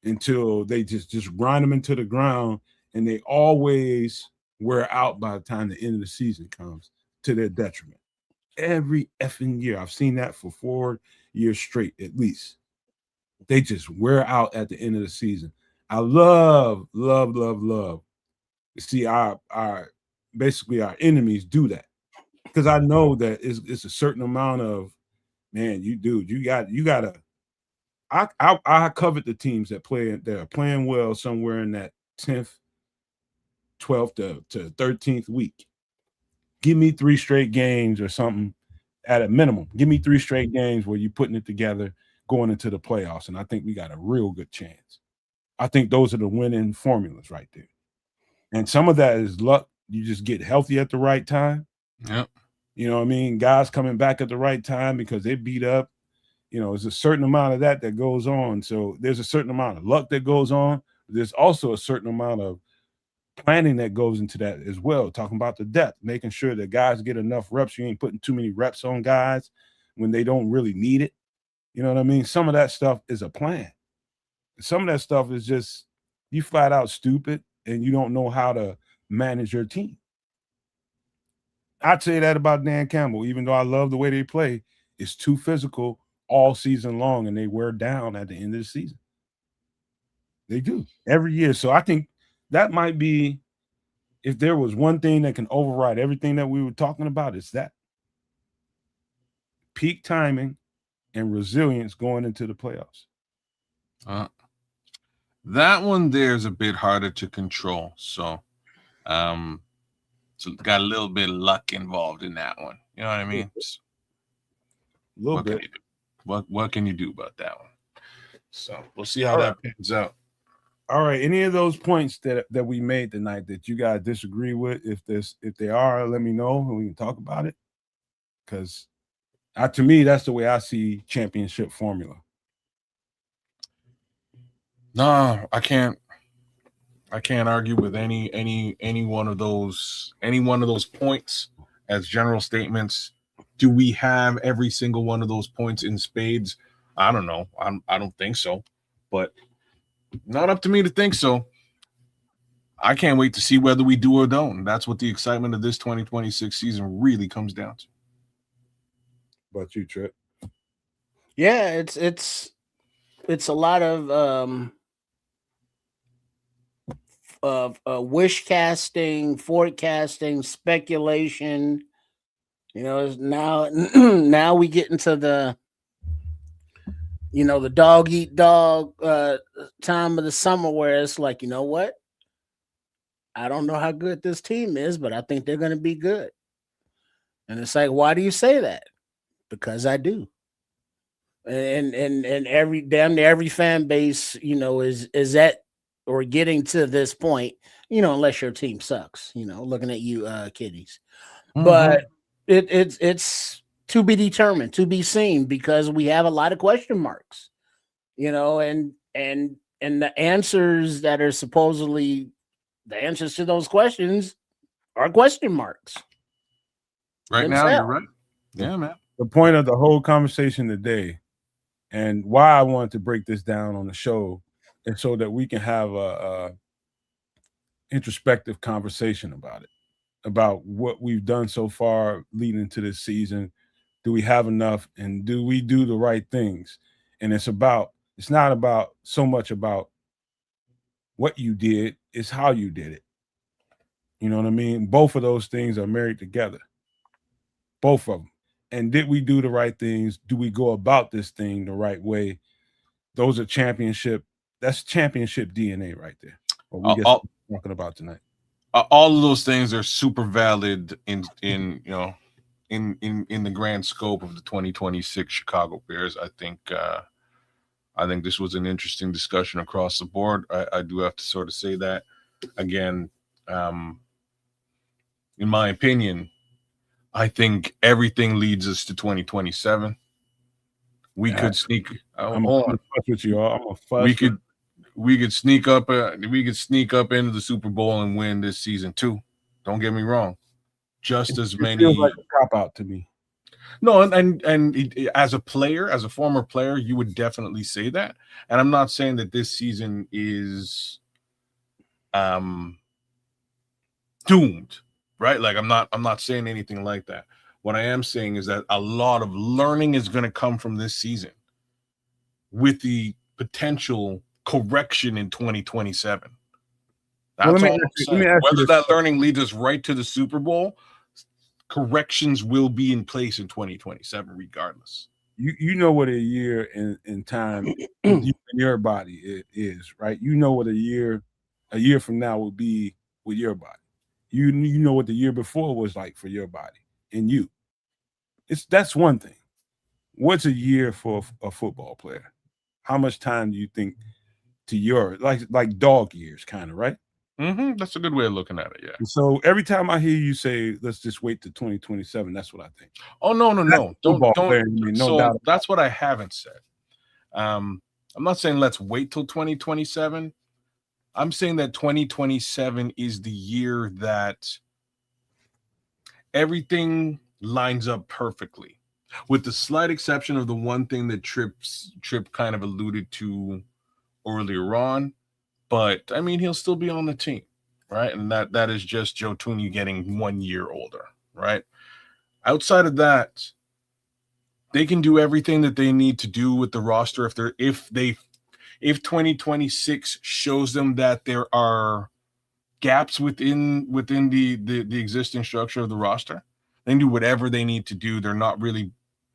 until they just grind them into the ground, and they always wear out by the time the end of the season comes, to their detriment. Every effing year. I've seen that for 4 years straight, at least. They just wear out at the end of the season. I love to see our enemies do that. Because I know that it's a certain amount of, man, you gotta. I covet the teams that are playing well somewhere in that 10th, 12th to 13th week. Give me 3 straight games or something at a minimum. Give me 3 straight games where you're putting it together going into the playoffs, and I think we got a real good chance. I think those are the winning formulas right there. And some of that is luck. You just get healthy at the right time. Yep. You know what I mean? Guys coming back at the right time because they beat up. You know, there's a certain amount of that goes on. So there's a certain amount of luck that goes on. There's also a certain amount of planning that goes into that as well. Talking about the depth, making sure that guys get enough reps. You ain't putting too many reps on guys when they don't really need it. You know what I mean? Some of that stuff is a plan. Some of that stuff is just you flat out stupid and you don't know how to manage your team. I'd say that about Dan Campbell, even though I love the way they play. It's too physical all season long, and they wear down at the end of the season. They do every year. So I think that might be, if there was one thing that can override everything that we were talking about, it's that. Peak timing and resilience going into the playoffs. That one there is a bit harder to control. So got a little bit of luck involved in that one. You know what I mean? A little bit. What can you do about that one? So we'll see how that pans out. All right. Any of those points that we made tonight that you guys disagree with, if they are, let me know and we can talk about it. Because to me, that's the way I see championship formula. No, I can't argue with any one of those points as general statements. Do we have every single one of those points in spades? I don't know. I don't think so, but not up to me to think so. I can't wait to see whether we do or don't. That's what the excitement of this 2026 season really comes down to. About you, Trip? Yeah, it's a lot of wish casting, forecasting, speculation. You know, now we get into the dog eat dog time of the summer where it's like, you know what? I don't know how good this team is, but I think they're going to be good. And it's like, why do you say that? Because I do. And damn near every fan base, is at or getting to this point, unless your team sucks, looking at you, kiddies. Mm-hmm. But it's to be determined, to be seen, because we have a lot of question marks, and the answers that are supposedly the answers to those questions are question marks. Right themselves. Now, you're right. Yeah, man. The point of the whole conversation today, and why I wanted to break this down on the show, is so that we can have a introspective conversation about it, about what we've done so far leading into this season. Do we have enough, and do we do the right things? And it's not about so much about what you did, it's how you did it. You know what I mean? Both of those things are married together. Both of them. And did we do the right things? Do we go about this thing the right way? Those are that's championship DNA right there. What we get talking about tonight. All of those things are super valid in in the grand scope of the 2026 Chicago Bears. I think this was an interesting discussion across the board. I do have to sort of say that again. In my opinion, I think everything leads us to 2027. We could sneak. I'm gonna fuss with you all. I'm gonna fuss. We could sneak up. We could sneak up into the Super Bowl and win this season too. Don't get me wrong. Just as many. Feels like a cop out to me. No, and as a player, as a former player, you would definitely say that. And I'm not saying that this season is doomed, right? Like I'm not saying anything like that. What I am saying is that a lot of learning is going to come from this season with the potential correction in 2027. That's all I'm saying. Whether that learning leads us right to the Super Bowl, corrections will be in place in 2027 regardless. You know what a year in time in your body is, right? You know what a year from now will be with your body. You know what the year before was like for your body and you. That's one thing. What's a year for a football player? How much time do you think to your like dog years, kind of, right? Mm-hmm. That's a good way of looking at it, yeah. And so every time I hear you say, let's just wait to 2027, that's what I think. Oh, no. Don't. No doubt. That's what I haven't said. I'm not saying let's wait till 2027. I'm saying that 2027 is the year that everything lines up perfectly, with the slight exception of the one thing that Trip kind of alluded to earlier on. But I mean, he'll still be on the team, right? And that is just Joe Thuney getting 1 year older, right? Outside of that, they can do everything that they need to do with the roster. If 2026 shows them that there are gaps within the existing structure of the roster, they can do whatever they need to do. They're not really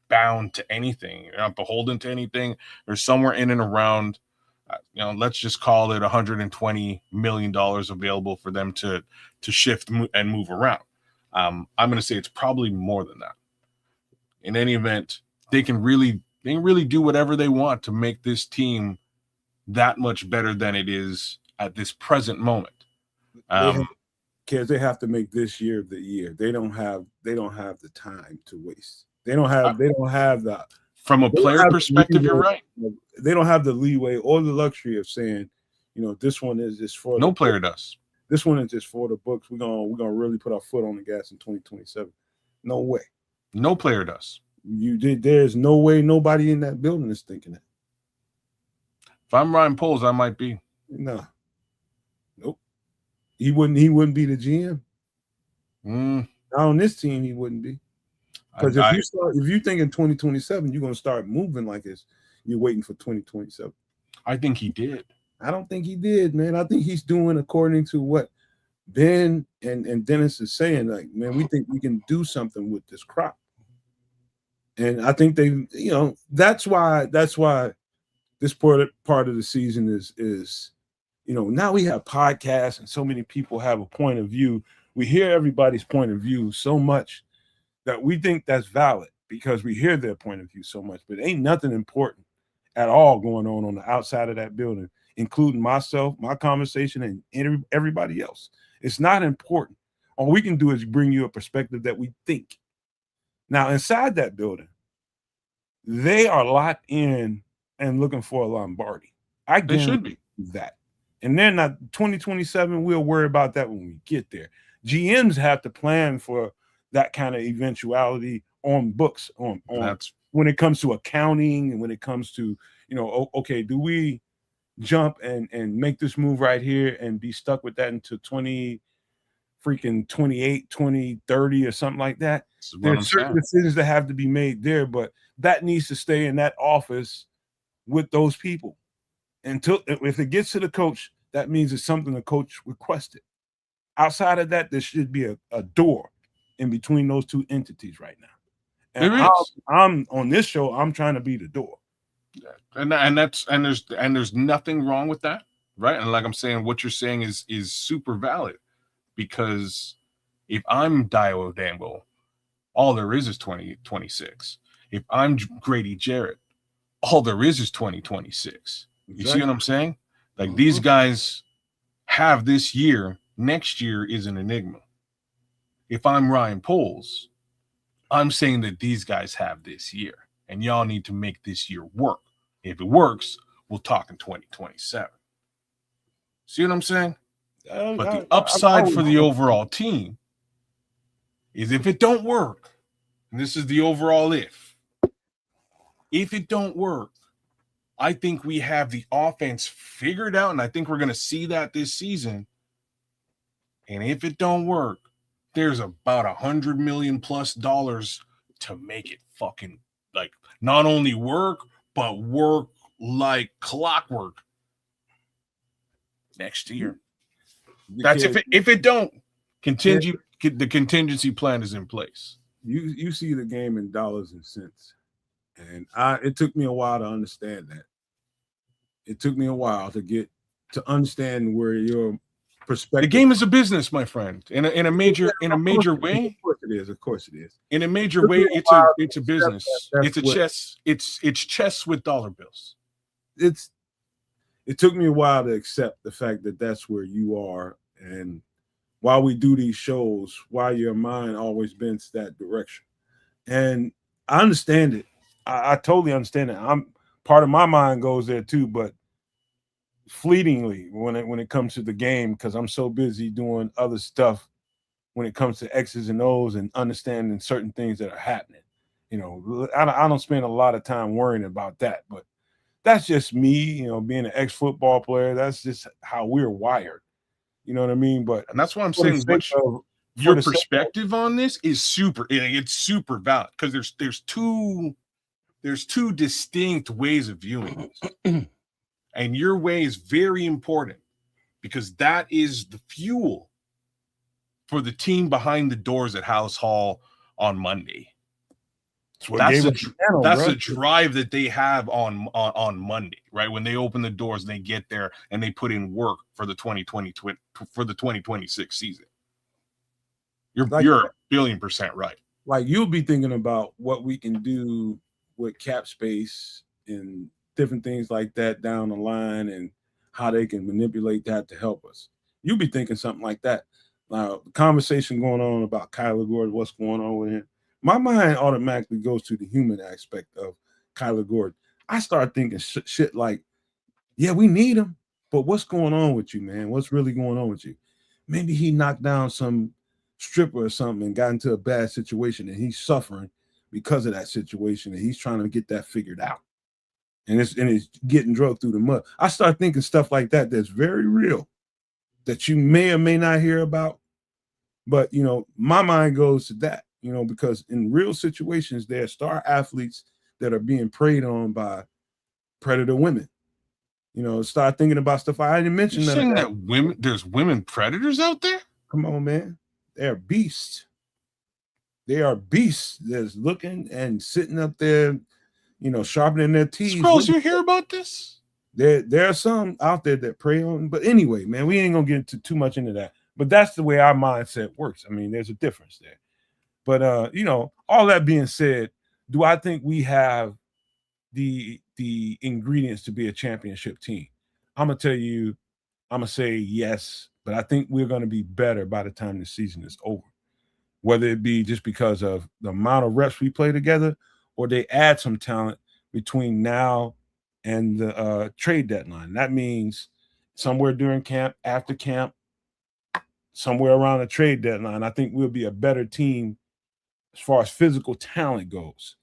bound to anything. They're not beholden to anything. They're somewhere in and around, let's just call it $120 million available for them to shift and move around. I'm going to say it's probably more than that. In any event, they can really do whatever they want to make this team that much better than it is at this present moment. Kids, they have to make this year the year. They don't have the time to waste. They don't have the. From a player perspective, you're right. They don't have the leeway or the luxury of saying, this one is just for. No player does. This one is just for the books. We're gonna really put our foot on the gas in 2027. No way. No player does. There's no way nobody in that building is thinking that. If I'm Ryan Poles, I might be. No. Nope. He wouldn't be the GM. Not on this team, he wouldn't be. Because if you think in 2027, you're gonna start moving like this, you're waiting for 2027. I think he did. I don't think he did, man. I think he's doing according to what Ben and Dennis is saying. Like, man, we think we can do something with this crop. And I think they, that's why this part of the season is, now we have podcasts and so many people have a point of view. We hear everybody's point of view so much that we think that's valid because we hear their point of view so much, but ain't nothing important at all going on the outside of that building, including myself, my conversation, and everybody else. It's not important. All we can do is bring you a perspective that we think. Now, inside that building, they are locked in and looking for a Lombardi. They should be that. And they're not 2027. We'll worry about that when we get there. GMs have to plan for that kind of eventuality on books, on when it comes to accounting and when it comes to, okay, do we jump and make this move right here and be stuck with that until 2028, 2030 or something like that? There's certain decisions that have to be made there, but that needs to stay in that office with those people until if it gets to the coach, that means it's something the coach requested. Outside of that, there should be a door in between those two entities right now. And I'm on this show, I'm trying to be the door. Yeah. And there's nothing wrong with that, right? And like I'm saying, what you're saying is super valid, because if I'm Dio Dangle, all there is 2026. If I'm Grady Jarrett, all there is 2026. You see what I'm saying? Like these guys have this year. Next year is an enigma. If I'm Ryan Poles, I'm saying that these guys have this year, and y'all need to make this year work. If it works, we'll talk in 2027. See what I'm saying? But the upside for the overall team is if it don't work, and this is the overall if it don't work, I think we have the offense figured out, and I think we're going to see that this season. And if it don't work, there's about $100 million plus to make it fucking like not only work, but work like clockwork next year. That's if it don't continue, the contingency plan is in place. You see the game in dollars and cents, and it took me a while to understand that. It took me a while to understand where your perspective. The game is a business, my friend. In a major way. Of course it is. In a major way, it's a business. It's a chess. It's chess with dollar bills. It took me a while to accept the fact that that's where you are, and while we do these shows, why your mind always bends that direction. And I understand it. I totally understand it. Part of my mind goes there too, but fleetingly when it comes to the game, because I'm so busy doing other stuff when it comes to X's and O's and understanding certain things that are happening. I don't spend a lot of time worrying about that, but that's just me, being an ex-football player. That's just how we're wired. You know what I mean? And that's why I'm saying your perspective on this is it's super valid, because there's two distinct ways of viewing this. And your way is very important, because that is the fuel for the team behind the doors at House Hall on Monday. That's the drive that they have on Monday, right? When they open the doors and they get there and they put in work for the 2026 season. You're a billion% right. Like, you'll be thinking about what we can do with cap space and different things like that down the line, and how they can manipulate that to help us. You'll be thinking something like that. Now, the conversation going on about Kyler Gordon, what's going on with him, my mind automatically goes to the human aspect of Kyler Gordon. I start thinking shit like, yeah, we need him, but what's going on with you, man? What's really going on with you? Maybe he knocked down some stripper or something and got into a bad situation, and he's suffering because of that situation, and he's trying to get that figured out. And it's getting drugged through the mud. I start thinking stuff like that that's very real, that you may or may not hear about. But, my mind goes to that, because in real situations, there are star athletes that are being preyed on by predator women. Start thinking about stuff. I didn't mention that. Saying that there's women predators out there? Come on, man. They're beasts. They are beasts that's looking and sitting up there, sharpening their teeth. Scrolls, you hear about this? There are some out there that prey on. But anyway, man, we ain't going to get too much into that. But that's the way our mindset works. I mean, there's a difference there. But, all that being said, do I think we have the ingredients to be a championship team? I'm going to say yes, but I think we're going to be better by the time the season is over, whether it be just because of the amount of reps we play together, or they add some talent between now and the trade deadline. That means somewhere during camp, after camp, somewhere around the trade deadline, I think we'll be a better team as far as physical talent goes.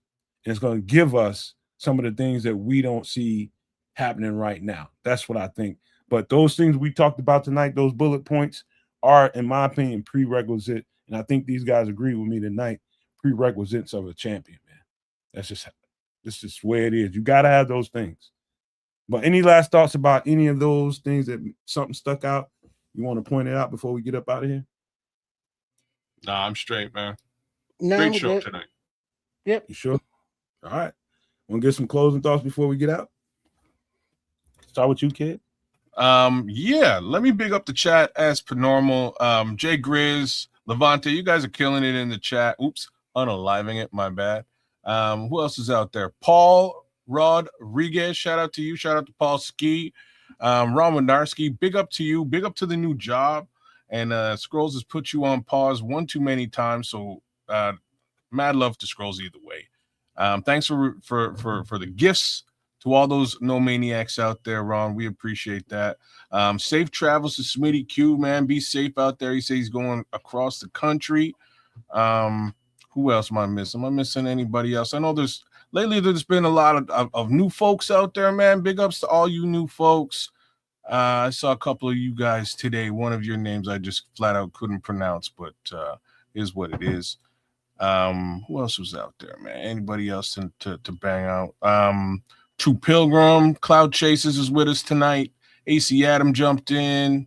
And it's going to give us some of the things that we don't see happening right now. That's what I think. But those things we talked about tonight, those bullet points, are, in my opinion, prerequisite. And I think these guys agree with me tonight, prerequisites of a champion, man. That's just the way it is. You got to have those things. But any last thoughts about any of those things that something stuck out? You want to point it out before we get up out of here? Nah, I'm straight, man. No, great show tonight. Yep. You sure? All right. Want to get some closing thoughts before we get out? Start with you, kid. Yeah, let me big up the chat as per normal. Jay Grizz, Levante, you guys are killing it in the chat. Oops, unaliving it. My bad. Who else is out there? Paul Rodriguez. Shout out to you. Shout out to Paul Ski. Ron Winarski. Big up to you. Big up to the new job. And Scrolls has put you on pause one too many times. So mad love to Scrolls either way. Thanks for the gifts to all those no maniacs out there, Ron. We appreciate that. Safe travels to Smitty Q, man. Be safe out there. He says he's going across the country. Who else am I missing? Am I missing anybody else? I know there's been a lot of new folks out there, man. Big ups to all you new folks. I saw a couple of you guys today. One of your names I just flat out couldn't pronounce, but is what it is. Who else was out there, man? Anybody else to bang out? True Pilgrim, Cloud Chasers is with us tonight. AC Adam jumped in.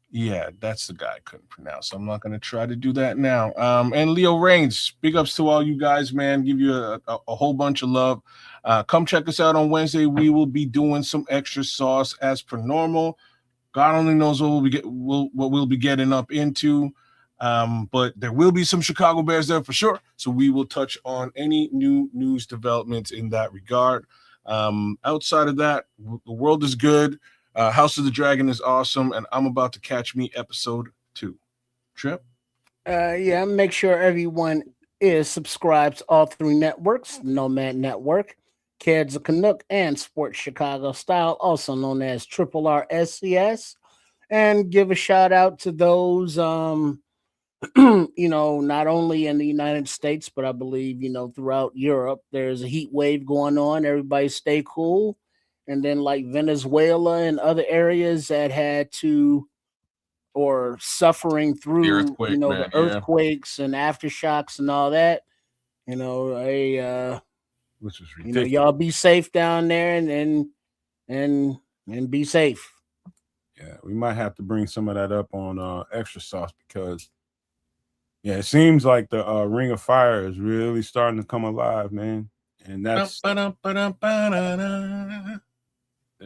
Yeah, that's the guy I couldn't pronounce. I'm not going to try to do that now. And Leo Reigns, big ups to all you guys, man. Give you a whole bunch of love. Come check us out on Wednesday. We will be doing some extra sauce as per normal. God only knows what we'll be getting up into. But there will be some Chicago Bears there for sure. So we will touch on any new news developments in that regard. Outside of that, the world is good. House of the Dragon is awesome, and I'm about to catch me episode 2. Trip? Yeah, make sure everyone is subscribed to all 3 networks: Nomad Network, Kedz a Canuck, and Sports Chicago Style, also known as Triple R SCS. And give a shout out to those, not only in the United States, but I believe, throughout Europe, there's a heat wave going on. Everybody stay cool. And then like Venezuela and other areas that had to or suffering through the earthquakes and aftershocks and all that. Which was ridiculous. Y'all be safe down there and be safe. Yeah, we might have to bring some of that up on Extra Sauce because it seems like the Ring of Fire is really starting to come alive, man. And that's the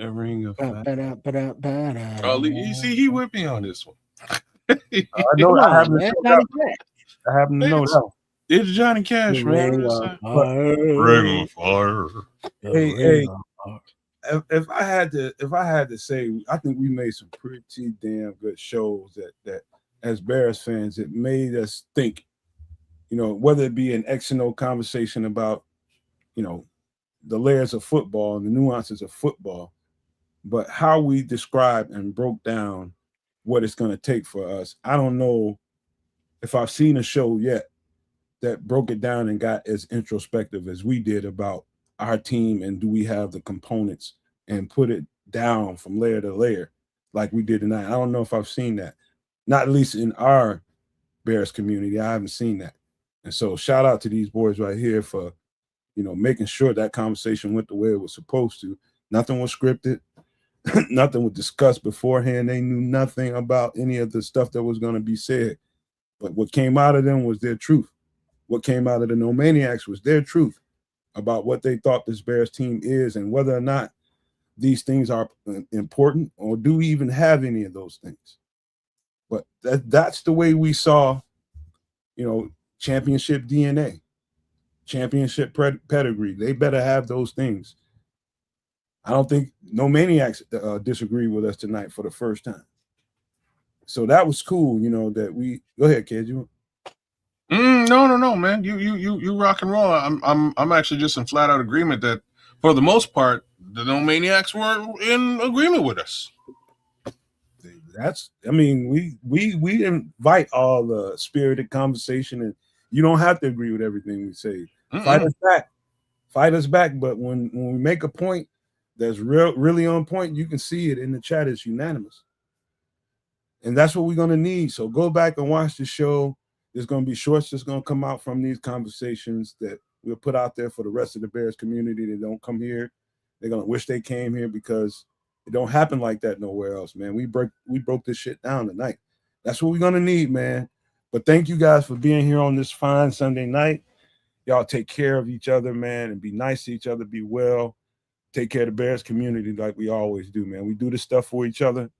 Ring of Fire. Oh, you see, he with me on this one. I know. I happen to know that. It's Johnny Cash, man. Ring of Fire. Hey. If I had to say, I think we made some pretty damn good shows that as Bears fans, it made us think, whether it be an X and O conversation about, the layers of football and the nuances of football, but how we described and broke down what it's going to take for us. I don't know if I've seen a show yet that broke it down and got as introspective as we did about our team and do we have the components and put it down from layer to layer like we did tonight. I don't know if I've seen that, not at least in our Bears community. I haven't seen that. And so shout out to these boys right here for, making sure that conversation went the way it was supposed to. Nothing was scripted. Nothing was discussed beforehand. They knew nothing about any of the stuff that was going to be said. But what came out of them was their truth. What came out of the No Maniacs was their truth about what they thought this Bears team is and whether or not these things are important or do we even have any of those things. But that's the way we saw, championship DNA, championship pedigree. They better have those things. I don't think No Maniacs disagree with us tonight for the first time. So that was cool, that we go ahead, Kedz. No, man. You rock and roll. I'm actually just in flat out agreement that for the most part, the No Maniacs were in agreement with us. We invite all the spirited conversation, and you don't have to agree with everything we say. Fight us back. But when we make a point that's really on point, you can see it in the chat. It's unanimous, and that's what we're gonna need. So go back and watch the show. There's gonna be shorts that's gonna come out from these conversations that we'll put out there for the rest of the Bears community that don't come here. They're gonna wish they came here because it don't happen like that nowhere else, man. We broke this shit down tonight. That's what we're gonna need, man. But thank you guys for being here on this fine Sunday night. Y'all take care of each other, man, and be nice to each other. Be well. Take care of the Bears community like we always do, man. We do this stuff for each other.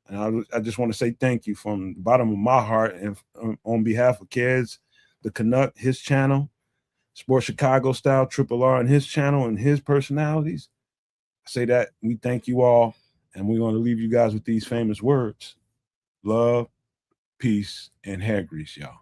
And I just want to say thank you from the bottom of my heart and on behalf of Kedz, the Canuck, his channel, Sports Chicago Style, Triple R, and his channel and his personalities. I say that we thank you all, and we're going to leave you guys with these famous words: love, peace, and hair grease, y'all.